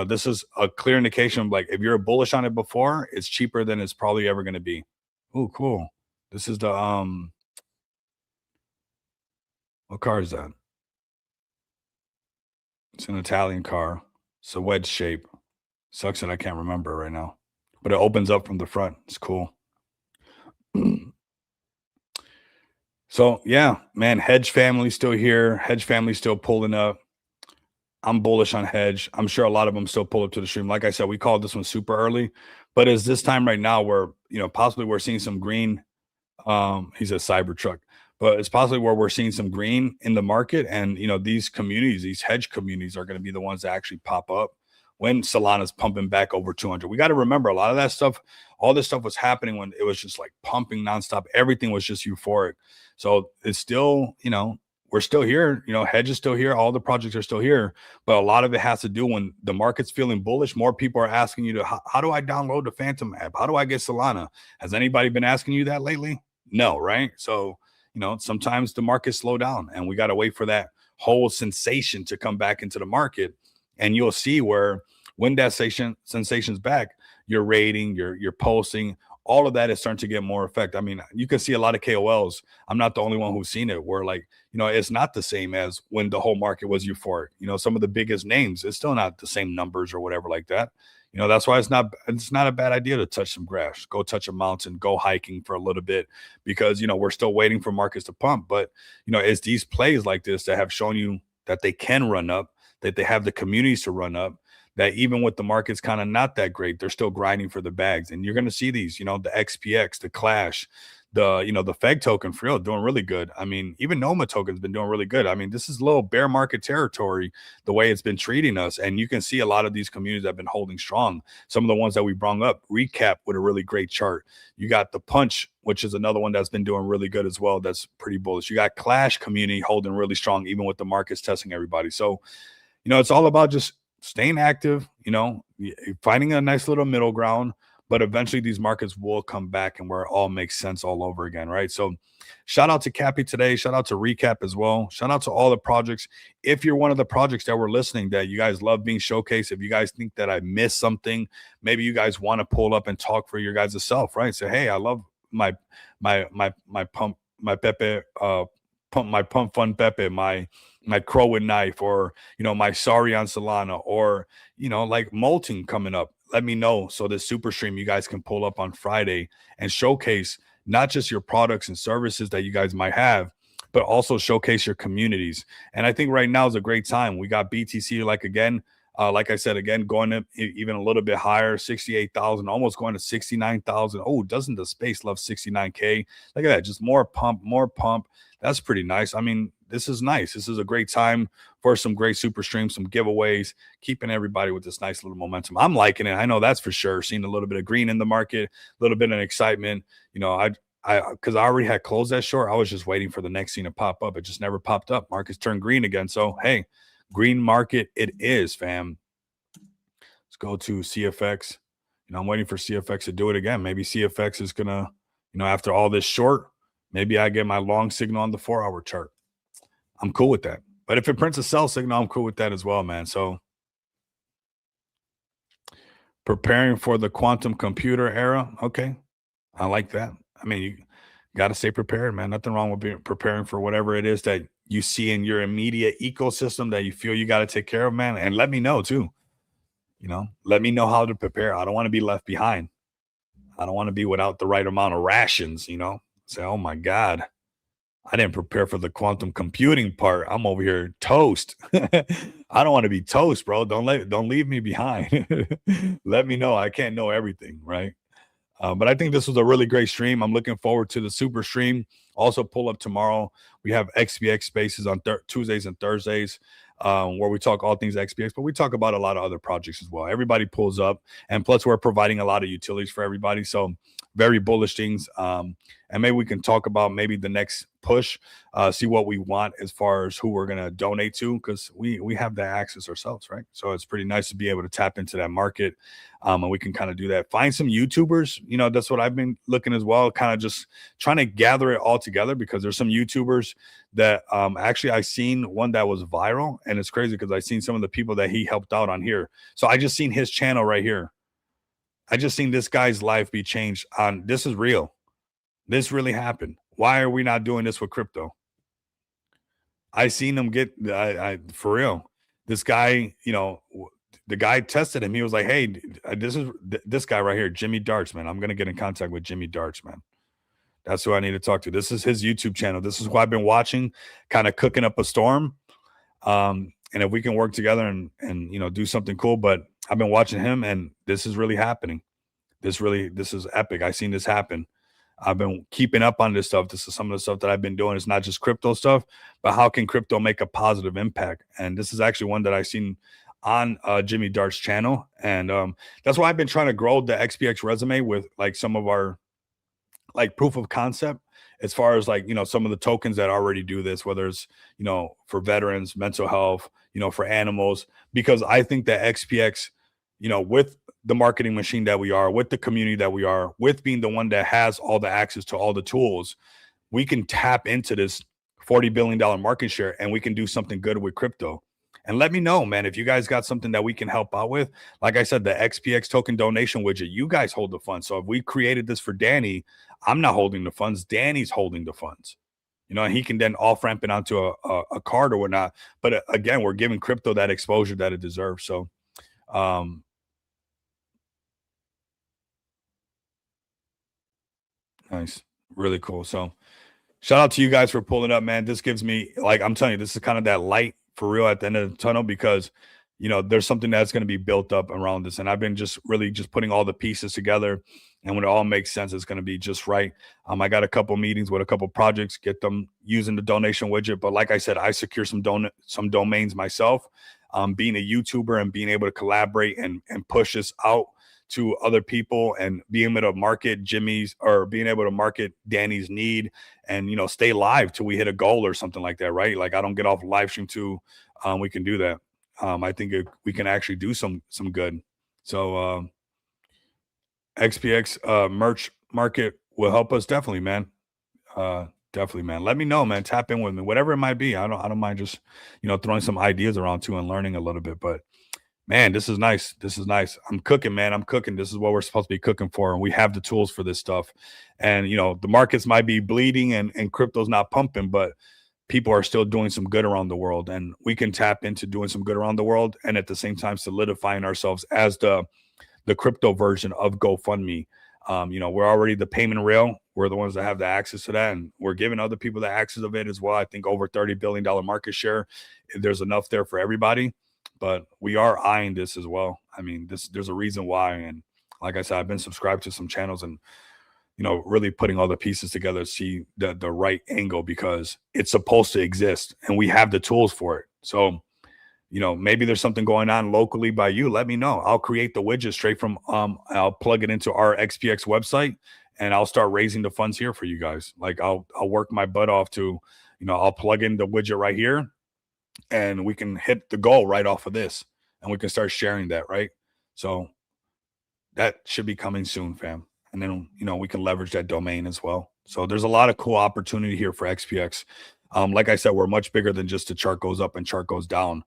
This is a clear indication of like if you're bullish on it before, it's cheaper than it's probably ever going to be. Oh, cool. This is the what car is that? It's an Italian car. It's a wedge shape. Sucks that I can't remember right now. But it opens up from the front. It's cool. So yeah, man, Hedge family still here. Hedge family still pulling up. I'm bullish on Hedge. I'm sure a lot of them still pull up to the stream. Like I said, we called this one super early, but is this time right now where possibly we're seeing some green. He's a Cybertruck, but it's possibly where we're seeing some green in the market, and these communities, these hedge communities, are going to be the ones that actually pop up when Solana's pumping back over 200. We got to remember a lot of that stuff. All this stuff was happening when it was just like pumping nonstop. Everything was just euphoric. So it's still, we're still here. Hedge is still here. All the projects are still here. But a lot of it has to do when the market's feeling bullish. More people are asking you how do I download the Phantom app? How do I get Solana? Has anybody been asking you that lately? No, right? So, sometimes the market slow down and we got to wait for that whole sensation to come back into the market. And you'll see where when that sensation's back, your rating, your posting, all of that is starting to get more effect. I mean, you can see a lot of KOLs. I'm not the only one who's seen it where it's not the same as when the whole market was euphoric. Some of the biggest names, it's still not the same numbers or whatever like that. That's why it's not a bad idea to touch some grass, go touch a mountain, go hiking for a little bit because, we're still waiting for markets to pump. But, it's these plays like this that have shown you that they can run up, that they have the communities to run up, that even with the markets kind of not that great, they're still grinding for the bags. And you're going to see these, the XPX, the Clash, the FEG token for real doing really good. I mean, even Noma token's been doing really good. I mean, this is a little bear market territory, the way it's been treating us. And you can see a lot of these communities have been holding strong. Some of the ones that we brought up, Recap with a really great chart. You got the Punch, which is another one that's been doing really good as well. That's pretty bullish. You got Clash community holding really strong, even with the markets testing everybody. So, it's all about just staying active, finding a nice little middle ground, but eventually these markets will come back and where it all makes sense all over again, right? So shout out to Cappy today. Shout out to Recap as well. Shout out to all the projects. If you're one of the projects that were listening that you guys love being showcased, if you guys think that I missed something, maybe you guys want to pull up and talk for your guys' self, right? Say, hey, I love my pump, my Pepe, pump fun Pepe, my Crow and Knife, or my Sorry on Solana, or like Molting coming up. Let me know so the super stream you guys can pull up on Friday and showcase not just your products and services that you guys might have, but also showcase your communities. And I think right now is a great time. We got BTC like I said, again, going up even a little bit higher, 68,000, almost going to 69,000. Oh, doesn't the space love 69K? Look at that. Just more pump. That's pretty nice. I mean, this is nice. This is a great time for some great super streams, some giveaways, keeping everybody with this nice little momentum. I'm liking it. I know that's for sure. Seeing a little bit of green in the market, a little bit of excitement. Because I already had closed that short. I was just waiting for the next thing to pop up. It just never popped up. Markets turned green again. So, hey, green market it is, fam. Let's go to CFX. I'm waiting for CFX to do it again. Maybe CFX is going to, after all this short, maybe I get my long signal on the 4-hour chart. I'm cool with that. But if it prints a sell signal, I'm cool with that as well, man. So Preparing for the quantum computer era. Okay. I like that. I mean, you got to stay prepared, man. Nothing wrong with being preparing for whatever it is that you see in your immediate ecosystem that you feel you got to take care of, man. And let me know too. Let me know how to prepare. I don't want to be left behind. I don't want to be without the right amount of rations, Say, oh my God, I didn't prepare for the quantum computing part. I'm over here toast. I don't want to be toast, bro. Don't leave me behind. Let me know. I can't know everything, right? But I think this was a really great stream. I'm looking forward to the super stream. Also, pull up tomorrow. We have XPX spaces on Tuesdays and Thursdays, where we talk all things XPX, but we talk about a lot of other projects as well. Everybody pulls up, and plus, we're providing a lot of utilities for everybody. So, very bullish things. And maybe we can talk about maybe the next push, see what we want as far as who we're going to donate to, because we have that access ourselves, right? So it's pretty nice to be able to tap into that market, and we can kind of do that. Find some YouTubers, that's what I've been looking as well, kind of just trying to gather it all together, because there's some YouTubers that actually I seen one that was viral, and it's crazy because I seen some of the people that he helped out on here. So I just seen his channel right here. I just seen this guy's life be changed on. This is real. This really happened. Why are we not doing this with crypto? I seen him get I for real. This guy, the guy tested him. He was like, "Hey, this is this guy right here, Jimmy Darts, man. I'm gonna get in contact with Jimmy Darts, man. That's who I need to talk to. This is his YouTube channel. This is who I've been watching, kind of cooking up a storm. And if we can work together and do something cool, but I've been watching him, and this is really happening. This is epic. I seen this happen. I've been keeping up on this stuff. This is some of the stuff that I've been doing. It's not just crypto stuff, but how can crypto make a positive impact? And this is actually one that I've seen on Jimmy Dart's channel. And that's why I've been trying to grow the XPX resume with like some of our like proof of concept, as far as like, some of the tokens that already do this, whether it's, for veterans, mental health, for animals, because I think that XPX, with the marketing machine that we are, with the community that we are, with being the one that has all the access to all the tools, we can tap into this $40 billion market share, and we can do something good with crypto. And let me know, man, if you guys got something that we can help out with. Like I said, the XPX token donation widget, you guys hold the funds. So if we created this for Danny, I'm not holding the funds. Danny's holding the funds. And he can then off ramp it onto a card or whatnot. But again, we're giving crypto that exposure that it deserves. So, nice. Really cool. So, shout out to you guys for pulling up, man. This gives me, like, I'm telling you, this is kind of that light for real at the end of the tunnel, because, there's something that's going to be built up around this. And I've been just really just putting all the pieces together. And when it all makes sense, it's going to be just right. I got a couple meetings with a couple projects, get them using the donation widget. But like I said, I secure some domains myself. Being a YouTuber and being able to collaborate and push this out to other people, and being able to market Jimmy's, or being able to market Danny's need, and stay live till we hit a goal or something like that, right? Like, I don't get off live stream too. We can do that. I think we can actually do some good. So XPX merch market will help us, definitely, man. Definitely, man. Let me know, man. Tap in with me, whatever it might be. I don't mind just throwing some ideas around too and learning a little bit. But man, this is nice. This is nice. I'm cooking, man. I'm cooking. This is what we're supposed to be cooking for. And we have the tools for this stuff. And, the markets might be bleeding and crypto's not pumping, but people are still doing some good around the world. And we can tap into doing some good around the world, and at the same time solidifying ourselves as the crypto version of GoFundMe. We're already the payment rail. We're the ones that have the access to that, and we're giving other people the access of it as well. I think over $30 billion market share. There's enough there for everybody. But we are eyeing this as well. I mean, there's a reason why. And like I said, I've been subscribed to some channels, and really putting all the pieces together to see the right angle, because it's supposed to exist and we have the tools for it. So, maybe there's something going on locally by you. Let me know. I'll create the widget straight from I'll plug it into our XPX website, and I'll start raising the funds here for you guys. Like, I'll work my butt off to, I'll plug in the widget right here, and we can hit the goal right off of this, and we can start sharing that, right? So that should be coming soon, fam. And then we can leverage that domain as well. So there's a lot of cool opportunity here for XPX. Like I said, we're much bigger than just the chart goes up and chart goes down.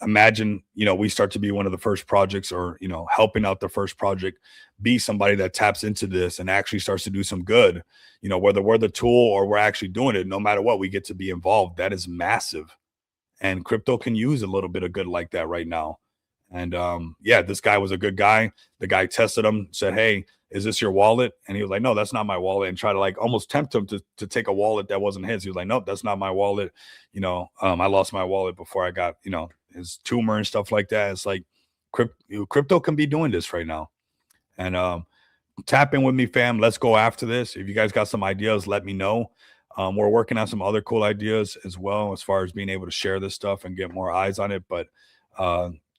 Imagine, we start to be one of the first projects, or, helping out the first project, be somebody that taps into this and actually starts to do some good, whether we're the tool or we're actually doing it, no matter what, we get to be involved. That is massive. And crypto can use a little bit of good like that right now. And yeah, this guy was a good guy. The guy tested him, said, "Hey, is this your wallet?" And he was like, "No, that's not my wallet," and try to like almost tempt him to take a wallet that wasn't his. He was like, "Nope, that's not my wallet." I lost my wallet before I got, his tumor and stuff like that. It's like crypto can be doing this right now. And tap in with me, fam. Let's go after this. If you guys got some ideas, let me know. We're working on some other cool ideas as well, as far as being able to share this stuff and get more eyes on it. But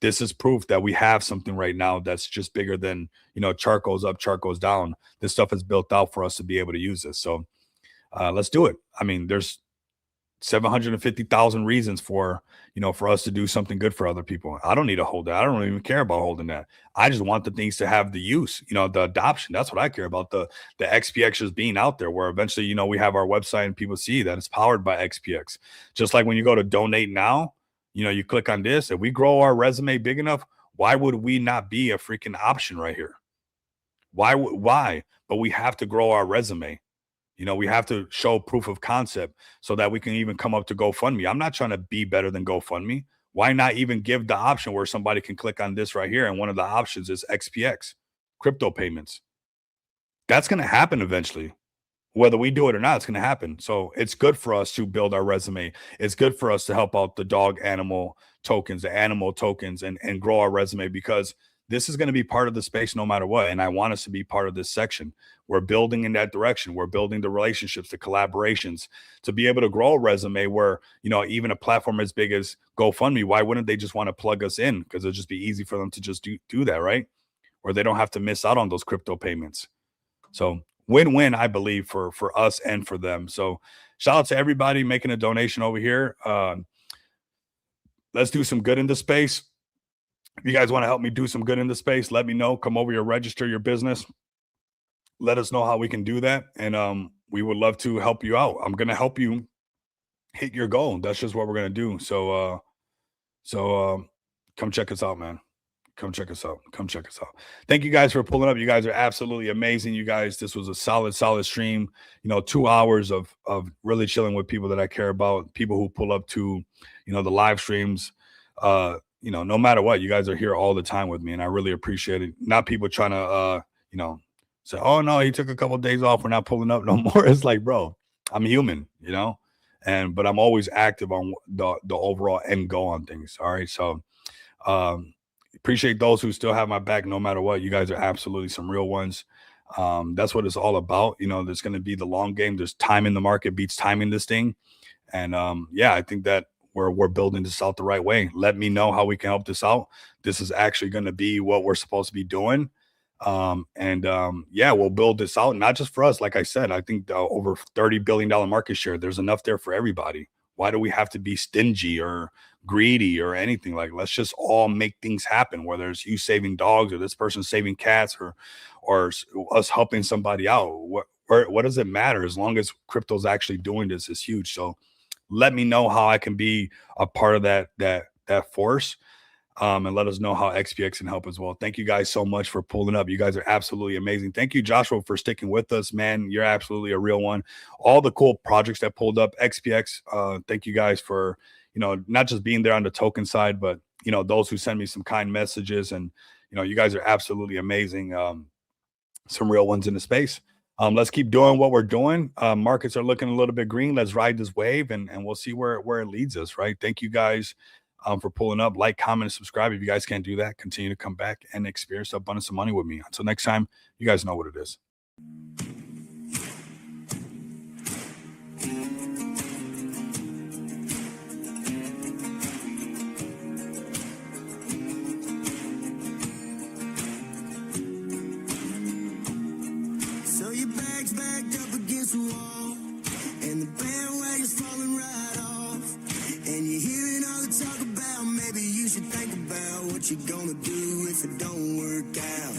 this is proof that we have something right now that's just bigger than, chart goes up, chart goes down. This stuff is built out for us to be able to use this. So let's do it. I mean, there's 750,000 reasons for us to do something good for other people. I don't need to hold that. I don't even care about holding that. I just want the things to have the use, the adoption. That's what I care about. The XPXers being out there, where eventually, we have our website and people see that it's powered by XPX. Just like when you go to donate now, you click on this. If we grow our resume big enough, why would we not be a freaking option right here? Why? But we have to grow our resume. We have to show proof of concept so that we can even come up to GoFundMe. I'm not trying to be better than GoFundMe. Why not even give the option where somebody can click on this right here? And one of the options is XPX, crypto payments. That's going to happen eventually. Whether we do it or not, it's going to happen. So it's good for us to build our resume. It's good for us to help out the dog animal tokens, the animal tokens, and grow our resume, because this is going to be part of the space no matter what. And I want us to be part of this section. We're building in that direction. We're building the relationships, the collaborations, to be able to grow a resume where, even a platform as big as GoFundMe, why wouldn't they just want to plug us in? Because it'll just be easy for them to just do that, right? Where they don't have to miss out on those crypto payments. So win-win, I believe, for us and for them. So shout out to everybody making a donation over here. Let's do some good in the space. If you guys want to help me do some good in the space, let me know. Come over here, register your business. Let us know how we can do that. And we would love to help you out. I'm going to help you hit your goal. That's just what we're going to do. So come check us out, man. Come check us out. Come check us out. Thank you guys for pulling up. You guys are absolutely amazing. You guys, this was a solid stream. 2 hours of really chilling with people that I care about, people who pull up to, the live streams. No matter what, you guys are here all the time with me, and I really appreciate it. Not people trying to, say, "Oh no, he took a couple of days off. We're not pulling up no more." It's like, bro, I'm human, but I'm always active on the overall end goal on things. All right, so appreciate those who still have my back no matter what. You guys are absolutely some real ones. That's what it's all about. There's going to be the long game. There's time in the market beats time in this thing, and yeah, I think that we're building this out the right way. Let me know how we can help this out. This is actually going to be what we're supposed to be doing. Yeah, we'll build this out, not just for us. Like I said, I think over $30 billion market share, there's enough there for everybody. Why do we have to be stingy or greedy or anything? Like, let's just all make things happen, whether it's you saving dogs or this person saving cats or us helping somebody out. What does it matter? As long as crypto's actually doing this is huge. So let me know how I can be a part of that force. And let us know how XPX can help as well. Thank you guys so much for pulling up. You guys are absolutely amazing. Thank you, Joshua, for sticking with us, man. You're absolutely a real one. All the cool projects that pulled up, XPX, thank you guys for, not just being there on the token side, but, those who send me some kind messages. And, you guys are absolutely amazing. Some real ones in the space. Let's keep doing what we're doing. Markets are looking a little bit green. Let's ride this wave and we'll see where it leads us, right? Thank you guys for pulling up. Like, comment, and subscribe. If you guys can't do that, continue to come back and experience abundance of money with me. Until next time, you guys know what it is. So your bag's backed up against the wall, and the bandwagon's falling right off, and you're hearing all the talk about maybe you should think about what you're gonna do if it don't work out.